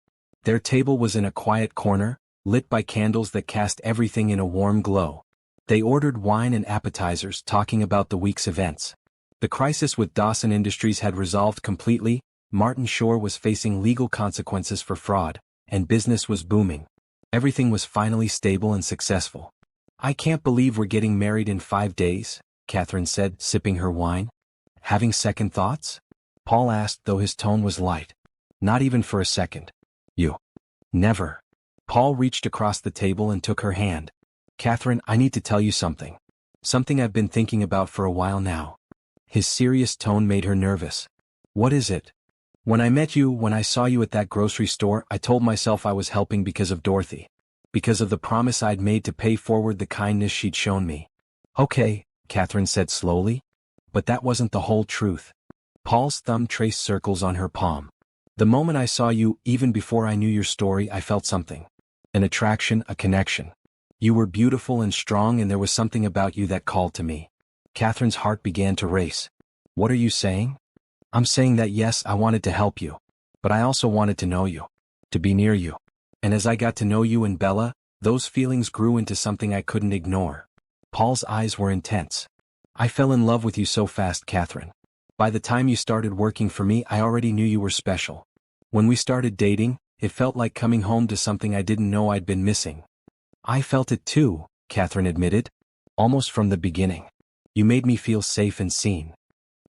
Their table was in a quiet corner, lit by candles that cast everything in a warm glow. They ordered wine and appetizers, talking about the week's events. The crisis with Dawson Industries had resolved completely, Martin Shore was facing legal consequences for fraud, and business was booming. Everything was finally stable and successful. "I can't believe we're getting married in 5 days," Catherine said, sipping her wine. "Having second thoughts?" Paul asked, though his tone was light. "Not even for a second." "You? Never." Paul reached across the table and took her hand. "Catherine, I need to tell you something. Something I've been thinking about for a while now." His serious tone made her nervous. "What is it?" When I saw you at that grocery store, I told myself I was helping because of Dorothy. Because of the promise I'd made to pay forward the kindness she'd shown me." "Okay," Catherine said slowly. "But that wasn't the whole truth." Paul's thumb traced circles on her palm. "The moment I saw you, even before I knew your story, I felt something. An attraction, a connection. You were beautiful and strong, and there was something about you that called to me." Catherine's heart began to race. "What are you saying?" "I'm saying that yes, I wanted to help you. But I also wanted to know you. To be near you. And as I got to know you and Bella, those feelings grew into something I couldn't ignore." Paul's eyes were intense. "I fell in love with you so fast, Catherine. By the time you started working for me, I already knew you were special. When we started dating, it felt like coming home to something I didn't know I'd been missing." "I felt it too," Catherine admitted. "Almost from the beginning. You made me feel safe and seen."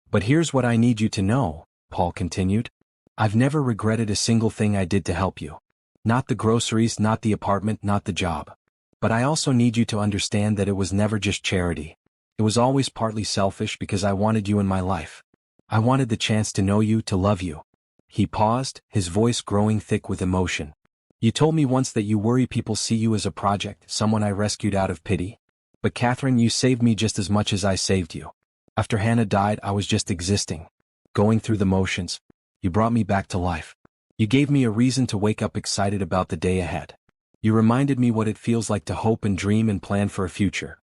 "But here's what I need you to know," Paul continued. "I've never regretted a single thing I did to help you. Not the groceries, not the apartment, not the job. But I also need you to understand that it was never just charity. It was always partly selfish because I wanted you in my life. I wanted the chance to know you, to love you." He paused, his voice growing thick with emotion. "You told me once that you worry people see you as a project, someone I rescued out of pity. But Catherine, you saved me just as much as I saved you. After Hannah died, I was just existing. Going through the motions. You brought me back to life. You gave me a reason to wake up excited about the day ahead. You reminded me what it feels like to hope and dream and plan for a future."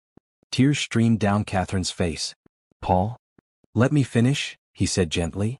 Tears streamed down Catherine's face. "Paul? Let me finish," he said gently.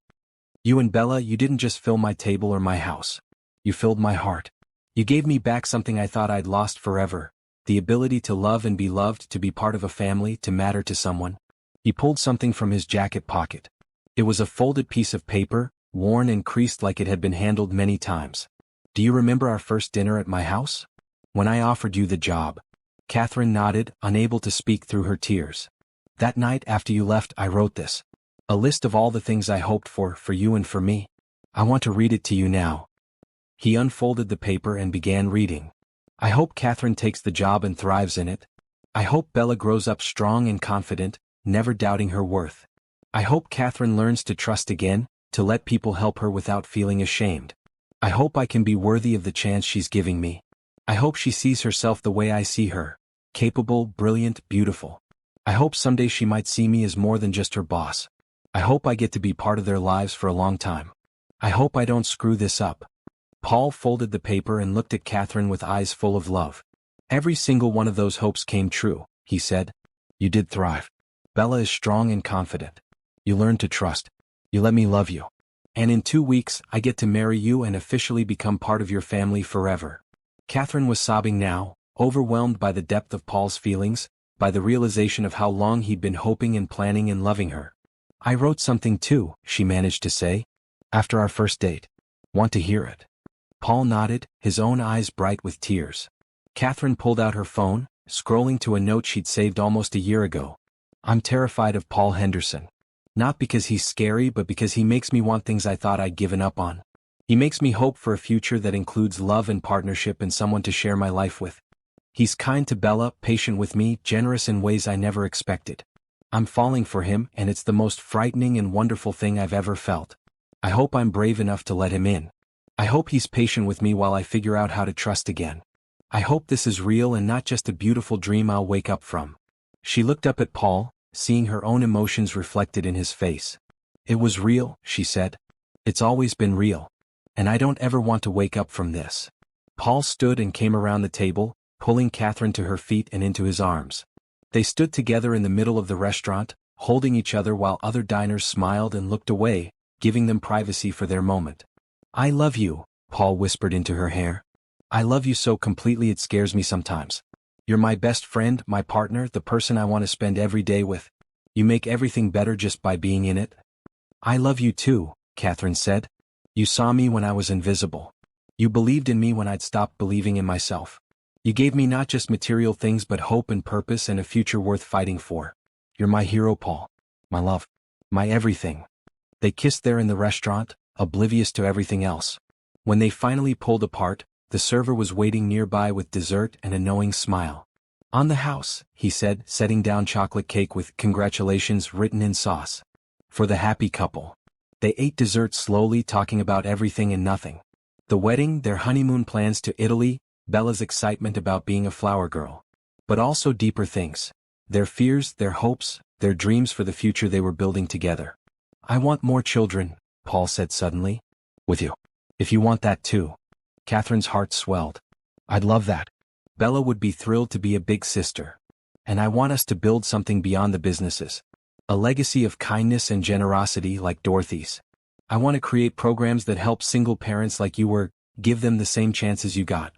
"You and Bella, you didn't just fill my table or my house. You filled my heart. You gave me back something I thought I'd lost forever. The ability to love and be loved, to be part of a family, to matter to someone." He pulled something from his jacket pocket. It was a folded piece of paper, worn and creased like it had been handled many times. "Do you remember our first dinner at my house? When I offered you the job?" Catherine nodded, unable to speak through her tears. "That night after you left, I wrote this. A list of all the things I hoped for you and for me. I want to read it to you now." He unfolded the paper and began reading. "I hope Catherine takes the job and thrives in it. I hope Bella grows up strong and confident, never doubting her worth. I hope Catherine learns to trust again, to let people help her without feeling ashamed. I hope I can be worthy of the chance she's giving me. I hope she sees herself the way I see her, capable, brilliant, beautiful. I hope someday she might see me as more than just her boss. I hope I get to be part of their lives for a long time. I hope I don't screw this up." Paul folded the paper and looked at Catherine with eyes full of love. "Every single one of those hopes came true," he said. "You did thrive. Bella is strong and confident. You learned to trust. You let me love you. And in 2 weeks, I get to marry you and officially become part of your family forever." Catherine was sobbing now, overwhelmed by the depth of Paul's feelings, by the realization of how long he'd been hoping and planning and loving her. "I wrote something too," she managed to say. "After our first date. Want to hear it?" Paul nodded, his own eyes bright with tears. Catherine pulled out her phone, scrolling to a note she'd saved almost a year ago. "I'm terrified of Paul Henderson. Not because he's scary, but because he makes me want things I thought I'd given up on. He makes me hope for a future that includes love and partnership and someone to share my life with. He's kind to Bella, patient with me, generous in ways I never expected. I'm falling for him, and it's the most frightening and wonderful thing I've ever felt. I hope I'm brave enough to let him in. I hope he's patient with me while I figure out how to trust again. I hope this is real and not just a beautiful dream I'll wake up from." She looked up at Paul, seeing her own emotions reflected in his face. "It was real," she said. "It's always been real. And I don't ever want to wake up from this." Paul stood and came around the table, pulling Catherine to her feet and into his arms. They stood together in the middle of the restaurant, holding each other while other diners smiled and looked away, giving them privacy for their moment. "I love you," Paul whispered into her hair. "I love you so completely it scares me sometimes. You're my best friend, my partner, the person I want to spend every day with. You make everything better just by being in it." "I love you too," Catherine said. "You saw me when I was invisible. You believed in me when I'd stopped believing in myself. You gave me not just material things but hope and purpose and a future worth fighting for. You're my hero, Paul. My love. My everything." They kissed there in the restaurant, oblivious to everything else. When they finally pulled apart, the server was waiting nearby with dessert and a knowing smile. "On the house," he said, setting down chocolate cake with "Congratulations" written in sauce. For the happy couple. They ate dessert slowly, talking about everything and nothing. The wedding, their honeymoon plans to Italy, Bella's excitement about being a flower girl. But also deeper things. Their fears, their hopes, their dreams for the future they were building together. "I want more children," Paul said suddenly. "With you. If you want that too." Catherine's heart swelled. "I'd love that. Bella would be thrilled to be a big sister. And I want us to build something beyond the businesses. A legacy of kindness and generosity like Dorothy's. I want to create programs that help single parents like you were, give them the same chances you got."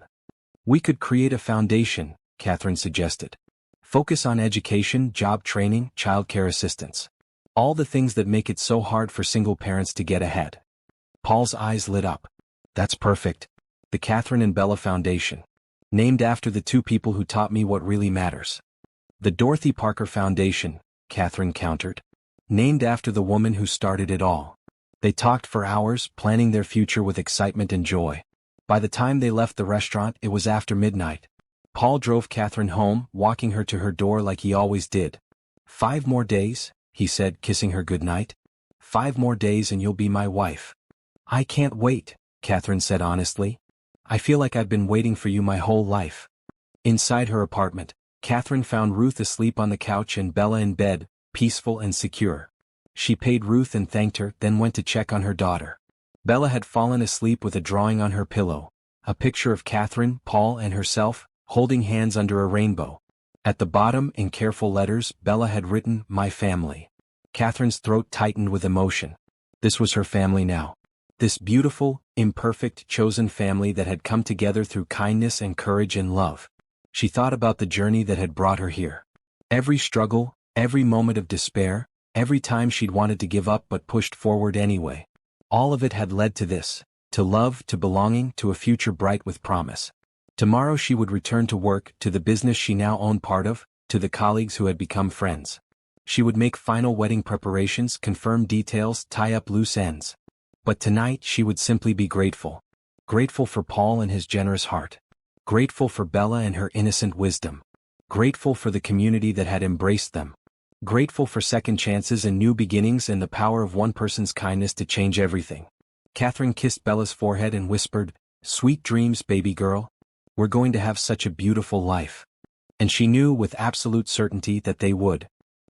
"We could create a foundation," Catherine suggested. "Focus on education, job training, childcare assistance. All the things that make it so hard for single parents to get ahead." Paul's eyes lit up. "That's perfect. The Catherine and Bella Foundation. Named after the two people who taught me what really matters." "The Dorothy Parker Foundation," Catherine countered. "Named after the woman who started it all." They talked for hours, planning their future with excitement and joy. By the time they left the restaurant, it was after midnight. Paul drove Catherine home, walking her to her door like he always did. "5 more days," he said, kissing her goodnight. "5 more days and you'll be my wife." "I can't wait," Catherine said honestly. "I feel like I've been waiting for you my whole life." Inside her apartment, Catherine found Ruth asleep on the couch and Bella in bed, peaceful and secure. She paid Ruth and thanked her, then went to check on her daughter. Bella had fallen asleep with a drawing on her pillow, a picture of Catherine, Paul and herself, holding hands under a rainbow. At the bottom, in careful letters, Bella had written, "My family." Catherine's throat tightened with emotion. This was her family now. This beautiful, imperfect, chosen family that had come together through kindness and courage and love. She thought about the journey that had brought her here. Every struggle, every moment of despair, every time she'd wanted to give up but pushed forward anyway. All of it had led to this, to love, to belonging, to a future bright with promise. Tomorrow she would return to work, to the business she now owned part of, to the colleagues who had become friends. She would make final wedding preparations, confirm details, tie up loose ends. But tonight she would simply be grateful. Grateful for Paul and his generous heart. Grateful for Bella and her innocent wisdom. Grateful for the community that had embraced them. Grateful for second chances and new beginnings and the power of one person's kindness to change everything. Catherine kissed Bella's forehead and whispered, "Sweet dreams, baby girl. We're going to have such a beautiful life." And she knew with absolute certainty that they would.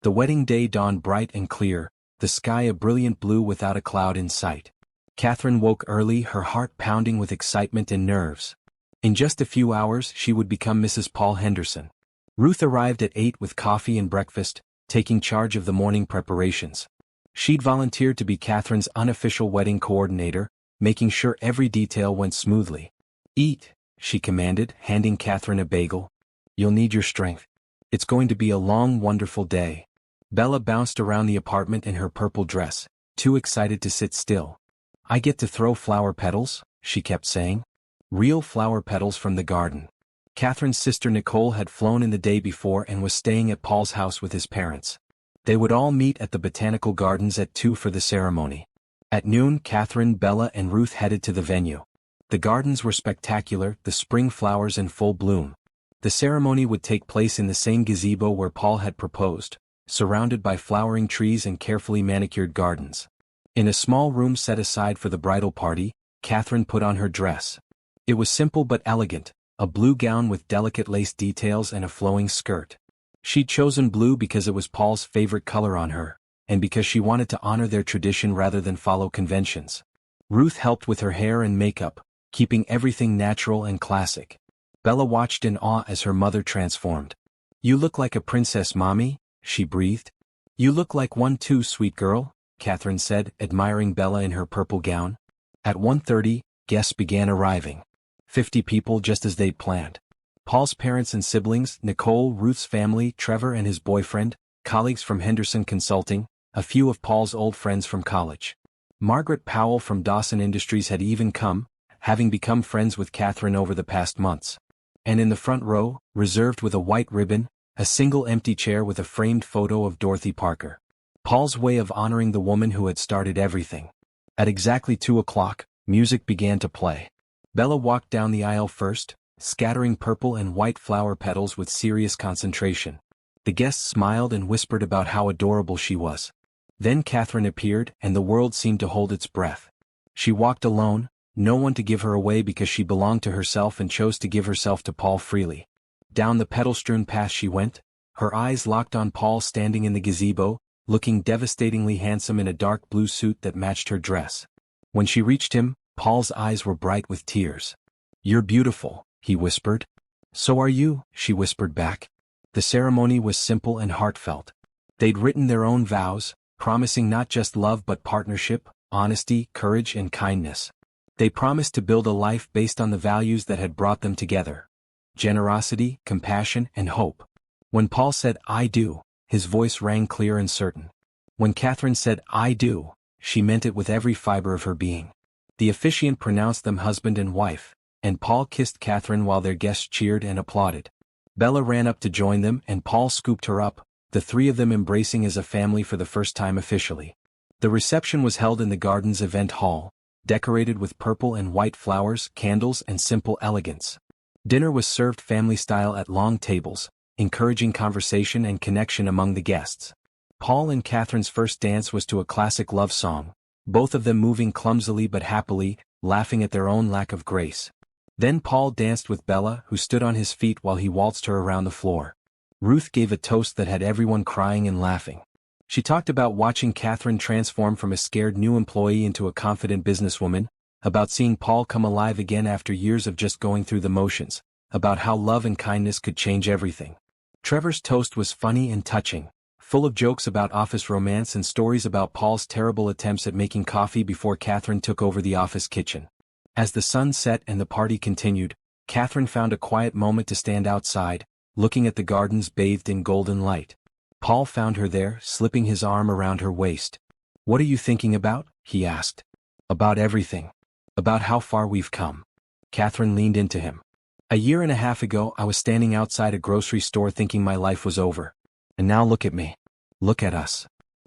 The wedding day dawned bright and clear, the sky a brilliant blue without a cloud in sight. Catherine woke early, her heart pounding with excitement and nerves. In just a few hours she would become Mrs. Paul Henderson. Ruth arrived at 8 with coffee and breakfast, taking charge of the morning preparations. She'd volunteered to be Catherine's unofficial wedding coordinator, making sure every detail went smoothly. "Eat," she commanded, handing Catherine a bagel. "You'll need your strength. It's going to be a long, wonderful day." Bella bounced around the apartment in her purple dress, too excited to sit still. "I get to throw flower petals," she kept saying. Real flower petals from the garden. Catherine's sister Nicole had flown in the day before and was staying at Paul's house with his parents. They would all meet at the Botanical Gardens at 2 for the ceremony. At noon, Catherine, Bella and Ruth headed to the venue. The gardens were spectacular, the spring flowers in full bloom. The ceremony would take place in the same gazebo where Paul had proposed, surrounded by flowering trees and carefully manicured gardens. In a small room set aside for the bridal party, Catherine put on her dress. It was simple but elegant, a blue gown with delicate lace details and a flowing skirt. She'd chosen blue because it was Paul's favorite color on her, and because she wanted to honor their tradition rather than follow conventions. Ruth helped with her hair and makeup, keeping everything natural and classic. Bella watched in awe as her mother transformed. "You look like a princess, Mommy," she breathed. "You look like one too, sweet girl," Catherine said, admiring Bella in her purple gown. At 1:30, guests began arriving. 50 people just as they'd planned. Paul's parents and siblings, Nicole, Ruth's family, Trevor and his boyfriend, colleagues from Henderson Consulting, a few of Paul's old friends from college. Margaret Powell from Dawson Industries had even come, having become friends with Catherine over the past months. And in the front row, reserved with a white ribbon, a single empty chair with a framed photo of Dorothy Parker. Paul's way of honoring the woman who had started everything. At exactly 2 o'clock, music began to play. Bella walked down the aisle first, scattering purple and white flower petals with serious concentration. The guests smiled and whispered about how adorable she was. Then Catherine appeared, and the world seemed to hold its breath. She walked alone, no one to give her away because she belonged to herself and chose to give herself to Paul freely. Down the petal-strewn path she went, her eyes locked on Paul standing in the gazebo, looking devastatingly handsome in a dark blue suit that matched her dress. When she reached him, Paul's eyes were bright with tears. "You're beautiful," he whispered. "So are you," she whispered back. The ceremony was simple and heartfelt. They'd written their own vows, promising not just love but partnership, honesty, courage and kindness. They promised to build a life based on the values that had brought them together: generosity, compassion, and hope. When Paul said, "I do," his voice rang clear and certain. When Catherine said, "I do," she meant it with every fiber of her being. The officiant pronounced them husband and wife, and Paul kissed Catherine while their guests cheered and applauded. Bella ran up to join them and Paul scooped her up, the three of them embracing as a family for the first time officially. The reception was held in the Gardens Event Hall, decorated with purple and white flowers, candles, and simple elegance. Dinner was served family-style at long tables, encouraging conversation and connection among the guests. Paul and Catherine's first dance was to a classic love song, both of them moving clumsily but happily, laughing at their own lack of grace. Then Paul danced with Bella, who stood on his feet while he waltzed her around the floor. Ruth gave a toast that had everyone crying and laughing. She talked about watching Catherine transform from a scared new employee into a confident businesswoman, about seeing Paul come alive again after years of just going through the motions, about how love and kindness could change everything. Trevor's toast was funny and touching, full of jokes about office romance and stories about Paul's terrible attempts at making coffee before Catherine took over the office kitchen. As the sun set and the party continued, Catherine found a quiet moment to stand outside, looking at the gardens bathed in golden light. Paul found her there, slipping his arm around her waist. "What are you thinking about?" he asked. "About everything. About how far we've come." Catherine leaned into him. "A year and a half ago I was standing outside a grocery store thinking my life was over. And now look at me. Look at us.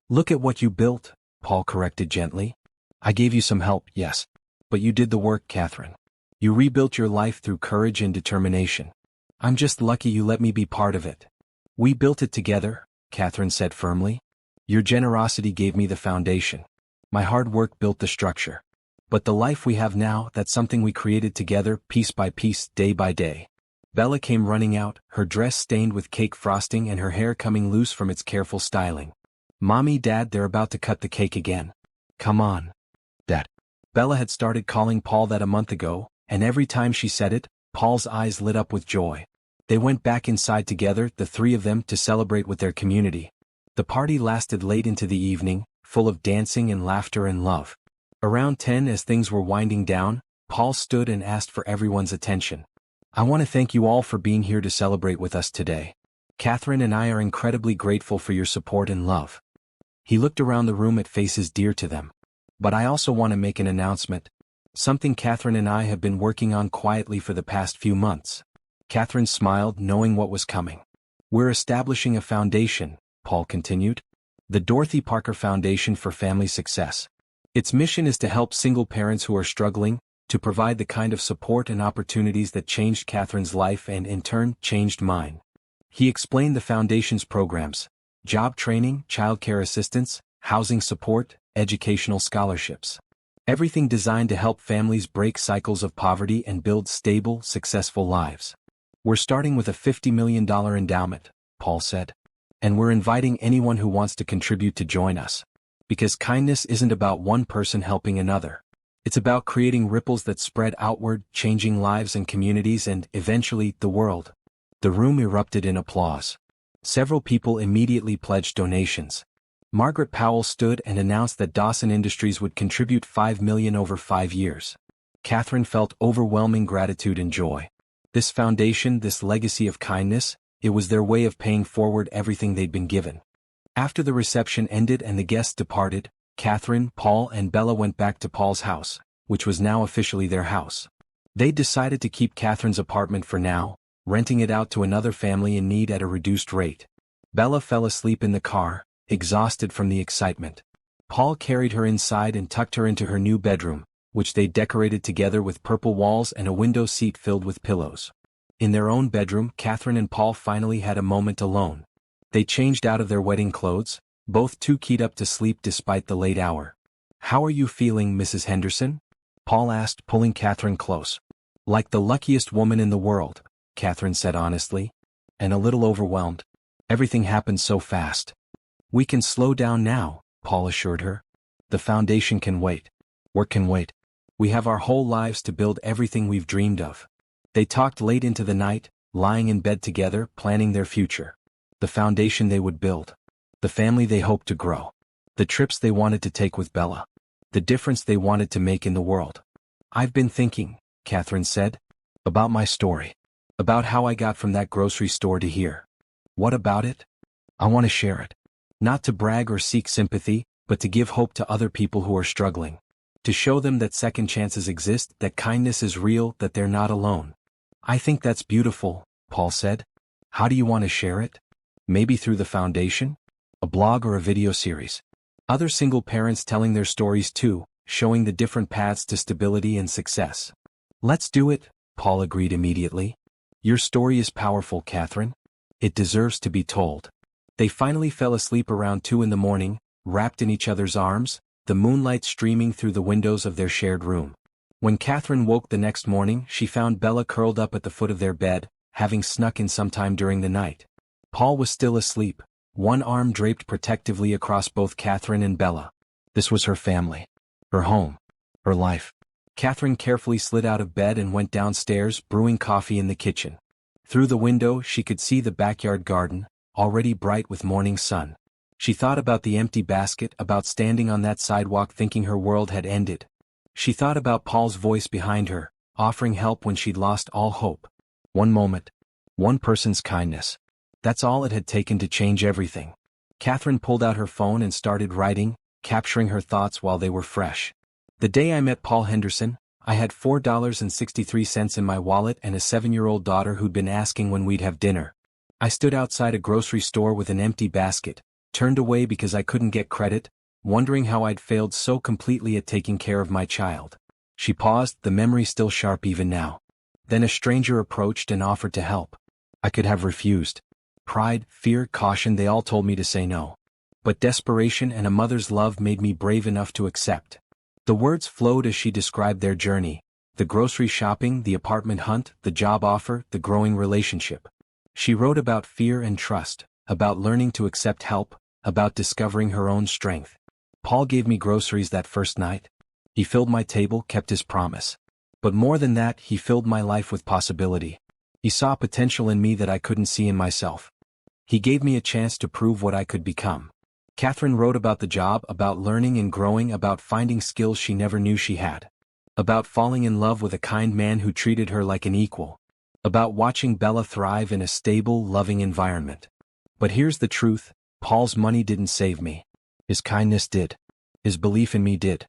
Look at what you built," Paul corrected gently. "I gave you some help, yes. But you did the work, Catherine. You rebuilt your life through courage and determination. I'm just lucky you let me be part of it." "We built it together," Catherine said firmly. "Your generosity gave me the foundation. My hard work built the structure. But the life we have now, that's something we created together, piece by piece, day by day." Bella came running out, her dress stained with cake frosting and her hair coming loose from its careful styling. "Mommy, Dad, they're about to cut the cake again. Come on, Dad." Bella had started calling Paul that a month ago, and every time she said it, Paul's eyes lit up with joy. They went back inside together, the three of them, to celebrate with their community. The party lasted late into the evening, full of dancing and laughter and love. Around 10, as things were winding down, Paul stood and asked for everyone's attention. "I want to thank you all for being here to celebrate with us today. Catherine and I are incredibly grateful for your support and love." He looked around the room at faces dear to them. "But I also want to make an announcement. Something Catherine and I have been working on quietly for the past few months." Catherine smiled, knowing what was coming. "We're establishing a foundation," Paul continued. "The Dorothy Parker Foundation for Family Success. Its mission is to help single parents who are struggling, to provide the kind of support and opportunities that changed Catherine's life and in turn changed mine." He explained the foundation's programs: job training, childcare assistance, housing support, educational scholarships. Everything designed to help families break cycles of poverty and build stable, successful lives. "We're starting with a $50 million endowment," Paul said. And we're inviting anyone who wants to contribute to join us. Because kindness isn't about one person helping another. It's about creating ripples that spread outward, changing lives and communities and, eventually, the world. The room erupted in applause. Several people immediately pledged donations. Margaret Powell stood and announced that Dawson Industries would contribute $5 million over 5 years. Catherine felt overwhelming gratitude and joy. This foundation, this legacy of kindness, it was their way of paying forward everything they'd been given. After the reception ended and the guests departed, Catherine, Paul, and Bella went back to Paul's house, which was now officially their house. They decided to keep Catherine's apartment for now, renting it out to another family in need at a reduced rate. Bella fell asleep in the car, exhausted from the excitement. Paul carried her inside and tucked her into her new bedroom, which they decorated together with purple walls and a window seat filled with pillows. In their own bedroom, Catherine and Paul finally had a moment alone. They changed out of their wedding clothes, both too keyed up to sleep despite the late hour. "How are you feeling, Mrs. Henderson?" Paul asked, pulling Catherine close. "Like the luckiest woman in the world," Catherine said honestly. "And a little overwhelmed. Everything happened so fast." "We can slow down now," Paul assured her. "The foundation can wait. Work can wait. We have our whole lives to build everything we've dreamed of." They talked late into the night, lying in bed together, planning their future. The foundation they would build. The family they hoped to grow. The trips they wanted to take with Bella. The difference they wanted to make in the world. "I've been thinking," Catherine said, "about my story. About how I got from that grocery store to here." "What about it?" "I want to share it. Not to brag or seek sympathy, but to give hope to other people who are struggling. To show them that second chances exist, that kindness is real, that they're not alone." "I think that's beautiful," Paul said. "How do you want to share it? Maybe through the foundation? A blog or a video series? Other single parents telling their stories too, showing the different paths to stability and success." "Let's do it," Paul agreed immediately. "Your story is powerful, Catherine. It deserves to be told." They finally fell asleep around 2 in the morning, wrapped in each other's arms, the moonlight streaming through the windows of their shared room. When Catherine woke the next morning, she found Bella curled up at the foot of their bed, having snuck in sometime during the night. Paul was still asleep, one arm draped protectively across both Catherine and Bella. This was her family. Her home. Her life. Catherine carefully slid out of bed and went downstairs, brewing coffee in the kitchen. Through the window she could see the backyard garden, already bright with morning sun. She thought about the empty basket, about standing on that sidewalk thinking her world had ended. She thought about Paul's voice behind her, offering help when she'd lost all hope. One moment. One person's kindness. That's all it had taken to change everything. Catherine pulled out her phone and started writing, capturing her thoughts while they were fresh. "The day I met Paul Henderson, I had $4.63 in my wallet and a 7-year-old daughter who'd been asking when we'd have dinner. I stood outside a grocery store with an empty basket, turned away because I couldn't get credit, wondering how I'd failed so completely at taking care of my child." She paused, the memory still sharp even now. "Then a stranger approached and offered to help. I could have refused. Pride, fear, caution, they all told me to say no. But desperation and a mother's love made me brave enough to accept." The words flowed as she described their journey, the grocery shopping, the apartment hunt, the job offer, the growing relationship. She wrote about fear and trust, about learning to accept help, about discovering her own strength. "Paul gave me groceries that first night. He filled my table, kept his promise. But more than that, he filled my life with possibility. He saw potential in me that I couldn't see in myself. He gave me a chance to prove what I could become." Catherine wrote about the job, about learning and growing, about finding skills she never knew she had. About falling in love with a kind man who treated her like an equal. About watching Bella thrive in a stable, loving environment. But here's the truth, Paul's money didn't save me. His kindness did. His belief in me did.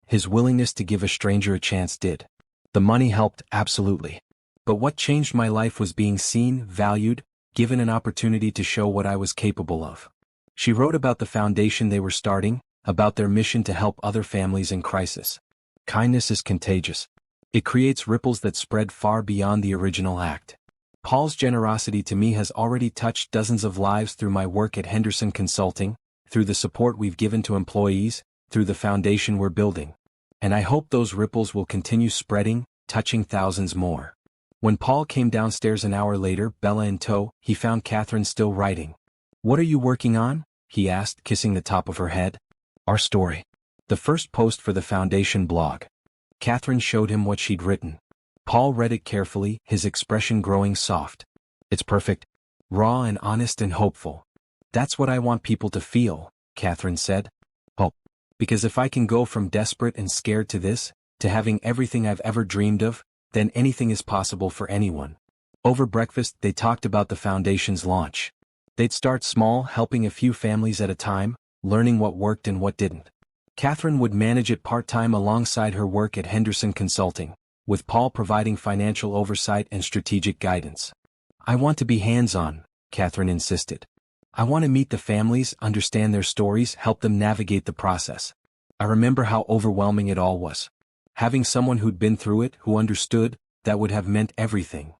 His willingness to give a stranger a chance did. The money helped, absolutely. But what changed my life was being seen, valued, given an opportunity to show what I was capable of. She wrote about the foundation they were starting, about their mission to help other families in crisis. Kindness is contagious. It creates ripples that spread far beyond the original act. Paul's generosity to me has already touched dozens of lives through my work at Henderson Consulting, through the support we've given to employees, through the foundation we're building. And I hope those ripples will continue spreading, touching thousands more. When Paul came downstairs an hour later, Bella in tow, he found Catherine still writing. "What are you working on?" he asked, kissing the top of her head. "Our story. The first post for the Foundation blog." Catherine showed him what she'd written. Paul read it carefully, his expression growing soft. "It's perfect. Raw and honest and hopeful. That's what I want people to feel," Catherine said. "Hope. Because if I can go from desperate and scared to this, to having everything I've ever dreamed of, then anything is possible for anyone." Over breakfast, they talked about the Foundation's launch. They'd start small, helping a few families at a time, learning what worked and what didn't. Catherine would manage it part-time alongside her work at Henderson Consulting, with Paul providing financial oversight and strategic guidance. "I want to be hands-on," Catherine insisted. "I want to meet the families, understand their stories, help them navigate the process." I remember how overwhelming it all was. Having someone who'd been through it, who understood, that would have meant everything.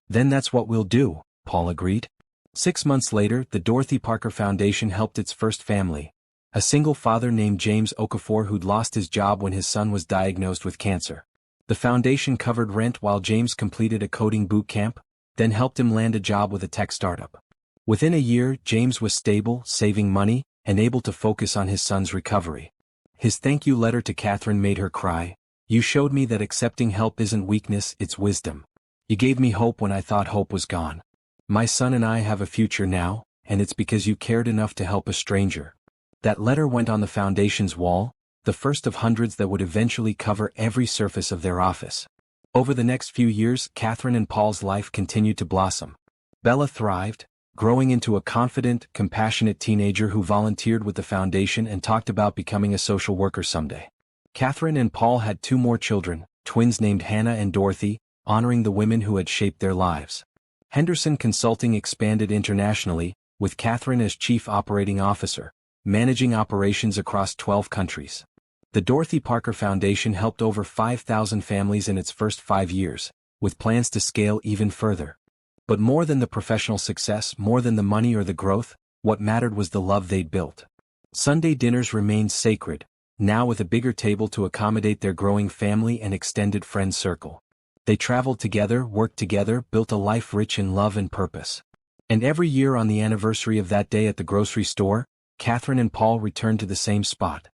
"Then that's what we'll do," Paul agreed. 6 months later, the Dorothy Parker Foundation helped its first family, a single father named James Okafor who'd lost his job when his son was diagnosed with cancer. The foundation covered rent while James completed a coding boot camp, then helped him land a job with a tech startup. Within a year, James was stable, saving money, and able to focus on his son's recovery. His thank you letter to Catherine made her cry. "You showed me that accepting help isn't weakness, it's wisdom. You gave me hope when I thought hope was gone. My son and I have a future now, and it's because you cared enough to help a stranger." That letter went on the Foundation's wall, the first of hundreds that would eventually cover every surface of their office. Over the next few years, Catherine and Paul's life continued to blossom. Bella thrived, growing into a confident, compassionate teenager who volunteered with the Foundation and talked about becoming a social worker someday. Catherine and Paul had 2 more children, twins named Hannah and Dorothy, honoring the women who had shaped their lives. Henderson Consulting expanded internationally, with Catherine as Chief Operating Officer, managing operations across 12 countries. The Dorothy Parker Foundation helped over 5,000 families in its first 5 years, with plans to scale even further. But more than the professional success, more than the money or the growth, what mattered was the love they'd built. Sunday dinners remained sacred, now with a bigger table to accommodate their growing family and extended friend circle. They traveled together, worked together, built a life rich in love and purpose. And every year on the anniversary of that day at the grocery store, Catherine and Paul returned to the same spot.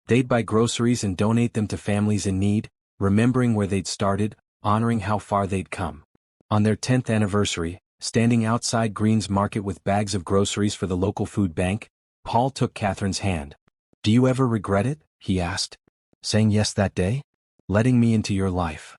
They'd buy groceries and donate them to families in need, remembering where they'd started, honoring how far they'd come. On their 10th anniversary, standing outside Green's Market with bags of groceries for the local food bank, Paul took Catherine's hand. "Do you ever regret it?" he asked. "Saying yes that day? Letting me into your life?"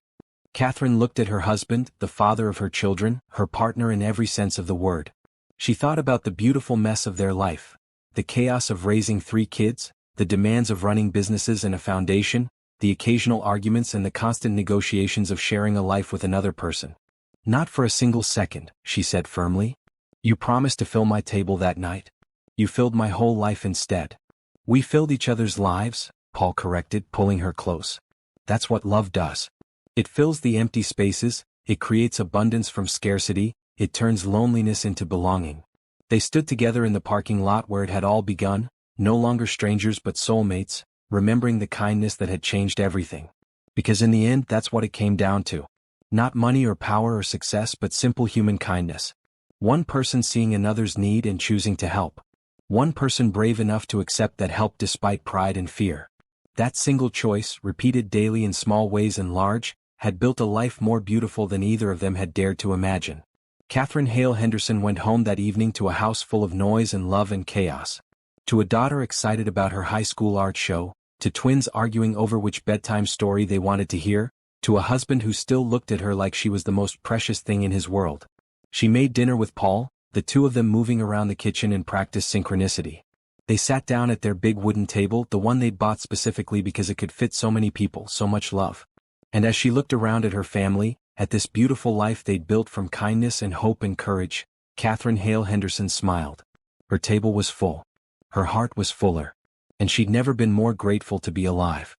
Catherine looked at her husband, the father of her children, her partner in every sense of the word. She thought about the beautiful mess of their life, the chaos of raising 3 kids, the demands of running businesses and a foundation, the occasional arguments and the constant negotiations of sharing a life with another person. "Not for a single second," she said firmly. "You promised to fill my table that night. You filled my whole life instead." "We filled each other's lives," Paul corrected, pulling her close. "That's what love does. It fills the empty spaces, it creates abundance from scarcity, it turns loneliness into belonging." They stood together in the parking lot where it had all begun, no longer strangers but soulmates, remembering the kindness that had changed everything. Because in the end, that's what it came down to. Not money or power or success but simple human kindness. One person seeing another's need and choosing to help. One person brave enough to accept that help despite pride and fear. That single choice, repeated daily in small ways and large, had built a life more beautiful than either of them had dared to imagine. Catherine Hale Henderson went home that evening to a house full of noise and love and chaos. To a daughter excited about her high school art show, to twins arguing over which bedtime story they wanted to hear, to a husband who still looked at her like she was the most precious thing in his world. She made dinner with Paul, the 2 of them moving around the kitchen in practice synchronicity. They sat down at their big wooden table, the one they'd bought specifically because it could fit so many people, so much love. And as she looked around at her family, at this beautiful life they'd built from kindness and hope and courage, Catherine Hale Henderson smiled. Her table was full. Her heart was fuller. And she'd never been more grateful to be alive.